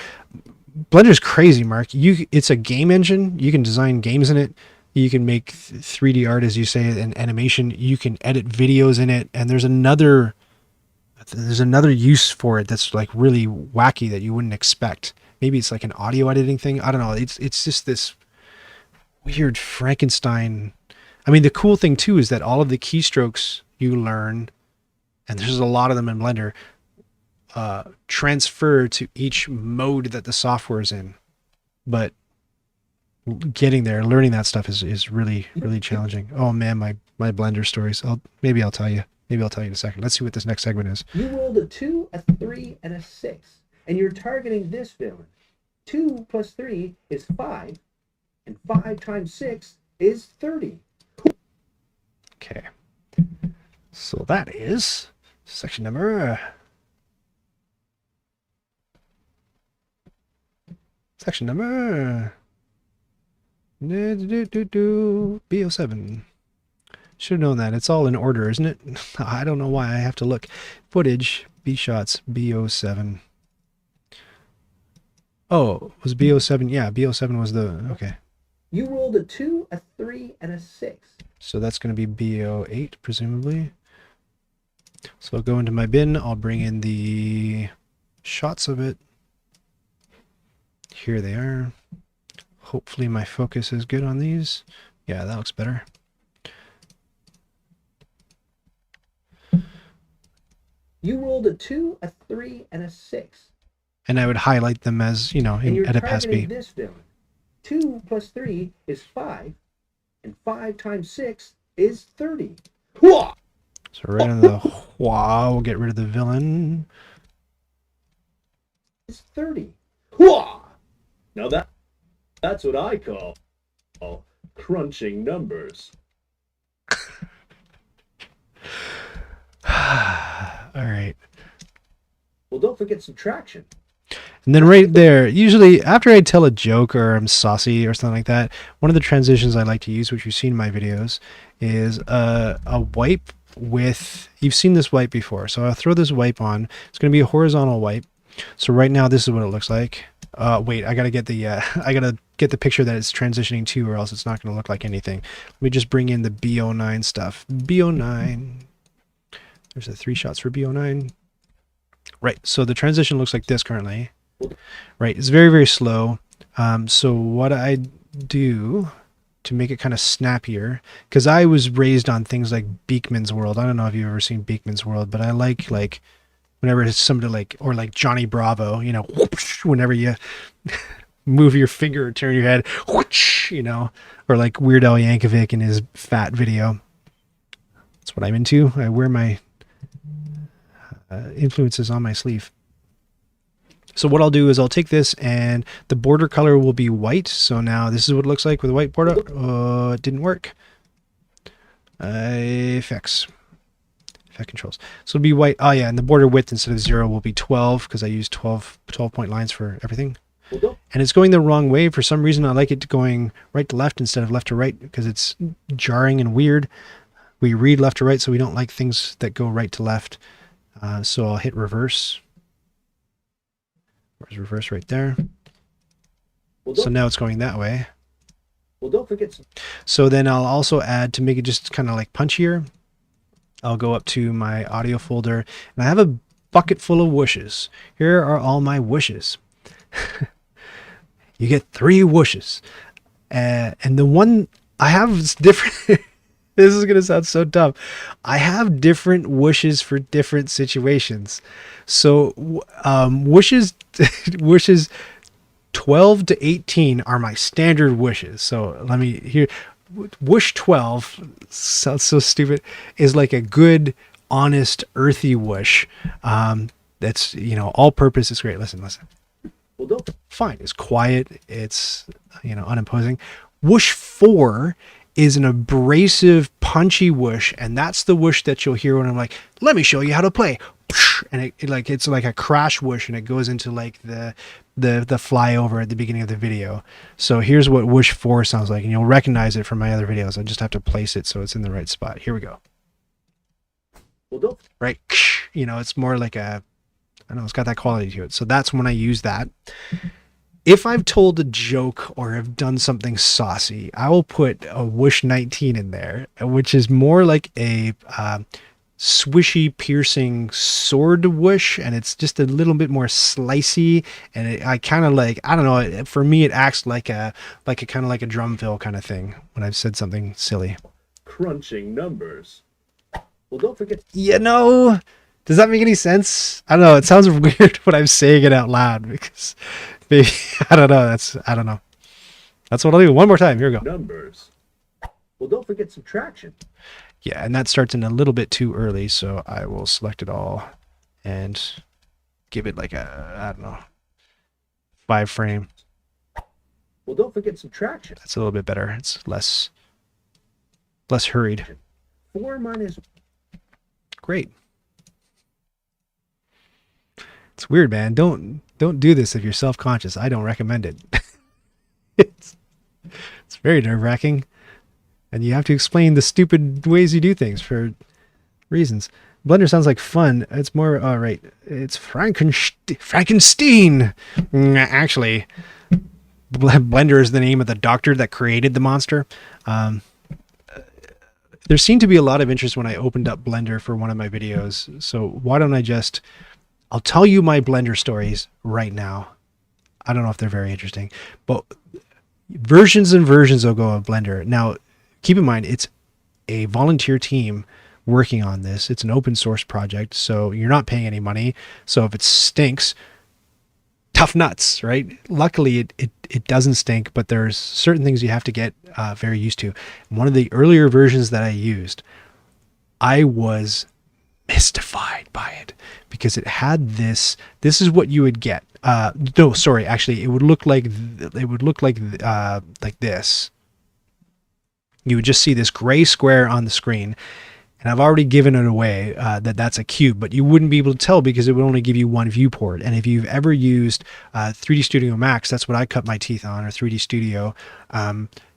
Blender's crazy, Mark. It's a game engine. You can design games in it. You can make 3D art, as you say, and animation. You can edit videos in it, and there's another use for it that's like really wacky that you wouldn't expect. Maybe it's like an audio editing thing. I don't know. It's just this weird Frankenstein. I mean, the cool thing too is that all of the keystrokes you learn, and there's a lot of them in Blender, transfer to each mode that the software is in. But getting there, learning that stuff is really, really challenging. Oh man, my Blender stories. Maybe I'll tell you. Maybe I'll tell you in a second. Let's see what this next segment is. You rolled a 2, a 3, and a 6, and you're targeting this villain. 2 plus 3 is 5, and 5 times 6 is 30. Okay. So that is section number... Section number... B07. Should have known that. It's all in order, isn't it? I don't know why I have to look. Footage, B shots, B07. Oh, was B07? Yeah, B07 was the... Okay. You rolled a 2, a 3, and a 6. So that's going to be B08, presumably. So I'll go into my bin. I'll bring in the shots of it. Here they are. Hopefully my focus is good on these. Yeah, that looks better. You rolled a 2, a 3, and a 6. And I would highlight them as, you know, at a pass B. This villain. 2 plus 3 is 5, and 5 times 6 is 30. So right on the wow, we'll get rid of the villain. It's 30. Now that's what I call crunching numbers. All right. Well, don't forget subtraction. And then right there, usually after I tell a joke or I'm saucy or something like that, one of the transitions I like to use, which you've seen in my videos, is a wipe with, you've seen this wipe before. So I'll throw this wipe on. It's going to be a horizontal wipe. So right now, this is what it looks like. Wait, I gotta get the picture that it's transitioning to, or else it's not going to look like anything. Let me just bring in the B09 stuff. B09. There's the 3 shots for B09. Right, so the transition looks like this currently. Right, it's very, very slow. So what I do to make it kind of snappier, because I was raised on things like Beekman's World. I don't know if you've ever seen Beekman's World, but I like whenever it's somebody like Johnny Bravo, you know, whoosh, whenever you move your finger or turn your head, whoosh, you know, or like Weird Al Yankovic in his Fat video. That's what I'm into. I wear my influences on my sleeve. So what I'll do is I'll take this and the border color will be white. So now this is what it looks like with a white border. Oh, it didn't work. Effects controls. So it'll be white. Oh yeah, and the border width instead of 0 will be 12 because I use 12 point lines for everything. And it's going the wrong way. For some reason, I like it going right to left instead of left to right because it's jarring and weird. We read left to right, so we don't like things that go right to left. So I'll hit reverse. Where's reverse right there? So now it's going that way. Well, don't forget. So then I'll also add, to make it just kind of like punchier, I'll go up to my audio folder and I have a bucket full of whooshes. Here are all my whooshes. You get 3 whooshes. And the one I have is different. This is going to sound so dumb. I have different whooshes for different situations. So whooshes 12 to 18 are my standard whooshes. So let me here. Whoosh 12 sounds so stupid, is like a good, honest, earthy whoosh. That's, all purpose. It's great. Listen. Well, fine. It's quiet. It's, unimposing. Whoosh 4 is an abrasive, punchy whoosh, and that's the whoosh that you'll hear when I'm like, let me show you how to play. And it's like a crash whoosh, and it goes into like the flyover at the beginning of the video. So here's what whoosh 4 sounds like, and you'll recognize it from my other videos. I just have to place it so it's in the right spot. Here we go. Right. It's more like it's got that quality to it. So that's when I use that. If I've told a joke or have done something saucy, I will put a whoosh 19 in there, which is more like a swishy, piercing sword whoosh, and it's just a little bit more slicey. And I kind of like, I don't know, for me it acts like a kind of like a drum fill kind of thing when I've said something silly. Crunching numbers. Well, don't forget. Does that make any sense? I don't know. It sounds weird when I'm saying it out loud because maybe I don't know. That's what I'll do. One more time. Here we go. Numbers. Well, don't forget subtraction. Yeah, and that starts in a little bit too early, so I will select it all and give it like a 5 frame. Well, don't forget subtraction. That's a little bit better. It's less hurried. 4 minus. Great. It's weird, man. Don't do this if you're self-conscious. I don't recommend it. It's very nerve-wracking. And you have to explain the stupid ways you do things for reasons. Blender sounds like fun. It's more, right. It's Frankenstein. Actually, Blender is the name of the doctor that created the monster. There seemed to be a lot of interest when I opened up Blender for one of my videos. So why don't I'll tell you my Blender stories right now. I don't know if they're very interesting, but versions and versions ago of Blender. Now, keep in mind, it's a volunteer team working on this. It's an open source project, so you're not paying any money. So if it stinks, tough nuts, right? Luckily, it doesn't stink, but there's certain things you have to get very used to. One of the earlier versions that I used, I was mystified by it because it had this is what you would get. No, sorry, actually, it would look like this. You would just see this gray square on the screen, and I've already given it away that's a cube, but you wouldn't be able to tell because it would only give you one viewport. And if you've ever used 3D Studio Max, that's what I cut my teeth on, or 3D Studio,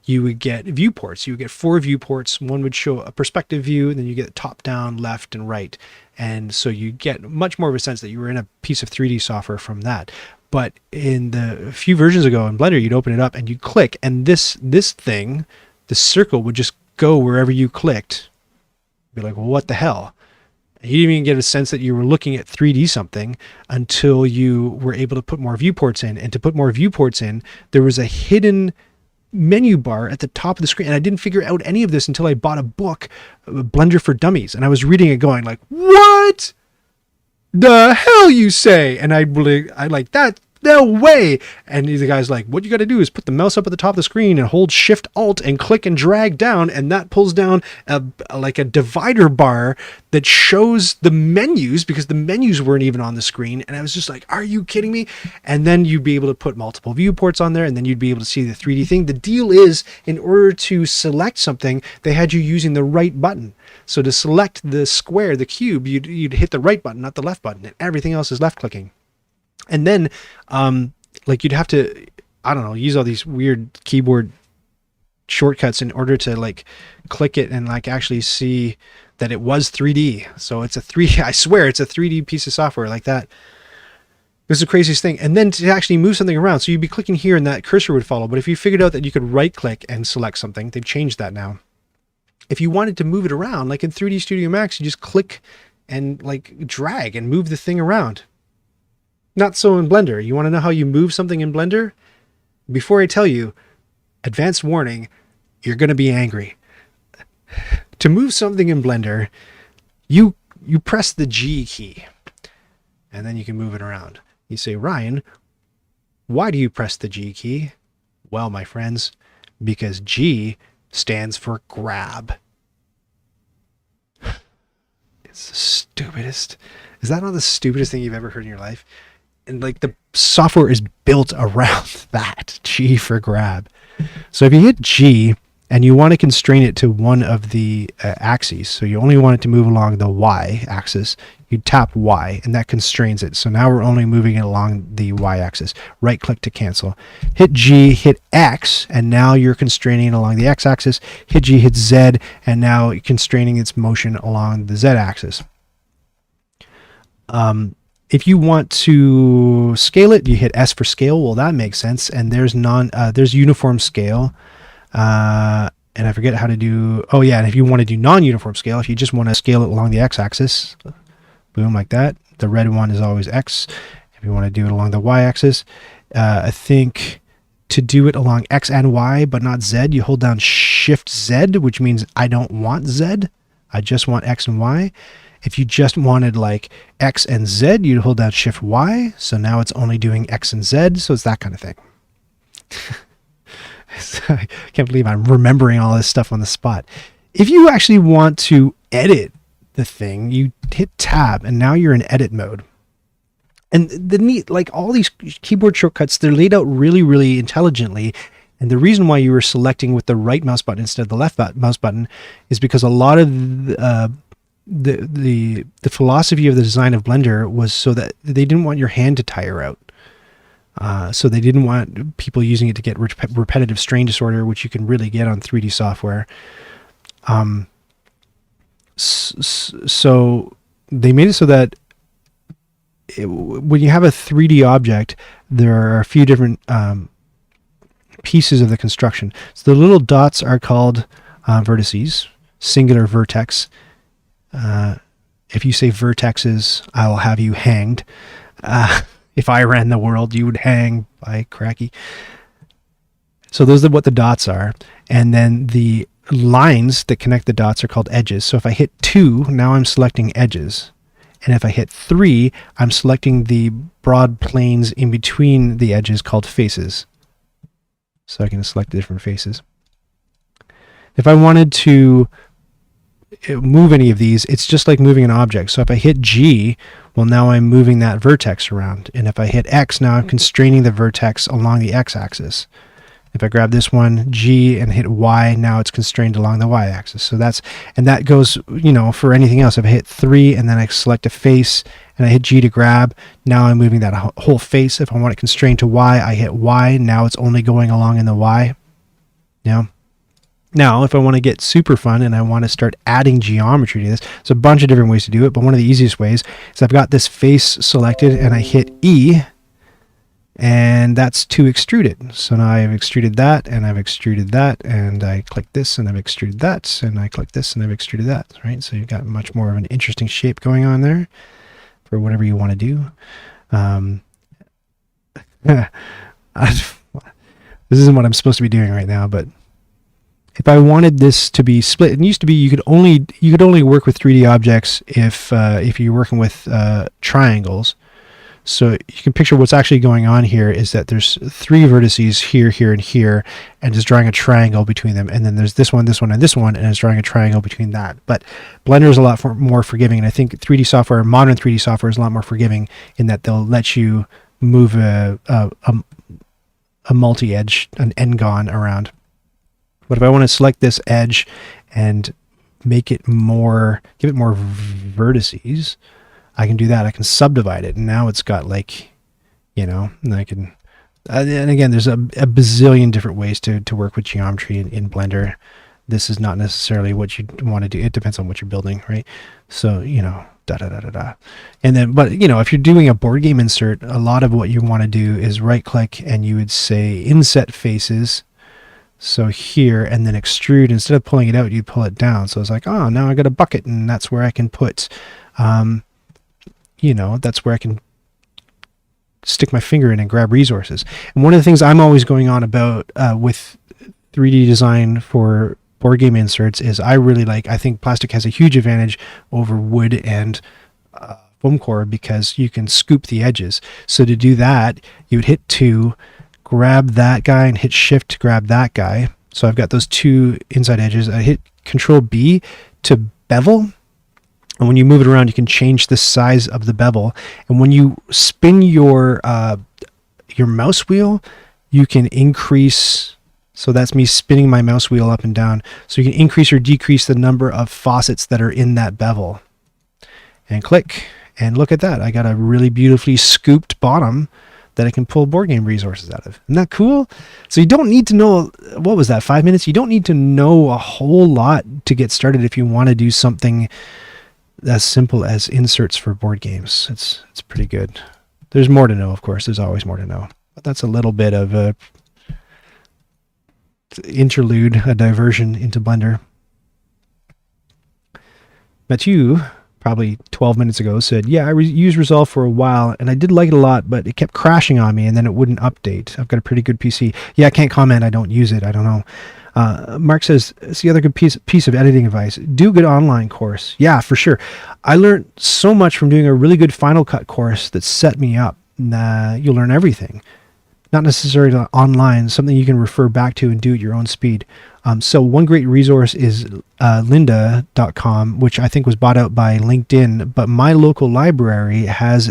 you would get viewports. You would get 4 viewports. One would show a perspective view, and then you get top, down, left, and right. And so you get much more of a sense that you were in a piece of 3D software from that. But in the few versions ago in Blender, you'd open it up and you'd click, and this thing, the circle, would just go wherever you clicked. Be like, well, what the hell? And you didn't even get a sense that you were looking at 3D something until you were able to put more viewports in. And to put more viewports in, there was a hidden menu bar at the top of the screen. And I didn't figure out any of this until I bought a book, Blender for Dummies. And I was reading it going like, what the hell you say? And I like, that no way. And the guy's like, what you got to do is put the mouse up at the top of the screen and hold Shift Alt and click and drag down. And that pulls down like a divider bar that shows the menus, because the menus weren't even on the screen. And I was just like, are you kidding me? And then you'd be able to put multiple viewports on there, and then you'd be able to see the 3D thing. The deal is, in order to select something, they had you using the right button. So to select the square, the cube, you'd hit the right button, not the left button, and everything else is left clicking. And then, like, you'd have to, I don't know, use all these weird keyboard shortcuts in order to like click it and like actually see that it was 3D. So it's a 3D, I swear it's a 3D piece of software like that. This is the craziest thing. And then to actually move something around, so you'd be clicking here and that cursor would follow. But if you figured out that you could right click and select something, they've changed that now. If you wanted to move it around, like in 3D Studio Max, you just click and like drag and move the thing around. Not so in Blender. You want to know how you move something in Blender? Before I tell you, advanced warning, you're going to be angry. To move something in Blender, you press the G key, and then you can move it around. You say, Ryan, why do you press the G key? Well, my friends, because G stands for grab. It's the stupidest. Is that not the stupidest thing you've ever heard in your life? And like the software is built around that, G for grab. So if you hit G and you want to constrain it to one of the axes, so you only want it to move along the Y axis, you tap Y and that constrains it. So now we're only moving it along the Y axis. Right click to cancel. Hit G, hit X, and now you're constraining it along the X axis. Hit G, hit Z, and now you're constraining its motion along the Z axis. If you want to scale it, you hit S for scale. Well, that makes sense. And there's there's uniform scale. And I forget how to do, oh yeah, and if you want to do non-uniform scale, if you just want to scale it along the x-axis, boom, like that. The red one is always X. If you want to do it along the Y-axis, I think to do it along X and Y, but not Z, you hold down Shift Z, which means I don't want Z. I just want X and Y. If you just wanted like X and Z, you'd hold down Shift Y. So now it's only doing X and Z. So it's that kind of thing. I can't believe I'm remembering all this stuff on the spot. If you actually want to edit the thing, you hit Tab and now you're in edit mode. And the neat, like all these keyboard shortcuts, they're laid out really, really intelligently. And the reason why you were selecting with the right mouse button instead of the left mouse button is because a lot of the philosophy of the design of Blender was so that they didn't want your hand to tire out. So they didn't want people using it to get repetitive strain disorder, which you can really get on 3D software. So they made it so that when you have a 3D object, there are a few different pieces of the construction. So the little dots are called vertices, singular vertex. If you say vertexes, I will have you hanged. If I ran the world, you would hang by cracky. So those are what the dots are. And then the lines that connect the dots are called edges. So if I hit 2, now I'm selecting edges. And if I hit 3, I'm selecting the broad planes in between the edges called faces. So I can select the different faces. If I wanted to move any of these, it's just like moving an object. So if I hit G, well, now I'm moving that vertex around. And if I hit X, now I'm constraining the vertex along the X-axis. If I grab this one, G, and hit Y, now it's constrained along the Y-axis. So that goes, for anything else. If I hit 3 and then I select a face and I hit G to grab, now I'm moving that whole face. If I want it constrained to Y, I hit Y. Now it's only going along in the Y. Now, if I want to get super fun and I want to start adding geometry to this, there's a bunch of different ways to do it, but one of the easiest ways is I've got this face selected and I hit E, and that's to extrude it. So now I've extruded that, and I've extruded that, and I click this, and I've extruded that, and I click this, and I've extruded that, right? So you've got much more of an interesting shape going on there for whatever you want to do. This isn't what I'm supposed to be doing right now, but if I wanted this to be split, it used to be you could only work with 3D objects if you're working with triangles. So you can picture what's actually going on here is that there's 3 vertices here, here, and here, and just drawing a triangle between them. And then there's this one, and this one, and it's drawing a triangle between that. But Blender is a lot more forgiving, and I think 3D software, modern 3D software, is a lot more forgiving in that they'll let you move a multi-edge, an n-gon around. But if I want to select this edge and make it more, give it more vertices, I can do that. I can subdivide it, and now it's got like, you know, and I can, and again, there's a bazillion different ways to work with geometry in Blender. This is not necessarily what you want to do. It depends on what you're building, right? So, you know, and then, but you know, if you're doing a board game insert, a lot of what you want to do is right click and you would say inset faces. So here, and then extrude. Instead of pulling it out, you pull it down. So it's like, oh, now I got a bucket, and that's where I can put, you know, that's where I can stick my finger in and grab resources. And one of the things I'm always going on about with 3D design for board game inserts is I think plastic has a huge advantage over wood and foam core because you can scoop the edges. So to do that, you would hit 2, grab that guy, and hit shift to grab that guy. So I've got those 2 inside edges. I hit Control B to bevel. And when you move it around, you can change the size of the bevel. And when you spin your mouse wheel, you can increase. So that's me spinning my mouse wheel up and down. So you can increase or decrease the number of faucets that are in that bevel. And click. And look at that. I got a really beautifully scooped bottom that I can pull board game resources out of. Isn't that cool? So you don't need to know, what was that, 5 minutes? You don't need to know a whole lot to get started if you want to do something as simple as inserts for board games. It's pretty good. There's more to know, of course. There's always more to know. But that's a little bit of a interlude, a diversion into Blender. Mathieu, probably 12 minutes ago, said, yeah, I used Resolve for a while, and I did like it a lot, but it kept crashing on me, and then it wouldn't update. I've got a pretty good PC. Yeah, I can't comment. I don't use it. I don't know. Mark says, it's the other good piece of editing advice. Do a good online course. Yeah, for sure. I learned so much from doing a really good Final Cut course that set me up. You'll learn everything. Not necessarily online, something you can refer back to and do at your own speed. So one great resource is lynda.com, which I think was bought out by LinkedIn, but my local library has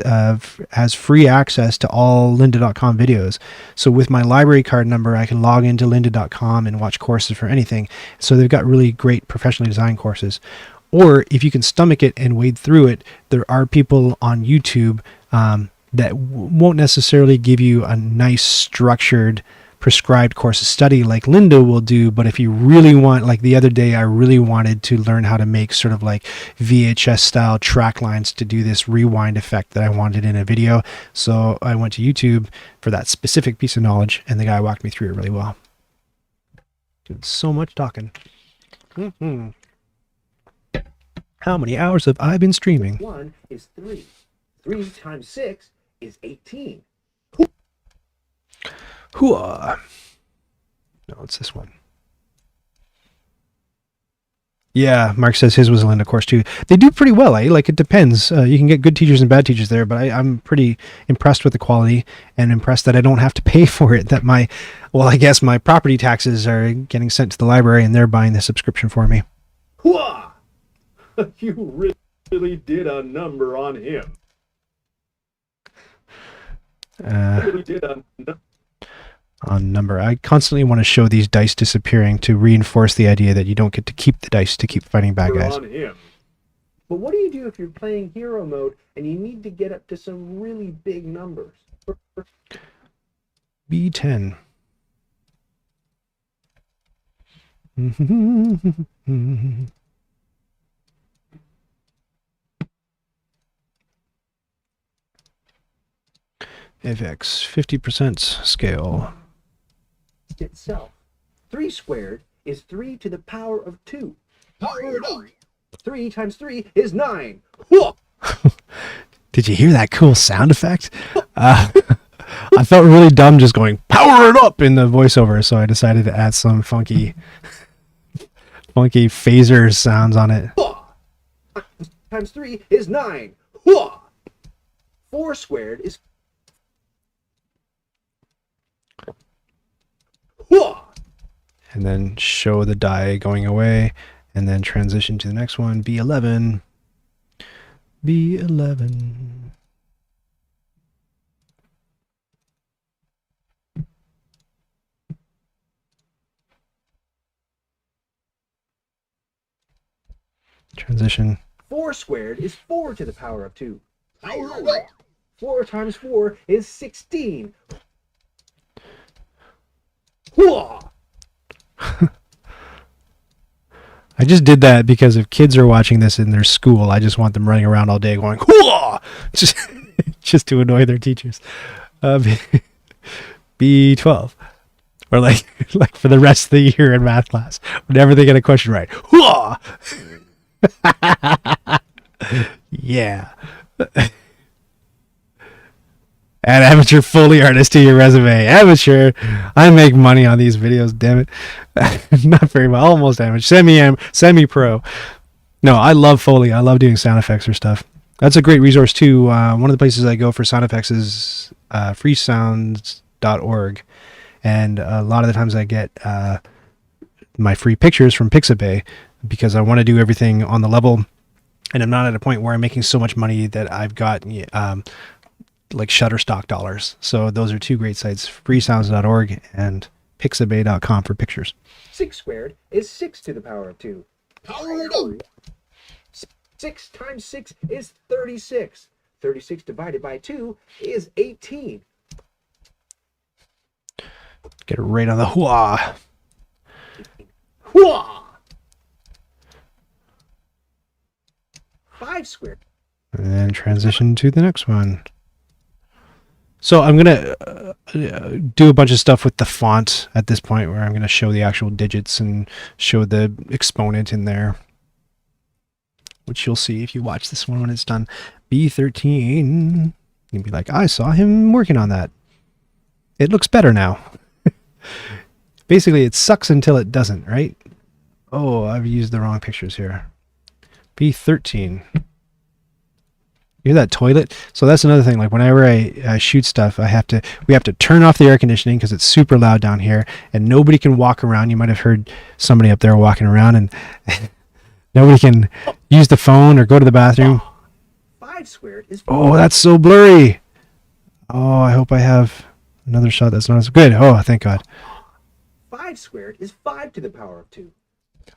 free access to all lynda.com videos. So with my library card number, I can log into lynda.com and watch courses for anything. So they've got really great professionally designed courses. Or if you can stomach it and wade through it, there are people on YouTube that won't necessarily give you a nice structured prescribed course of study like Lynda will do, but if you really want, like the other day, I really wanted to learn how to make sort of like VHS style track lines to do this rewind effect that I wanted in a video. So I went to YouTube for that specific piece of knowledge, and the guy walked me through it really well. Did so much talking. How many hours have I been streaming? 1 is 3. 3 times 6 is 18. Hooah. No, it's this one. Yeah, Mark says his was a Lynda course too. They do pretty well, eh? Like, it depends. You can get good teachers and bad teachers there, but I'm pretty impressed with the quality and impressed that I don't have to pay for it. That I guess my property taxes are getting sent to the library and they're buying the subscription for me. Hooah! You really did a number on him. On number. I constantly want to show these dice disappearing to reinforce the idea that you don't get to keep the dice to keep fighting bad guys. On him. But what do you do if you're playing hero mode and you need to get up to some really big numbers? B10. FX 50% scale. Itself. 3 squared is 3 to the power of 2. 3 times 3 is 9. Did you hear that cool sound effect? I felt really dumb just going, power it up in the voiceover, so I decided to add some funky phaser sounds on it. Times 3 is 9. 4 squared is... Whoa! And then show the die going away, and then transition to the next one, B11. B11. Transition. 4 squared is 4 to the power of 2. 4 times 4 is 16. Whoa! I just did that because if kids are watching this in their school, I just want them running around all day going, "Whoa!" just to annoy their teachers. B12. Or like for the rest of the year in math class, whenever they get a question right. Whoa! Yeah. Add amateur Foley artist to your resume. Amateur. I make money on these videos, damn it. Not very well. Almost amateur. Semi-pro. No, I love Foley. I love doing sound effects or stuff. That's a great resource too. One of the places I go for sound effects is freesounds.org. And a lot of the times I get my free pictures from Pixabay because I want to do everything on the level. And I'm not at a point where I'm making so much money that I've got like Shutterstock dollars. So those are two great sites, freesounds.org and pixabay.com for pictures. 6 squared is 6 to the power of 2. 6 times 6 is 36. 36 divided by 2 is 18. Get it right on the hua. Hua! 5 squared. And then transition to the next one. So I'm going to do a bunch of stuff with the font at this point where I'm going to show the actual digits and show the exponent in there, which you'll see if you watch this one when it's done. B13. You'll be like, I saw him working on that. It looks better now. Basically, it sucks until it doesn't, right? Oh, I've used the wrong pictures here. B13. You hear that toilet? So that's another thing. Like whenever I shoot stuff, we have to turn off the air conditioning because it's super loud down here, and nobody can walk around. You might have heard somebody up there walking around, and nobody can use the phone or go to the bathroom. 5 squared is... Oh, that's so blurry. Oh, I hope I have another shot that's not as good. Oh, thank God. 5 squared is 5 to the power of 2.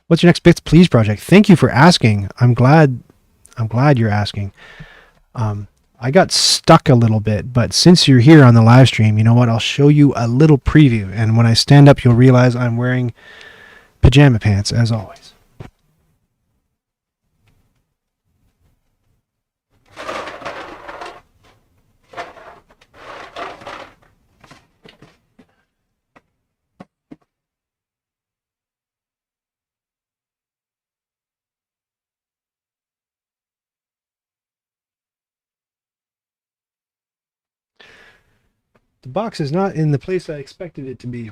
What's your next Bits Please project? Thank you for asking. I'm glad you're asking. I got stuck a little bit, but since you're here on the live stream, you know what? I'll show you a little preview, and when I stand up, you'll realize I'm wearing pajama pants, as always. The box is not in the place I expected it to be.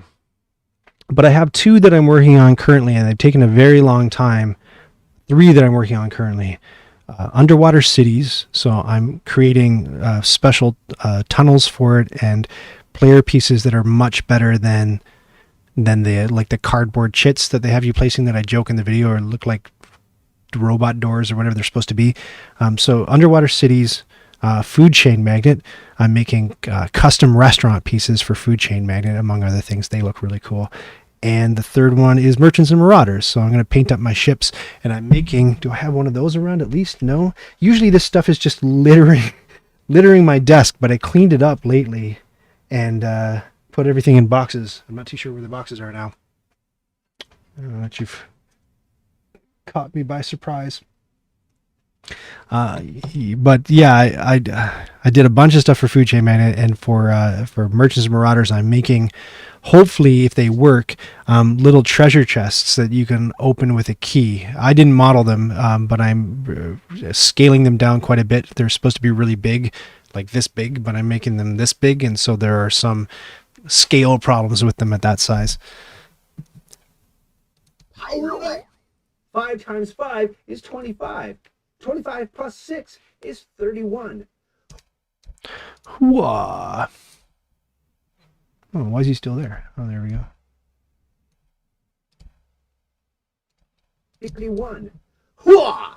But I have 2 that I'm working on currently, and they've taken a very long time. 3 that I'm working on currently. Underwater cities. So I'm creating special tunnels for it and player pieces that are much better than the cardboard chits that they have you placing that I joke in the video or look like robot doors or whatever they're supposed to be. So underwater cities. Food Chain Magnet. I'm making custom restaurant pieces for Food Chain Magnet, among other things. They look really cool. And the third one is Merchants and Marauders. So I'm going to paint up my ships, and I'm making... Do I have one of those around at least? No. Usually this stuff is just littering my desk, but I cleaned it up lately and put everything in boxes. I'm not too sure where the boxes are now. I don't know that you've caught me by surprise. But yeah, I did a bunch of stuff for Food Chain Magnet, and for Merchants and Marauders, I'm making, hopefully if they work, little treasure chests that you can open with a key. I didn't model them, but I'm scaling them down quite a bit. They're supposed to be really big, like this big, but I'm making them this big, and so there are some scale problems with them at that size. 5 times 5 is 25. 25 plus 6 is 31. Whoa. Oh, why is he still there? Oh, there we go. 51. Hooah!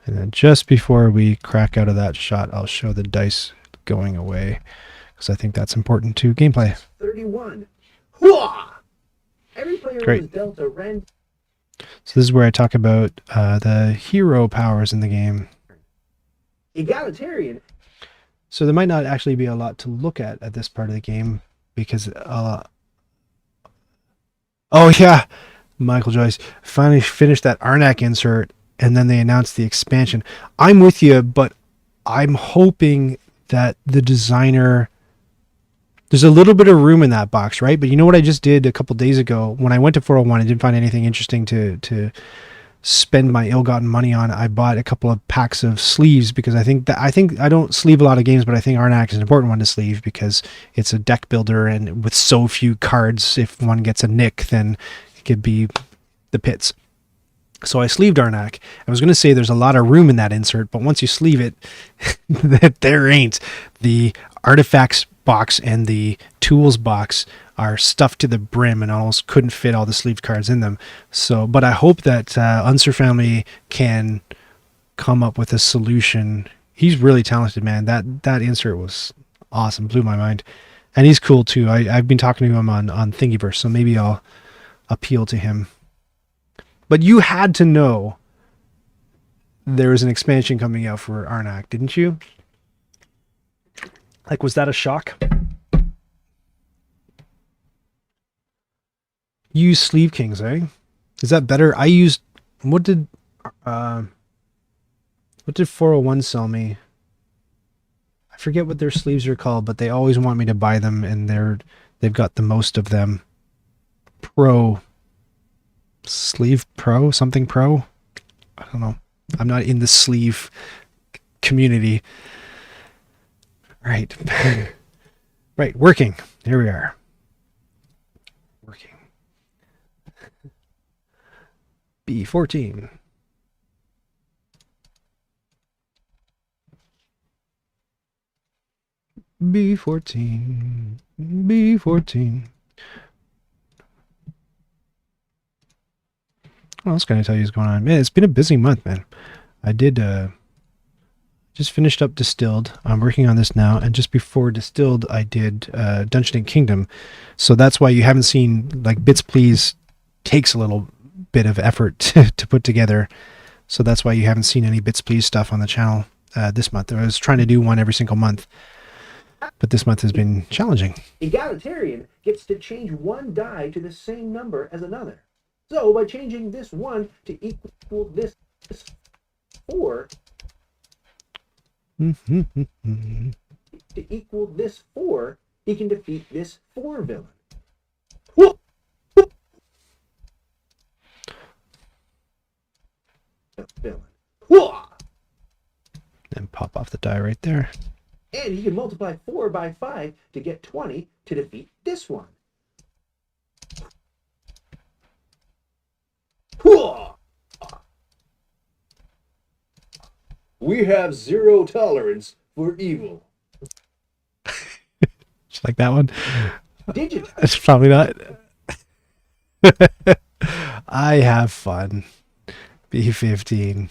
And then just before we crack out of that shot, I'll show the dice going away because I think that's important to gameplay. 31. Hooah! Every player Great. was dealt a random. So this is where I talk about the hero powers in the game. Egalitarian. So there might not actually be a lot to look at this part of the game because oh yeah, Michael Joyce finally finished that Arnak insert and then they announced the expansion. I'm with you, but I'm hoping that the designer, there's a little bit of room in that box, right? But you know what I just did a couple days ago when I went to 401, I didn't find anything interesting to spend my ill-gotten money on. I bought a couple of packs of sleeves because I think I don't sleeve a lot of games, but I think Arnak is an important one to sleeve because it's a deck builder, and with so few cards, if one gets a nick, then it could be the pits. So I sleeved Arnak. I was going to say there's a lot of room in that insert, but once you sleeve it, there ain't. The artifacts box and the tools box are stuffed to the brim and almost couldn't fit all the sleeved cards in them. So, but I hope that Unser family can come up with a solution. He's really talented, man. That insert was awesome, blew my mind, and he's cool too. I've been talking to him on Thingiverse, so maybe I'll appeal to him. But you had to know there was an expansion coming out for Arnak, didn't you? Like, was that a shock? You use Sleeve Kings, eh? Is that better? I used, what did 401 sell me? I forget what their sleeves are called, but they always want me to buy them, and they've got the most of them. Sleeve Pro, something Pro. I don't know. I'm not in the sleeve community. Right. Right. Working. Here we are. Working. B14. B14. B14. What else can I tell you is going on? Man, it's been a busy month, man. I did just finished up Distilled. I'm working on this now, and just before Distilled, I did Dungeon and Kingdom. So that's why you haven't seen, like, Bits Please takes a little bit of effort to put together. So that's why you haven't seen any Bits Please stuff on the channel this month. I was trying to do one every single month, but this month has been challenging. Egalitarian gets to change one die to the same number as another. So by changing this 1 to equal this 4, to equal this 4, he can defeat this 4 villain. And pop off the die right there. And he can multiply 4 by 5 to get 20 to defeat this one. We have zero tolerance for evil. Just like that one. Digitize. It's probably not. I have fun. B15.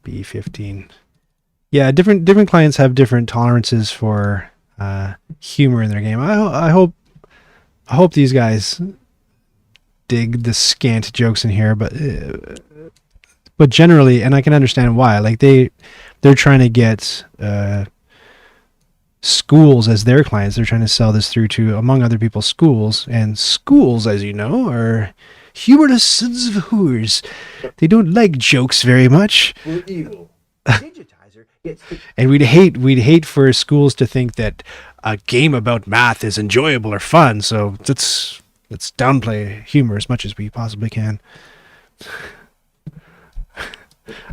B15. Yeah, different clients have different tolerances for humor in their game. I hope these guys dig the scant jokes in here, but generally, and I can understand why. Like they're trying to get schools as their clients. They're trying to sell this through to, among other people, schools, and schools, as you know, are humorless sons of whores. They don't like jokes very much. For evil. Digitizer gets to... And we'd hate for schools to think that a game about math is enjoyable or fun. So let's downplay humor as much as we possibly can.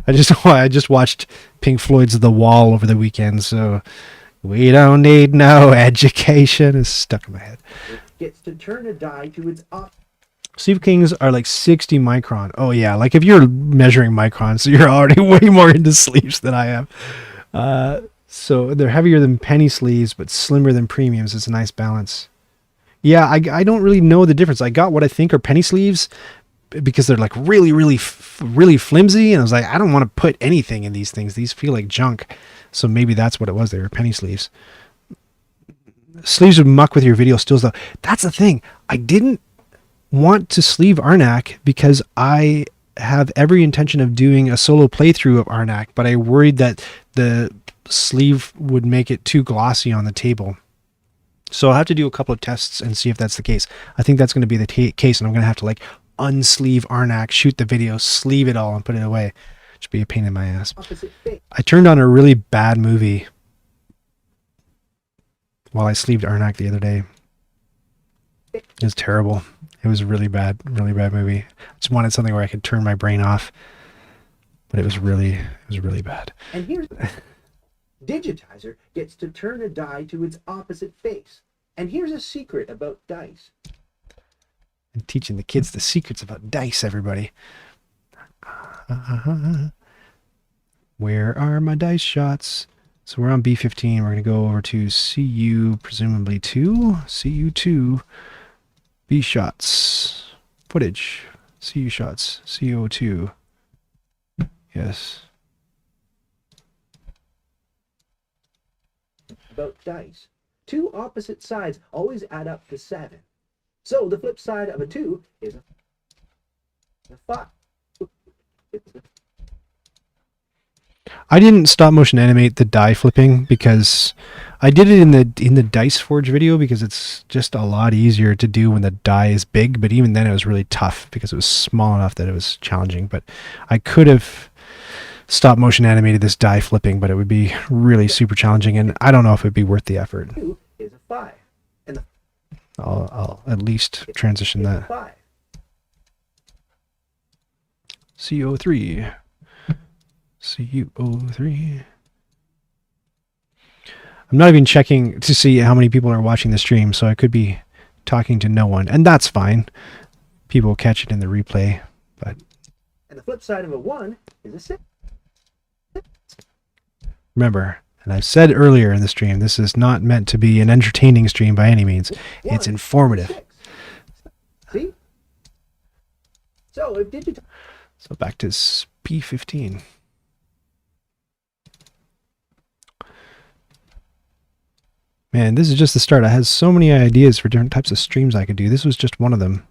I just watched Pink Floyd's The Wall over the weekend, so we don't need no education is stuck in my head. Gets to turn a die to its Sleeve Kings are like 60 micron. Oh yeah, like if you're measuring microns, so you're already way more into sleeves than I am. So they're heavier than penny sleeves, but slimmer than premiums. It's a nice balance. Yeah, I don't really know the difference. I got what I think are penny sleeves because they're like really flimsy, and I was like, I don't want to put anything in these things. These feel like junk. So maybe that's what it was. They were penny sleeves. Sleeves would muck with your video stills though. That's the thing. I didn't want to sleeve Arnak because I have every intention of doing a solo playthrough of Arnak, but I worried that the sleeve would make it too glossy on the table. So I'll have to do a couple of tests and see if that's the case. I think that's going to be the case, and I'm going to have to like unsleeve Arnak, shoot the video, sleeve it all, and put it away. Should be a pain in my ass. I turned on a really bad movie while I sleeved Arnak the other day. It was terrible. It was really bad movie. I just wanted something where I could turn my brain off, but it was really bad. And here's Digitizer gets to turn a die to its opposite face. And here's a secret about dice. I'm teaching the kids the secrets about dice, everybody. Where are my dice shots? So we're on B15. We're going to go over to CU, presumably 2. CU2. B shots. Footage. CU shots. CO2. Yes. About dice. Two opposite sides always add up to 7. So the flip side of a 2 is a 5. I didn't stop motion animate the die flipping because I did it in the Dice Forge video because it's just a lot easier to do when the die is big, but even then it was really tough because it was small enough that it was challenging. But I could have stop motion animated this die flipping, but it would be really super challenging, and I don't know if it'd be worth the effort. 2 is a 5. And I'll at least transition that. 5. CO3. CO3. I'm not even checking to see how many people are watching the stream, so I could be talking to no one, and that's fine. People will catch it in the replay, but... And the flip side of a 1 is a 6. Remember, and I've said earlier in the stream, this is not meant to be an entertaining stream by any means. It's informative. 6. See? So if digital... So back to P15. Man, this is just the start. I had so many ideas for different types of streams I could do. This was just one of them.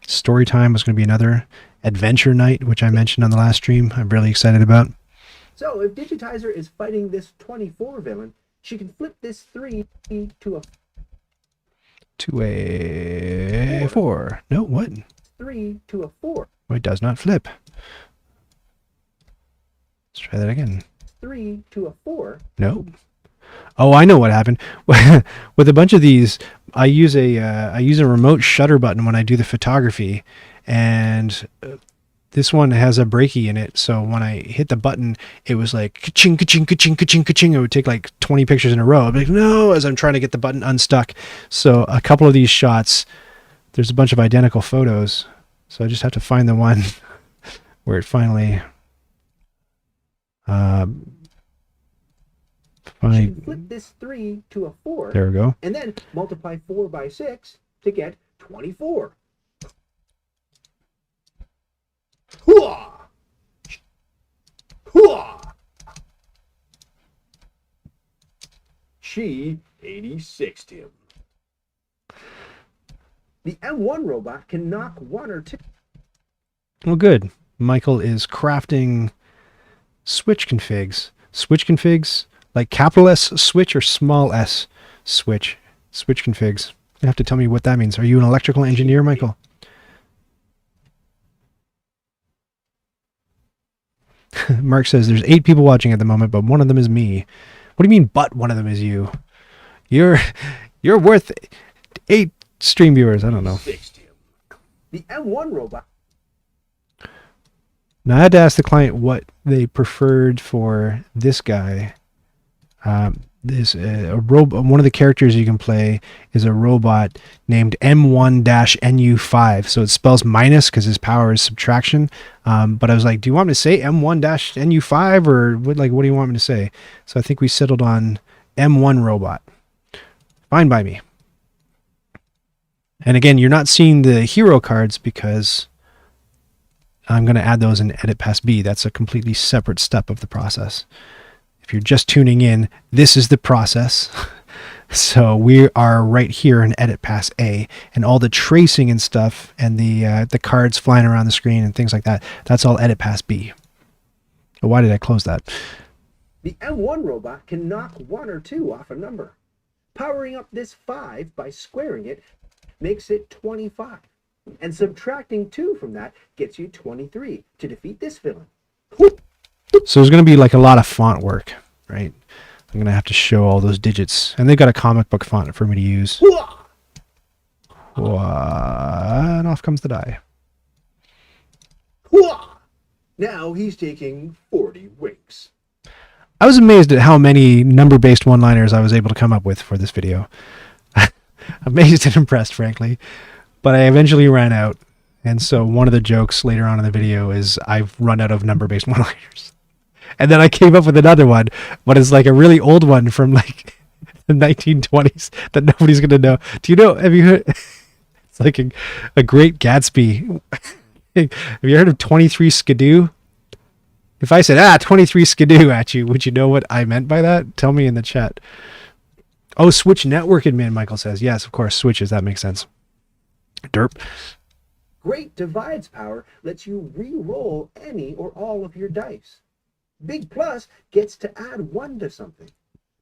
Story time was going to be another. Adventure night, which I mentioned on the last stream. I'm really excited about. So if Digitizer is fighting this 24 villain, she can flip this 3 to a 4. No, what? 3 to a 4. Oh, it does not flip. Let's try that again. 3 to a 4. No. Oh, I know what happened. With a bunch of these, I use a remote shutter button when I do the photography, and this one has a breaky in it. So when I hit the button, it was like ka-ching, ka-ching, ka-ching, ka-ching, ka-ching. It would take like 20 pictures in a row. I'd be like, no, as I'm trying to get the button unstuck. So a couple of these shots, there's a bunch of identical photos. So I just have to find the one where it finally. She can flip this 3 to a 4. There we go. And then multiply 4 by 6 to get 24. Hooah! Hooah! She 86'd him. The M1 robot can knock 1 or 2. Well, good. Michael is crafting switch configs. Switch configs, like capital S switch or small s switch. Switch configs. You have to tell me what that means. Are you an electrical engineer, Michael? Mark says there's 8 people watching at the moment, but one of them is me. What do you mean, but one of them is you? You're worth 8 stream viewers. I don't know. The M1 robot. Now I had to ask the client what they preferred for this guy. this one of the characters you can play is a robot named M1-NU5. So it spells minus because his power is subtraction. But I was like, do you want me to say M1-NU5 or what do you want me to say? So I think we settled on M1 robot. Fine by me. And again, you're not seeing the hero cards because I'm going to add those in Edit Pass B. That's a completely separate step of the process. If you're just tuning in, this is the process. So we are right here in Edit Pass A, and all the tracing and stuff and the cards flying around the screen and things like that, that's all Edit Pass B. Why did I close that? The M1 robot can knock 1 or 2 off a number. Powering up this 5 by squaring it makes it 25. And subtracting 2 from that gets you 23 to defeat this villain. So there's going to be like a lot of font work, right? I'm going to have to show all those digits. And they've got a comic book font for me to use. And off comes the die. Now he's taking 40 winks. I was amazed at how many number-based one-liners I was able to come up with for this video. Amazed and impressed, frankly. But I eventually ran out. And so one of the jokes later on in the video is I've run out of number-based one-liners. And then I came up with another one, but it's like a really old one from like the 1920s that nobody's going to know. Do you know, have you heard, it's like a Great Gatsby. Have you heard of 23 Skidoo? If I said, 23 Skidoo at you, would you know what I meant by that? Tell me in the chat. Oh, Switch Network admin, Michael says. Yes, of course, switches. That makes sense. Derp. Great Divide's power lets you re-roll any or all of your dice. Big Plus gets to add 1 to something.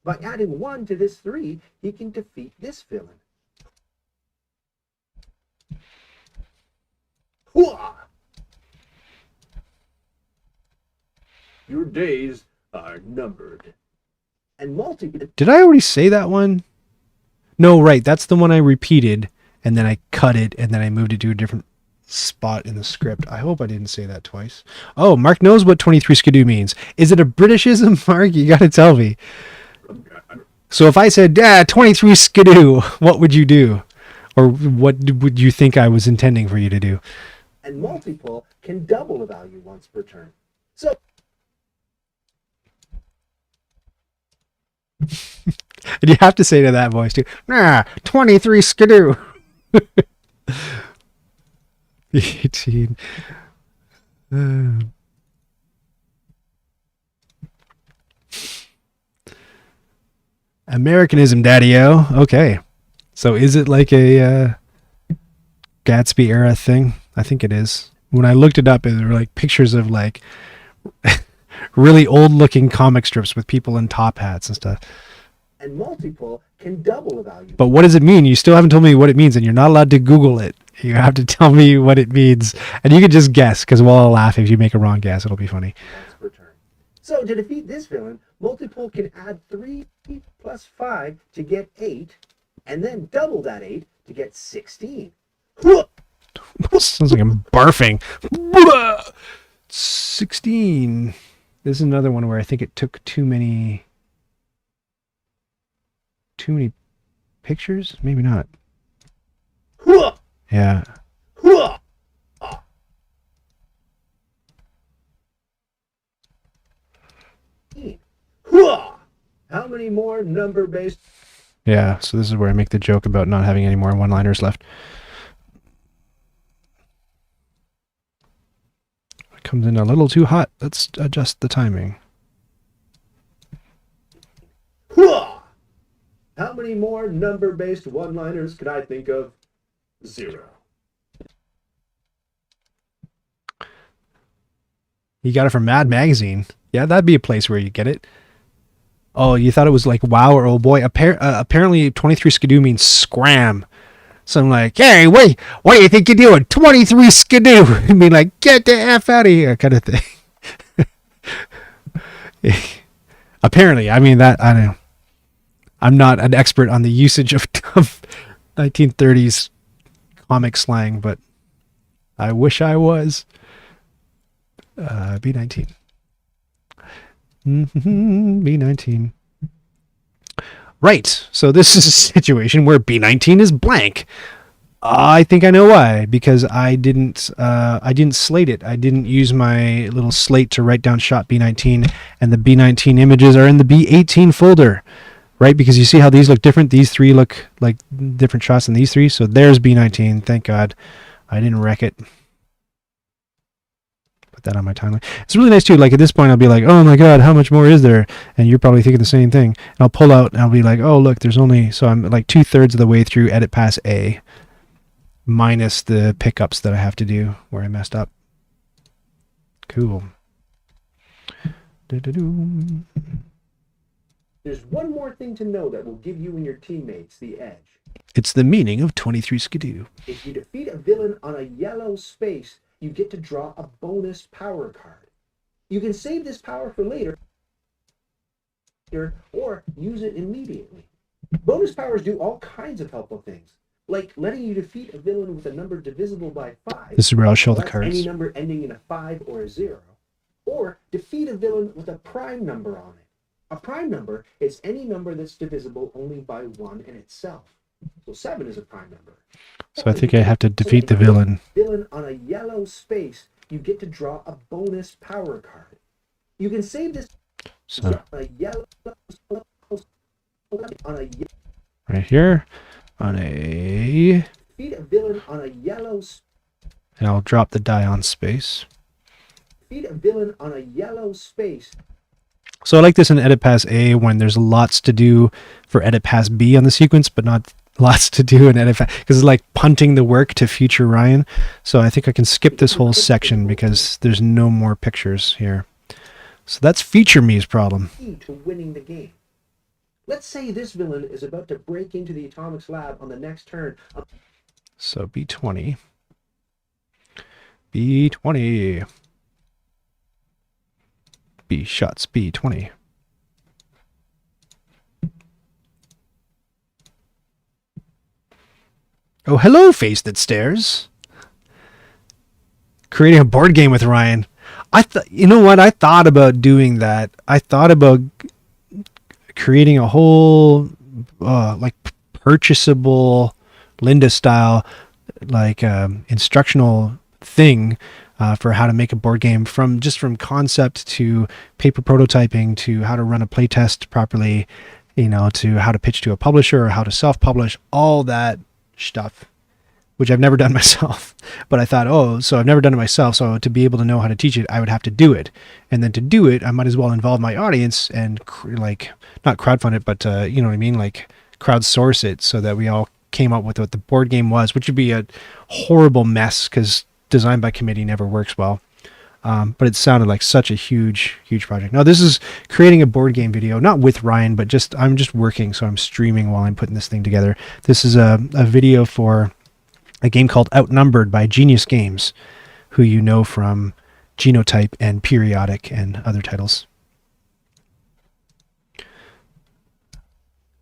By adding 1 to this 3, he can defeat this villain. Hooah! Your days are numbered. And Did I already say that one? No, right. That's the one I repeated, and then I cut it, and then I moved it to a different spot in the script. I hope I didn't say that twice. Oh, Mark knows what 23 Skidoo means. Is it a Britishism, Mark? You got to tell me. So if I said, 23 Skidoo, what would you do? Or what would you think I was intending for you to do? And multiple can double the value once per turn. So... And you have to say to that voice too, 23 Skidoo. 18. Americanism, daddy-o. Okay. So is it like a Gatsby era thing? I think it is. When I looked it up, there were like pictures of like really old looking comic strips with people in top hats and stuff. And multiple can double the value. But what does it mean? You still haven't told me what it means, and you're not allowed to Google it. You have to tell me what it means. And you can just guess, because we'll all laugh if you make a wrong guess. It'll be funny. Once per turn. So to defeat this villain, multiple can add 3 plus 5 to get 8, and then double that 8 to get 16. Sounds like I'm barfing. 16. This is another one where I think it took too many pictures? Maybe not. Yeah. How many more number-based? Yeah, so this is where I make the joke about not having any more one-liners left. It comes in a little too hot. Let's adjust the timing. How many more number-based one-liners could I think of? 0. You got it from Mad Magazine. Yeah, that'd be a place where you get it. Oh, you thought it was like wow or oh boy. Apparently 23 Skidoo means scram. So I'm like, hey, wait, what do you think you're doing? 23 Skidoo. I mean, like, get the F out of here kind of thing. Apparently, I mean, that, I don't know. I'm not an expert on the usage of 1930s comic slang, but I wish I was. B19. B19. Right. So this is a situation where B19 is blank. I think I know why. Because I didn't slate it. I didn't use my little slate to write down shot B19, and the B19 images are in the B18 folder. Right? Because you see how these look different. These three look like different shots than these three. So there's B19. Thank God I didn't wreck it. Put that on my timeline. It's really nice too. Like at this point, I'll be like, "Oh my God, how much more is there?" And you're probably thinking the same thing. And I'll pull out and I'll be like, "Oh look, there's only..." So I'm like 2/3 of the way through edit pass A, minus the pickups that I have to do where I messed up. Cool. Do-do-do. There's one more thing to know that will give you and your teammates the edge. It's the meaning of 23 Skidoo. If you defeat a villain on a yellow space, you get to draw a bonus power card. You can save this power for later or use it immediately. Bonus powers do all kinds of helpful things, like letting you defeat a villain with a number divisible by 5. This is where I'll show the That's cards. any number ending in a 5 or a 0. Or defeat a villain with a prime number on it. A prime number is any number that's divisible only by 1 in itself. So 7 is a prime number. So I think I have to defeat the villain. Villain on a yellow space, you get to draw a bonus power card. You can save this So on a yellow right here on a... defeat a villain on a yellow And I'll drop the die on space. defeat a villain on a yellow space. So I like this in edit pass A when there's lots to do for edit pass B on the sequence, but not lots to do in edit pass, because it's like punting the work to future Ryan. So I think I can skip this whole section because there's no more pictures here. So that's feature me's problem. Key to winning the game. Let's say this villain is about to break into the Atomics lab on the next turn. So B20. B20. B shots B20. Oh, hello, face that stares. Creating a board game with Ryan. You know what? I thought about doing that. I thought about creating a whole like purchasable Linda style like instructional thing for how to make a board game, from concept to paper prototyping to how to run a playtest properly, to how to pitch to a publisher or how to self-publish, all that stuff, which I've never done myself. But I thought, so I've never done it myself, so to be able to know how to teach it, I would have to do it. And then to do it, I might as well involve my audience and like not crowdfund it, but you know what I mean, like crowdsource it, so that we all came up with what the board game was, which would be a horrible mess because design by committee never works well. But it sounded like such a huge project. Now this is creating a board game video, not with Ryan, but I'm just working, so I'm streaming while I'm putting this thing together. This is a video for a game called Outnumbered by Genius Games, who you know from Genotype and Periodic and other titles.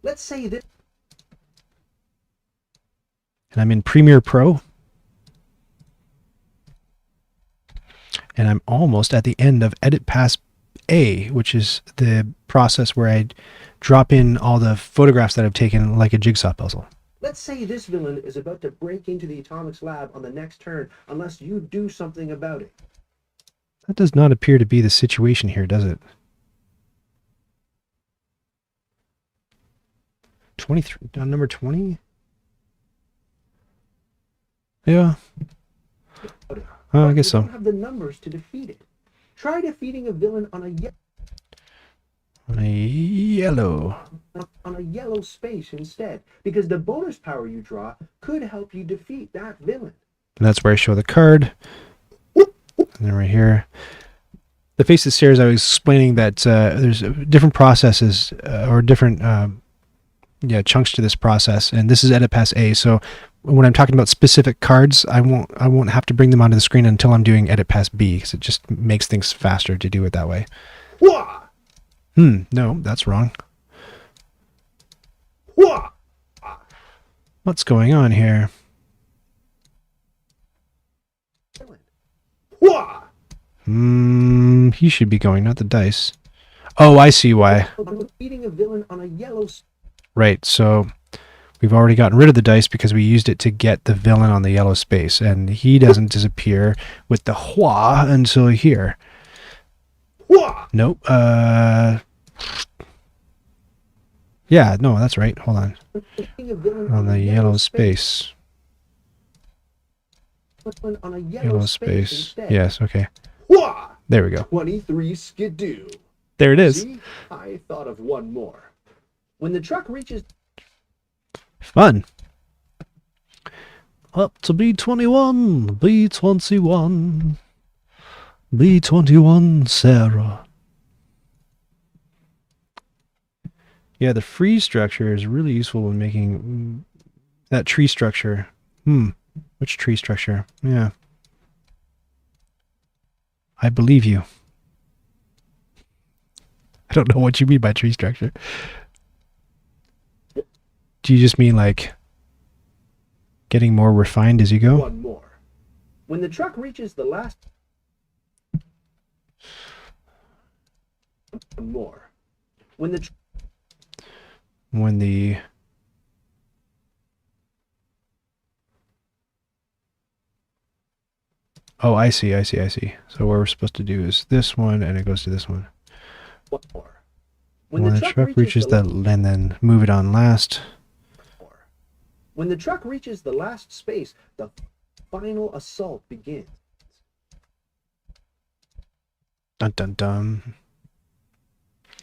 Let's say this. And I'm in Premiere Pro. And I'm almost at the end of Edit Pass A, which is the process where I drop in all the photographs that I've taken like a jigsaw puzzle. Let's say this villain is about to break into the Atomics lab on the next turn unless you do something about it. That does not appear to be the situation here, does it? 23, down number 20? Yeah. I guess so. You don't have the numbers to defeat it. Try defeating a villain on a yellow space instead, because the bonus power you draw could help you defeat that villain. And that's where I show the card. And then right here, the face that stares, I was explaining that there's different processes or different chunks to this process, and this is Edit Pass A. So when I'm talking about specific cards, I won't have to bring them onto the screen until I'm doing Edit Pass B, because it just makes things faster to do it that way. Wah! No, that's wrong. Wah! What's going on here? Wah! He should be going, not the dice. Oh, I see why. Defeating a villain on a yellow. Right, so we've already gotten rid of the dice because we used it to get the villain on the yellow space, and he doesn't disappear with the hua until here. Whoa! Nope. Yeah, no, that's right. Hold on. On the yellow space. On a Yellow space. instead. Yes, okay. Whoa! There we go. 23 skidoo. There it is. See? I thought of one more. When the truck reaches Fun. Up to B21. B21. B21, Sarah. Yeah, the freeze structure is really useful when making that tree structure. Which tree structure? Yeah. I believe you. I don't know what you mean by tree structure. Do you just mean like getting more refined as you go? one more. When the truck reaches the last one more. When the When the Oh, I see. So what we're supposed to do is this one, and it goes to this one. one more. When the truck reaches that, and then move it on last. When the truck reaches the last space, the final assault begins. Dun dun dun.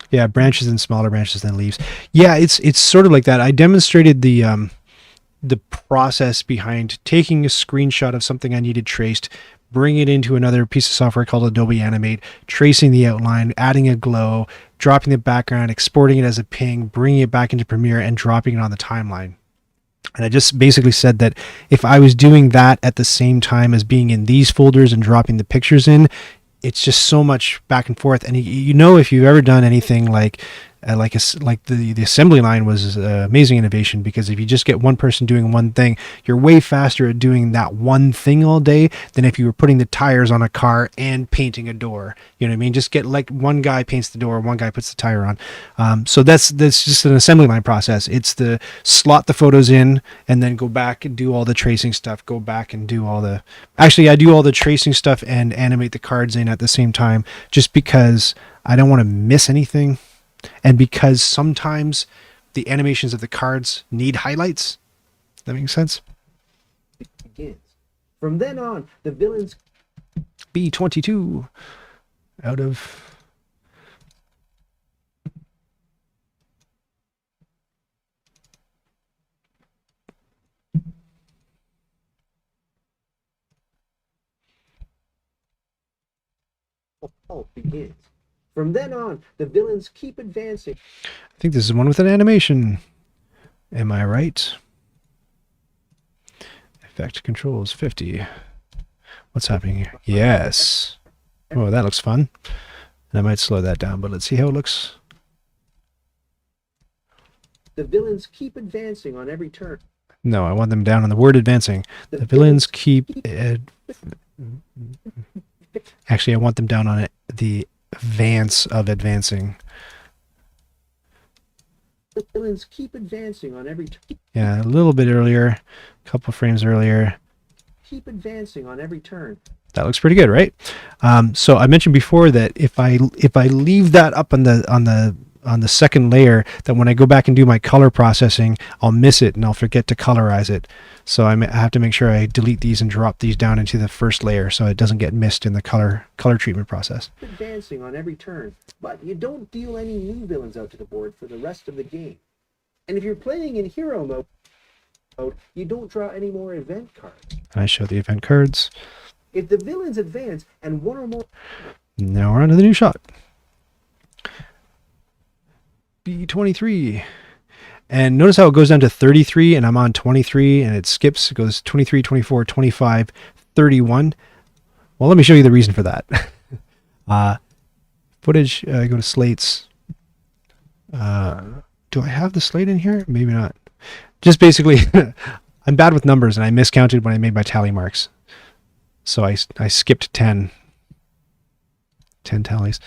Yeah, branches and smaller branches than leaves. Yeah, it's sort of like that. I demonstrated the process behind taking a screenshot of something I needed traced, bring it into another piece of software called Adobe Animate, tracing the outline, adding a glow, dropping the background, exporting it as a ping, bringing it back into Premiere, and dropping it on the timeline. And I just basically said that if I was doing that at the same time as being in these folders and dropping the pictures in, it's just so much back and forth. And you know, if you've ever done anything like the assembly line was amazing innovation, because if you just get one person doing one thing, you're way faster at doing that one thing all day than if you were putting the tires on a car and painting a door. You know what I mean? Just get like one guy paints the door, one guy puts the tire on. So that's just an assembly line process. It's the slot the photos in and then go back and do all the tracing stuff, go back and do all the, actually I do all the tracing stuff and animate the cards in at the same time, just because I don't want to miss anything. And because sometimes the animations of the cards need highlights. That makes sense? It begins. From then on, the villains B22 out of... begins. From then on, the villains keep advancing. I think this is one with an animation. Am I right? Effect controls 50. What's happening here? Yes. Oh, that looks fun. And I might slow that down, but let's see how it looks. The villains keep advancing on every turn. No, I want them down on the word advancing. The villains keep... Actually, I want them down on it. The advance of advancing. The villains keep advancing on every turn. Yeah, a little bit earlier. A couple frames earlier. Keep advancing on every turn. That looks pretty good, right? So I mentioned before that if I leave that up on the second layer, that when I go back and do my color processing, I'll miss it and I'll forget to colorize it. So I have to make sure I delete these and drop these down into the first layer so it doesn't get missed in the color treatment process. Advancing on every turn, but you don't deal any new villains out to the board for the rest of the game. And if you're playing in hero mode, you don't draw any more event cards. I show the event cards. If the villains advance and one or more... Now we're on to the new shot. B23. And notice how it goes down to 33 and I'm on 23 and it skips. It goes 23, 24, 25, 31. Well, let me show you the reason for that. Footage, I go to slates. Do I have the slate in here? Maybe not. Just basically, I'm bad with numbers and I miscounted when I made my tally marks. So I skipped 10 tallies.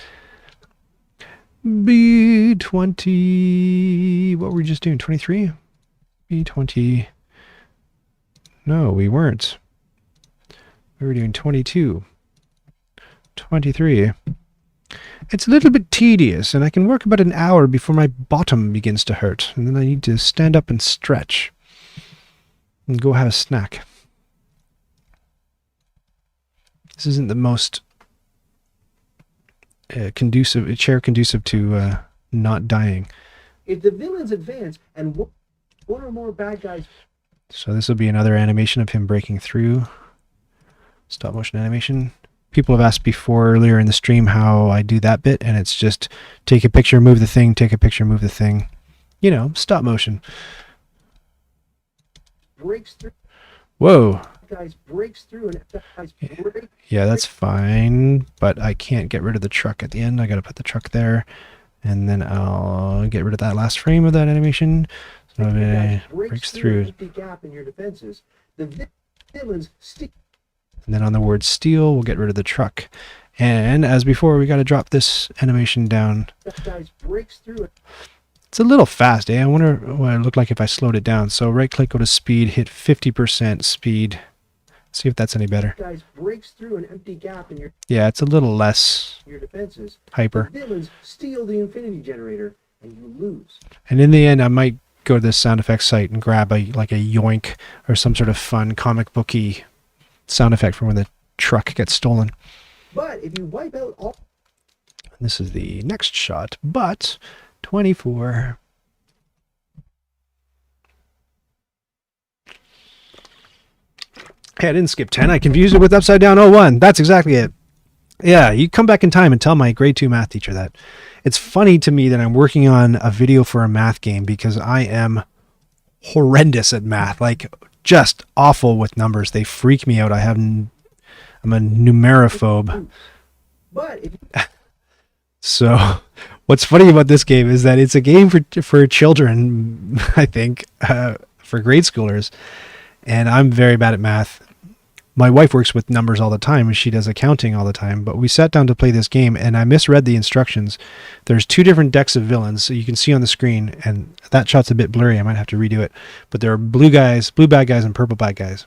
B20. What were we just doing? 23? B20. No, we weren't. We were doing 22. 23. It's a little bit tedious, and I can work about an hour before my bottom begins to hurt, and then I need to stand up and stretch and go have a snack. This isn't the most chair conducive to not dying. If the villains advance and one or more bad guys... So this will be another animation of him breaking through. Stop motion animation. People have asked before earlier in the stream how I do that bit, and it's just take a picture, move the thing, take a picture, move the thing. You know, stop motion. Breaks through. Whoa. Guys breaks through and guys break. Yeah, that's fine, but I can't get rid of the truck at the end. I got to put the truck there, and then I'll get rid of that last frame of that animation. So it breaks through. An empty gap in your defenses. The villains stick. And then on the word steal, we'll get rid of the truck. And as before, we got to drop this animation down. Guys breaks through it. It's a little fast, eh? I wonder what it looked like if I slowed it down. So right click, go to speed, hit 50% speed. See if that's any better. Guys breaks through an empty gap in your Yeah, it's a little less defenses. hyper. The villains steal the infinity generator and you lose. And in the end, I might go to the sound effects site and grab a yoink or some sort of fun comic booky sound effect for when the truck gets stolen. But if you wipe out all... This is the next shot, but 24. Hey, I didn't skip 10. I confused it with upside down 01. That's exactly it. Yeah, you come back in time and tell my grade 2 math teacher that. It's funny to me that I'm working on a video for a math game because I am horrendous at math. Like, just awful with numbers. They freak me out. I'm a numerophobe. But if So what's funny about this game is that it's a game for children, I think, for grade schoolers. And I'm very bad at math. My wife works with numbers all the time, and she does accounting all the time. But we sat down to play this game, and I misread the instructions. There's 2 different decks of villains, so you can see on the screen, and that shot's a bit blurry. I might have to redo it. But there are blue bad guys, and purple bad guys.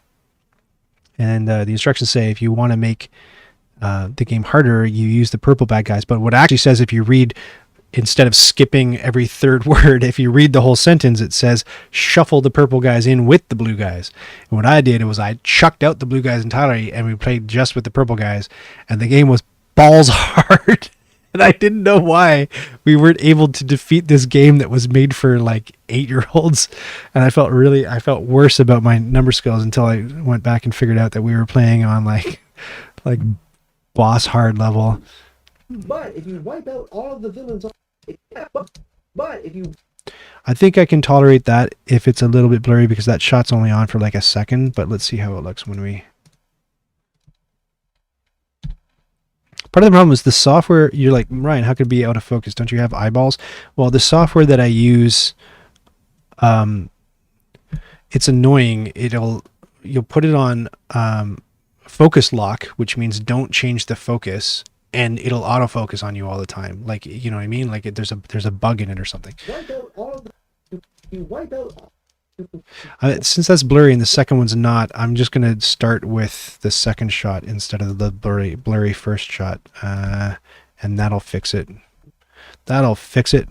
And the instructions say if you want to make the game harder, you use the purple bad guys. But what it actually says, if you read, instead of skipping every third word, if you read the whole sentence, it says shuffle the purple guys in with the blue guys. And what I did was I chucked out the blue guys entirely and we played just with the purple guys, and the game was balls hard. And I didn't know why we weren't able to defeat this game that was made for like 8-year-olds. And I felt worse about my number skills until I went back and figured out that we were playing on like boss hard level. But if you wipe out all of the villains, but if you... I think I can tolerate that if it's a little bit blurry because that shot's only on for like a second, but let's see how it looks when we... Part of the problem is the software. You're like, Ryan, how could it be out of focus? Don't you have eyeballs? Well, the software that I use, it's annoying. You'll put it on focus lock, which means don't change the focus, and it'll autofocus on you all the time. Like, you know what I mean? Like there's a bug in it or something. You wipe out. Since that's blurry and the second one's not, I'm just gonna start with the second shot instead of the blurry first shot, and that'll fix it. That'll fix it.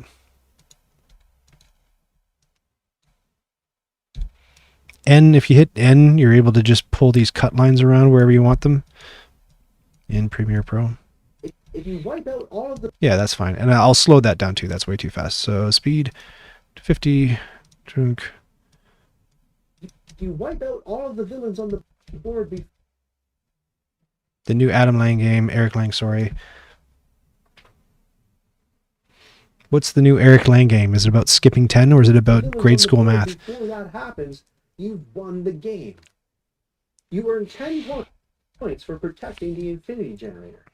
N, if you hit N, you're able to just pull these cut lines around wherever you want them in Premiere Pro. If you wipe out all of the... Yeah, that's fine. And I'll slow that down too. That's way too fast. So speed 50, drunk. If you wipe out all of the villains on the board... The new Adam Lang game, Eric Lang, sorry. What's the new Eric Lang game? Is it about skipping 10 or is it about grade school math? Before that happens, you've won the game. You earn 10 points for protecting the infinity generator,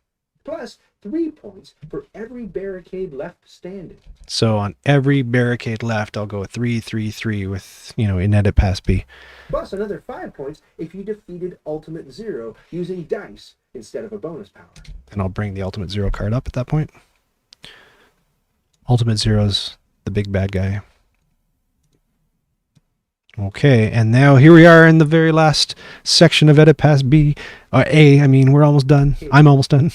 plus 3 points for every barricade left standing. So on every barricade left, I'll go 3, 3, 3 with, in edit pass B. Plus another 5 points if you defeated Ultimate Zero using dice instead of a bonus power. And I'll bring the Ultimate Zero card up at that point. Ultimate Zero's the big bad guy. Okay, and now here we are in the very last section of Edit Pass B. A, I mean, we're almost done. I'm almost done.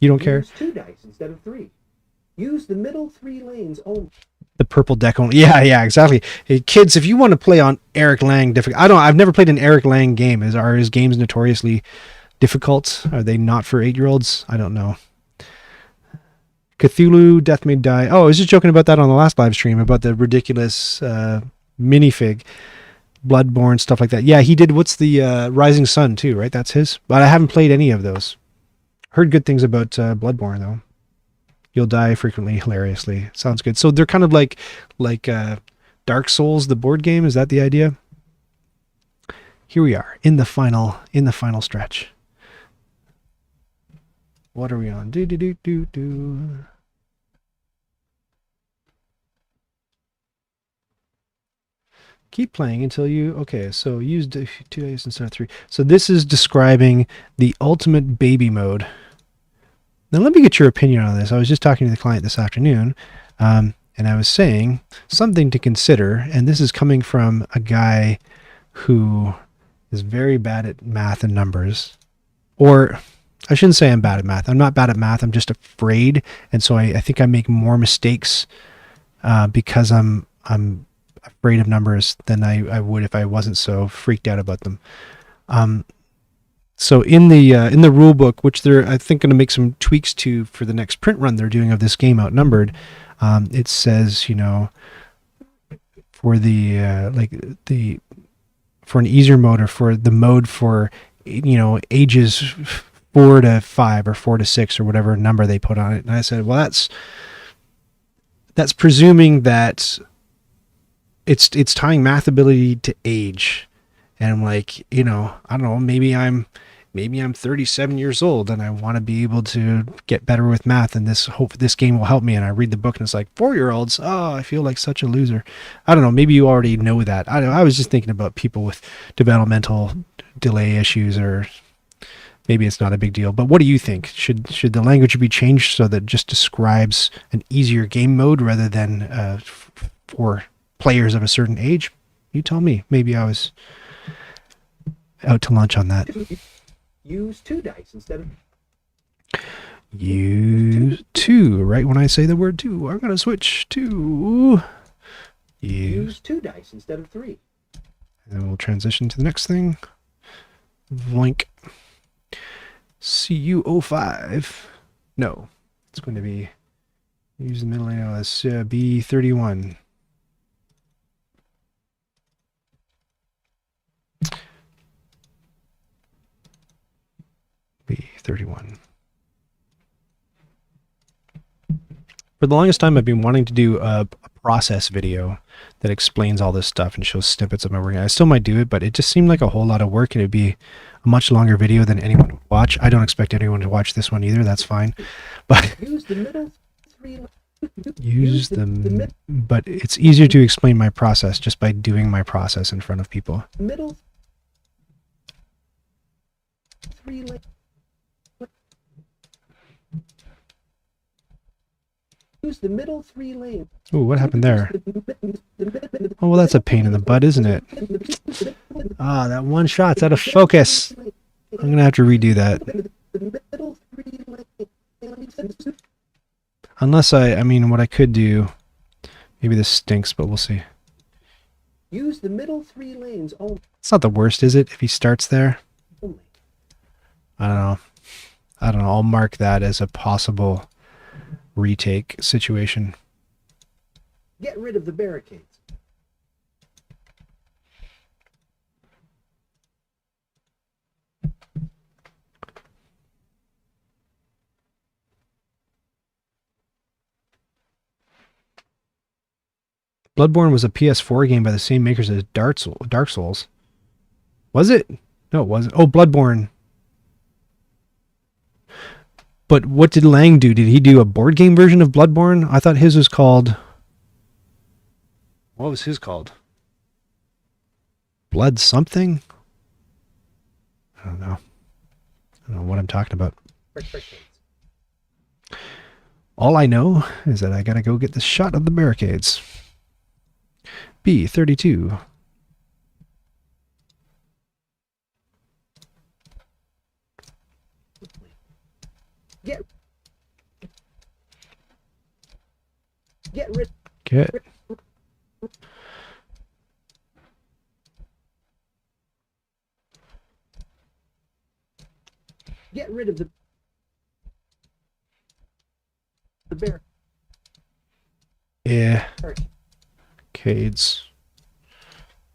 You don't care? Use 2 dice instead of 3. Use the middle 3 lanes only. The purple deck only. Yeah, exactly. Hey, kids, if you want to play on Eric Lang, I've never played an Eric Lang game. Are his games notoriously difficult? Are they not for 8-year-olds? I don't know. Cthulhu, Death May Die. Oh, I was just joking about that on the last live stream about the ridiculous minifig. Bloodborne, stuff like that. Yeah, he did. What's the Rising Sun too, right? That's his. But I haven't played any of those. Heard good things about Bloodborne though. You'll die frequently, hilariously. Sounds good. So they're kind of like Dark Souls, the board game. Is that the idea? Here we are in the final stretch. What are we on? Do. Keep playing until you... Okay, so use 2 days instead of 3. So this is describing the ultimate baby mode. Now let me get your opinion on this. I was just talking to the client this afternoon, and I was saying something to consider, and this is coming from a guy who is very bad at math and numbers. Or, I shouldn't say I'm bad at math. I'm not bad at math. I'm just afraid, and so I think I make more mistakes because I'm afraid of numbers than I would if I wasn't so freaked out about them. So in the rule book, which they're I think going to make some tweaks to for the next print run they're doing of this game Outnumbered, it says, you know, for the for an easier mode, or for the mode for, you know, ages 4 to 5 or 4 to 6 or whatever number they put on it. And I said, well, that's presuming that it's tying math ability to age. And I'm like, you know, I don't know, maybe I'm 37 years old and I want to be able to get better with math, and this game will help me. And I read the book and it's like, 4-year-olds, oh, I feel like such a loser. I don't know, maybe you already know that. I was just thinking about people with developmental delay issues, or maybe it's not a big deal. But what do you think? Should the language be changed so that it just describes an easier game mode rather than for players of a certain age? You tell me. Maybe I was out to lunch on that. Use 2 dice instead of... Use 2. Right when I say the word 2, I'm going to switch to... Use 2 dice instead of 3. And then we'll transition to the next thing. Voink. CU05. No. It's going to be... Use the middle name as B31. B31. For the longest time, I've been wanting to do a process video that explains all this stuff and shows snippets of my work. I still might do it, but it just seemed like a whole lot of work, and it'd be a much longer video than anyone would watch. I don't expect anyone to watch this one either. That's fine. But use the middle 3. But it's easier to explain my process just by doing my process in front of people. Middle 3. Use the middle 3 lanes. Ooh, what happened there? Oh, well, that's a pain in the butt, isn't it? Ah, that one shot's out of focus. I'm going to have to redo that. Unless I mean, what I could do, maybe this stinks, but we'll see. Use the middle 3 lanes only. It's not the worst, is it, if he starts there? I don't know. I'll mark that as a possible retake situation. Get rid of the barricades. Bloodborne was a PS4 game by the same makers as Dark Souls. Was it? No, it wasn't. Oh, Bloodborne. But what did Lang do? Did he do a board game version of Bloodborne? I thought his was called... What was his called? Blood something? I don't know. I don't know what I'm talking about. All I know is that I gotta go get the shot of the barricades. B32. Get rid. Get. Get rid of the bear. Yeah. Barricades.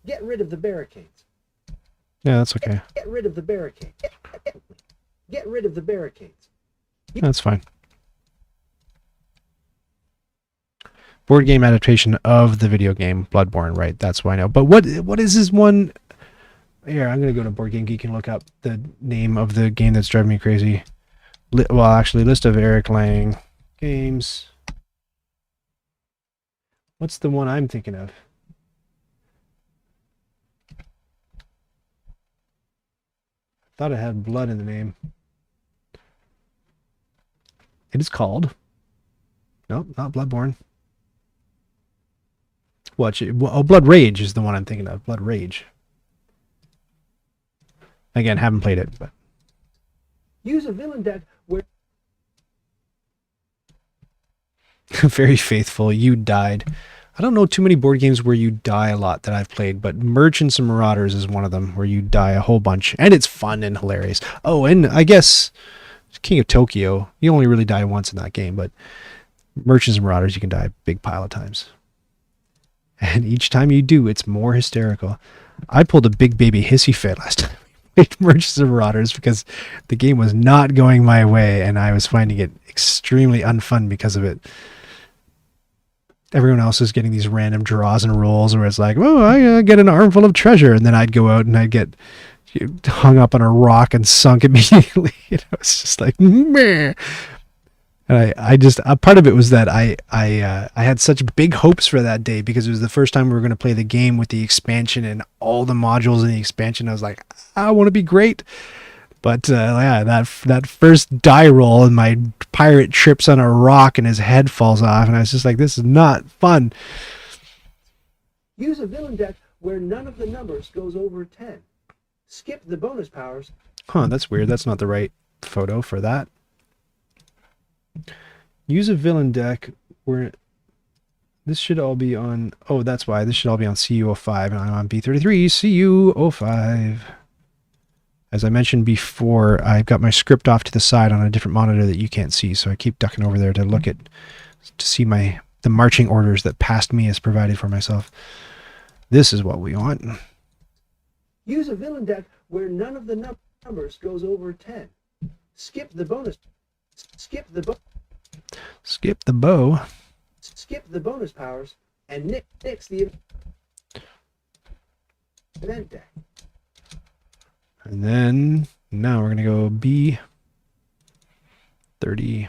Get rid of the barricades. Yeah, that's okay. Get rid of the barricades. Get rid of the barricades. That's fine. Board game adaptation of the video game Bloodborne, right? That's why I know. But what is this one? Here, I'm gonna go to Board Game Geek and look up the name of the game that's driving me crazy. Well, actually, list of Eric Lang games. What's the one I'm thinking of? Thought it had blood in the name. It is called. Nope, not Bloodborne. What? Oh, Blood Rage is the one I'm thinking of. Blood Rage. Again, haven't played it, but Use a villain deck where very faithful. You died. I don't know too many board games where you die a lot that I've played, but Merchants and Marauders is one of them where you die a whole bunch, and it's fun and hilarious. Oh, and I guess King of Tokyo, you only really die once in that game, but Merchants and Marauders, you can die a big pile of times. And each time you do, it's more hysterical. I pulled a big baby hissy fit last time we played Merchants and Marauders because the game was not going my way, and I was finding it extremely unfun because of it. Everyone else is getting these random draws and rolls where it's like, oh, I get an armful of treasure, and then I'd go out and I'd get hung up on a rock and sunk immediately. It's just like, meh. And I just part of it was that I had such big hopes for that day because it was the first time we were going to play the game with the expansion and all the modules in the expansion. I was like, I want to be great. But yeah, that first die roll and my pirate trips on a rock and his head falls off, and I was just like, this is not fun. use a villain deck where none of the numbers goes over 10. Skip the bonus powers. Huh, that's weird. That's not the right photo for that. Use a villain deck where this should all be on. Oh, that's why this should all be on CU05, and I'm on B33 CU05. As I mentioned before, I've got my script off to the side on a different monitor that you can't see, so I keep ducking over there to look at, to see the marching orders that past me has provided for myself. This is what we want. Use a villain deck where none of the numbers goes over 10. Skip the bonus. Skip the Skip the bow. Skip the bonus powers and nix the event deck. And then now we're going to go B33.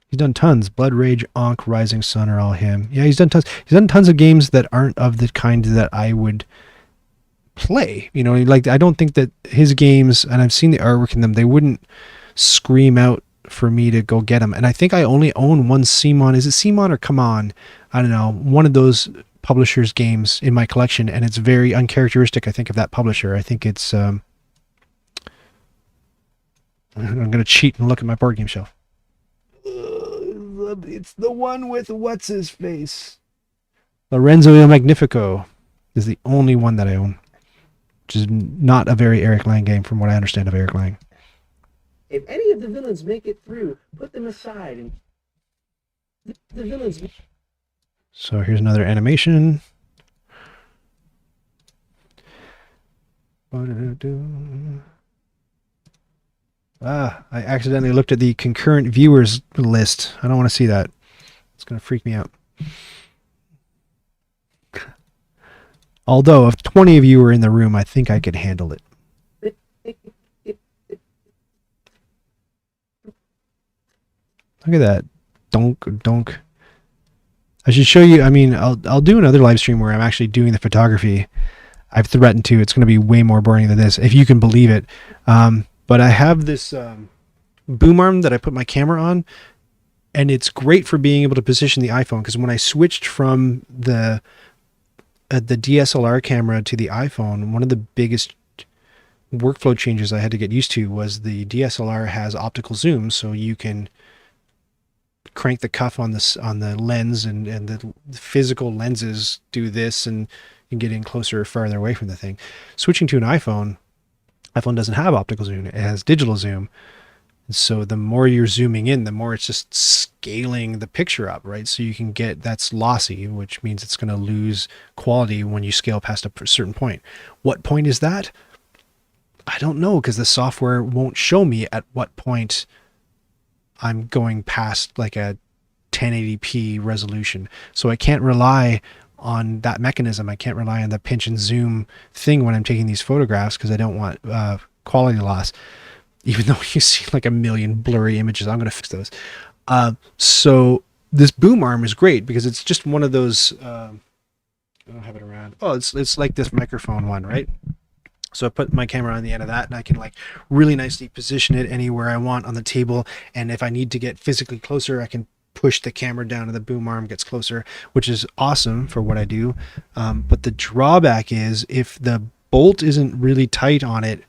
He's done tons. Blood Rage, Ankh, Rising Sun are all him. Yeah, he's done tons. He's done tons of games that aren't of the kind that I would play. You know, like I don't think that his games, and I've seen the artwork in them, they wouldn't scream out for me to go get them. And I think I only own one CMON. Is it CMON or Come On? I don't know. One of those publishers' games in my collection, and it's very uncharacteristic, I think, of that publisher. I think it's I'm going to cheat and look at my board game shelf. It's the one with what's his face. Lorenzo Il Magnifico is the only one that I own, which is not a very Eric Lang game from what I understand of Eric Lang. If any of the villains make it through, put them aside and the villains. So here's another animation. I accidentally looked at the concurrent viewers list. I don't want to see that. It's going to freak me out. Although, if 20 of you were in the room, I think I could handle it. Look at that. Donk, donk. I should show you. I mean, I'll do another live stream where I'm actually doing the photography. I've threatened to. It's going to be way more boring than this, if you can believe it. But I have this boom arm that I put my camera on, and it's great for being able to position the iPhone, because when I switched from the DSLR camera to the iPhone, one of the biggest workflow changes I had to get used to was the DSLR has optical zoom, so you can crank the cuff on the lens, and the physical lenses do this, and you can get in closer or farther away from the thing. Switching to an iPhone doesn't have optical zoom, it has digital zoom. So the more you're zooming in, the more it's just scaling the picture up, right? So you can get, that's lossy, which means it's going to lose quality when you scale past a certain point. What point is that? I don't know, because the software won't show me at what point I'm going past like a 1080p resolution. So I can't rely on that mechanism. I can't rely on the pinch and zoom thing when I'm taking these photographs, because I don't want quality loss. Even though you see like a million blurry images, I'm going to fix those. So this boom arm is great because it's just one of those, I don't have it around. Oh, it's like this microphone one, right? So I put my camera on the end of that, and I can like really nicely position it anywhere I want on the table. And if I need to get physically closer, I can push the camera down and the boom arm gets closer, which is awesome for what I do. But the drawback is if the bolt isn't really tight on it,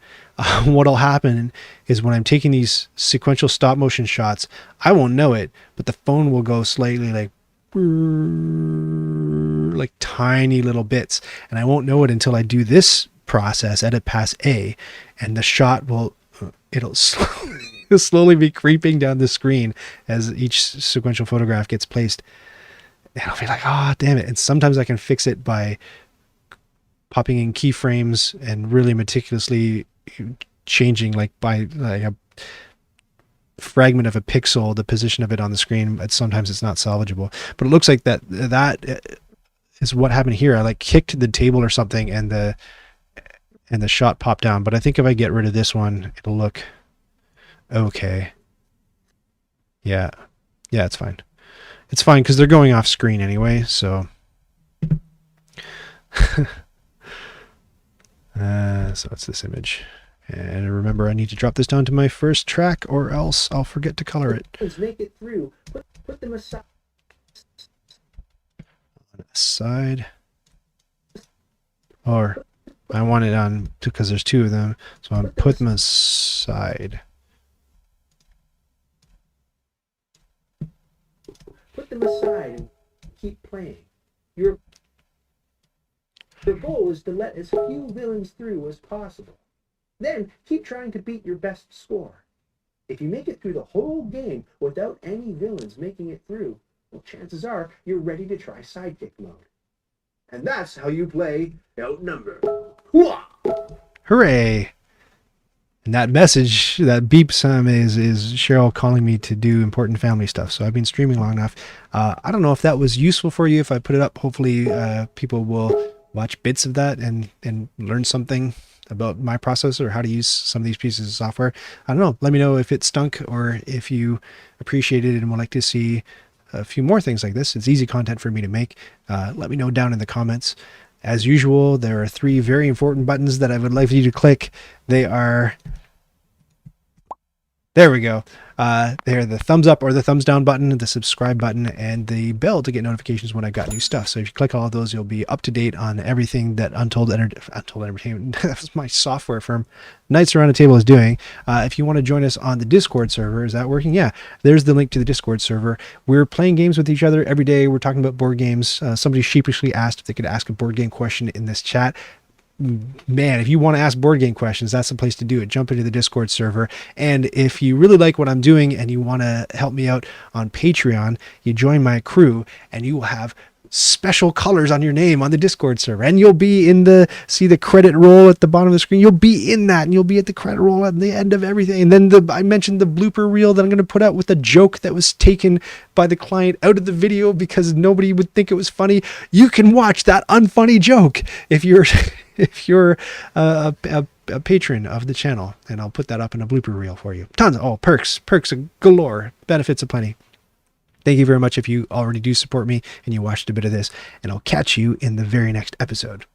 what'll happen is when I'm taking these sequential stop motion shots, I won't know it, but the phone will go slightly like tiny little bits, and I won't know it until I do this process, edit pass A, and the shot it'll slowly be creeping down the screen as each sequential photograph gets placed, and I'll be like, oh damn it. And sometimes I can fix it by popping in keyframes and really meticulously changing, like by like a fragment of a pixel, the position of it on the screen. But sometimes it's not salvageable, but it looks like that is what happened here. I like kicked the table or something, and the shot popped down. But I think if I get rid of this one, it'll look okay. Yeah, it's fine. It's fine because they're going off screen anyway, so so it's this image. And remember, I need to drop this down to my first track, or else I'll forget to color it. Make it through. Put them aside. On a side. Or I want it on, because there's two of them, so I'll put them aside. Put them aside and keep playing. Your goal is to let as few villains through as possible. Then keep trying to beat your best score. If you make it through the whole game without any villains making it through, well, chances are you're ready to try sidekick mode. And that's how you play Outnumbered. Hooah! Hooray! And that message, that beep sound is Cheryl calling me to do important family stuff. So I've been streaming long enough. I don't know if that was useful for you. If I put it up, hopefully people will watch bits of that and learn something about my process or how to use some of these pieces of software. I don't know. Let me know if it stunk or if you appreciated it and would like to see a few more things like this. It's easy content for me to make. Let me know down in the comments. As usual, there are 3 very important buttons that I would like for you to click. They are, there we go. They're the thumbs up or the thumbs down button, the subscribe button, and the bell to get notifications when I've got new stuff. So if you click all of those, you'll be up to date on everything that Untold Entertainment, that's my software firm, Nights Around a Table, is doing. If you want to join us on the Discord server, is that working? Yeah, there's the link to the Discord server. We're playing games with each other every day. We're talking about board games. Somebody sheepishly asked if they could ask a board game question in this chat. Man, if you want to ask board game questions, that's the place to do it. Jump into the Discord server. And if you really like what I'm doing and you want to help me out on Patreon, you join my crew and you will have special colors on your name on the Discord server, and you'll be in see the credit roll at the bottom of the screen. You'll be in that, and you'll be at the credit roll at the end of everything. And then I mentioned the blooper reel that I'm going to put out with a joke that was taken by the client out of the video because nobody would think it was funny. You can watch that unfunny joke if you're a patron of the channel, and I'll put that up in a blooper reel for you. Tons of perks galore, benefits aplenty. Thank you very much if you already do support me and you watched a bit of this, and I'll catch you in the very next episode.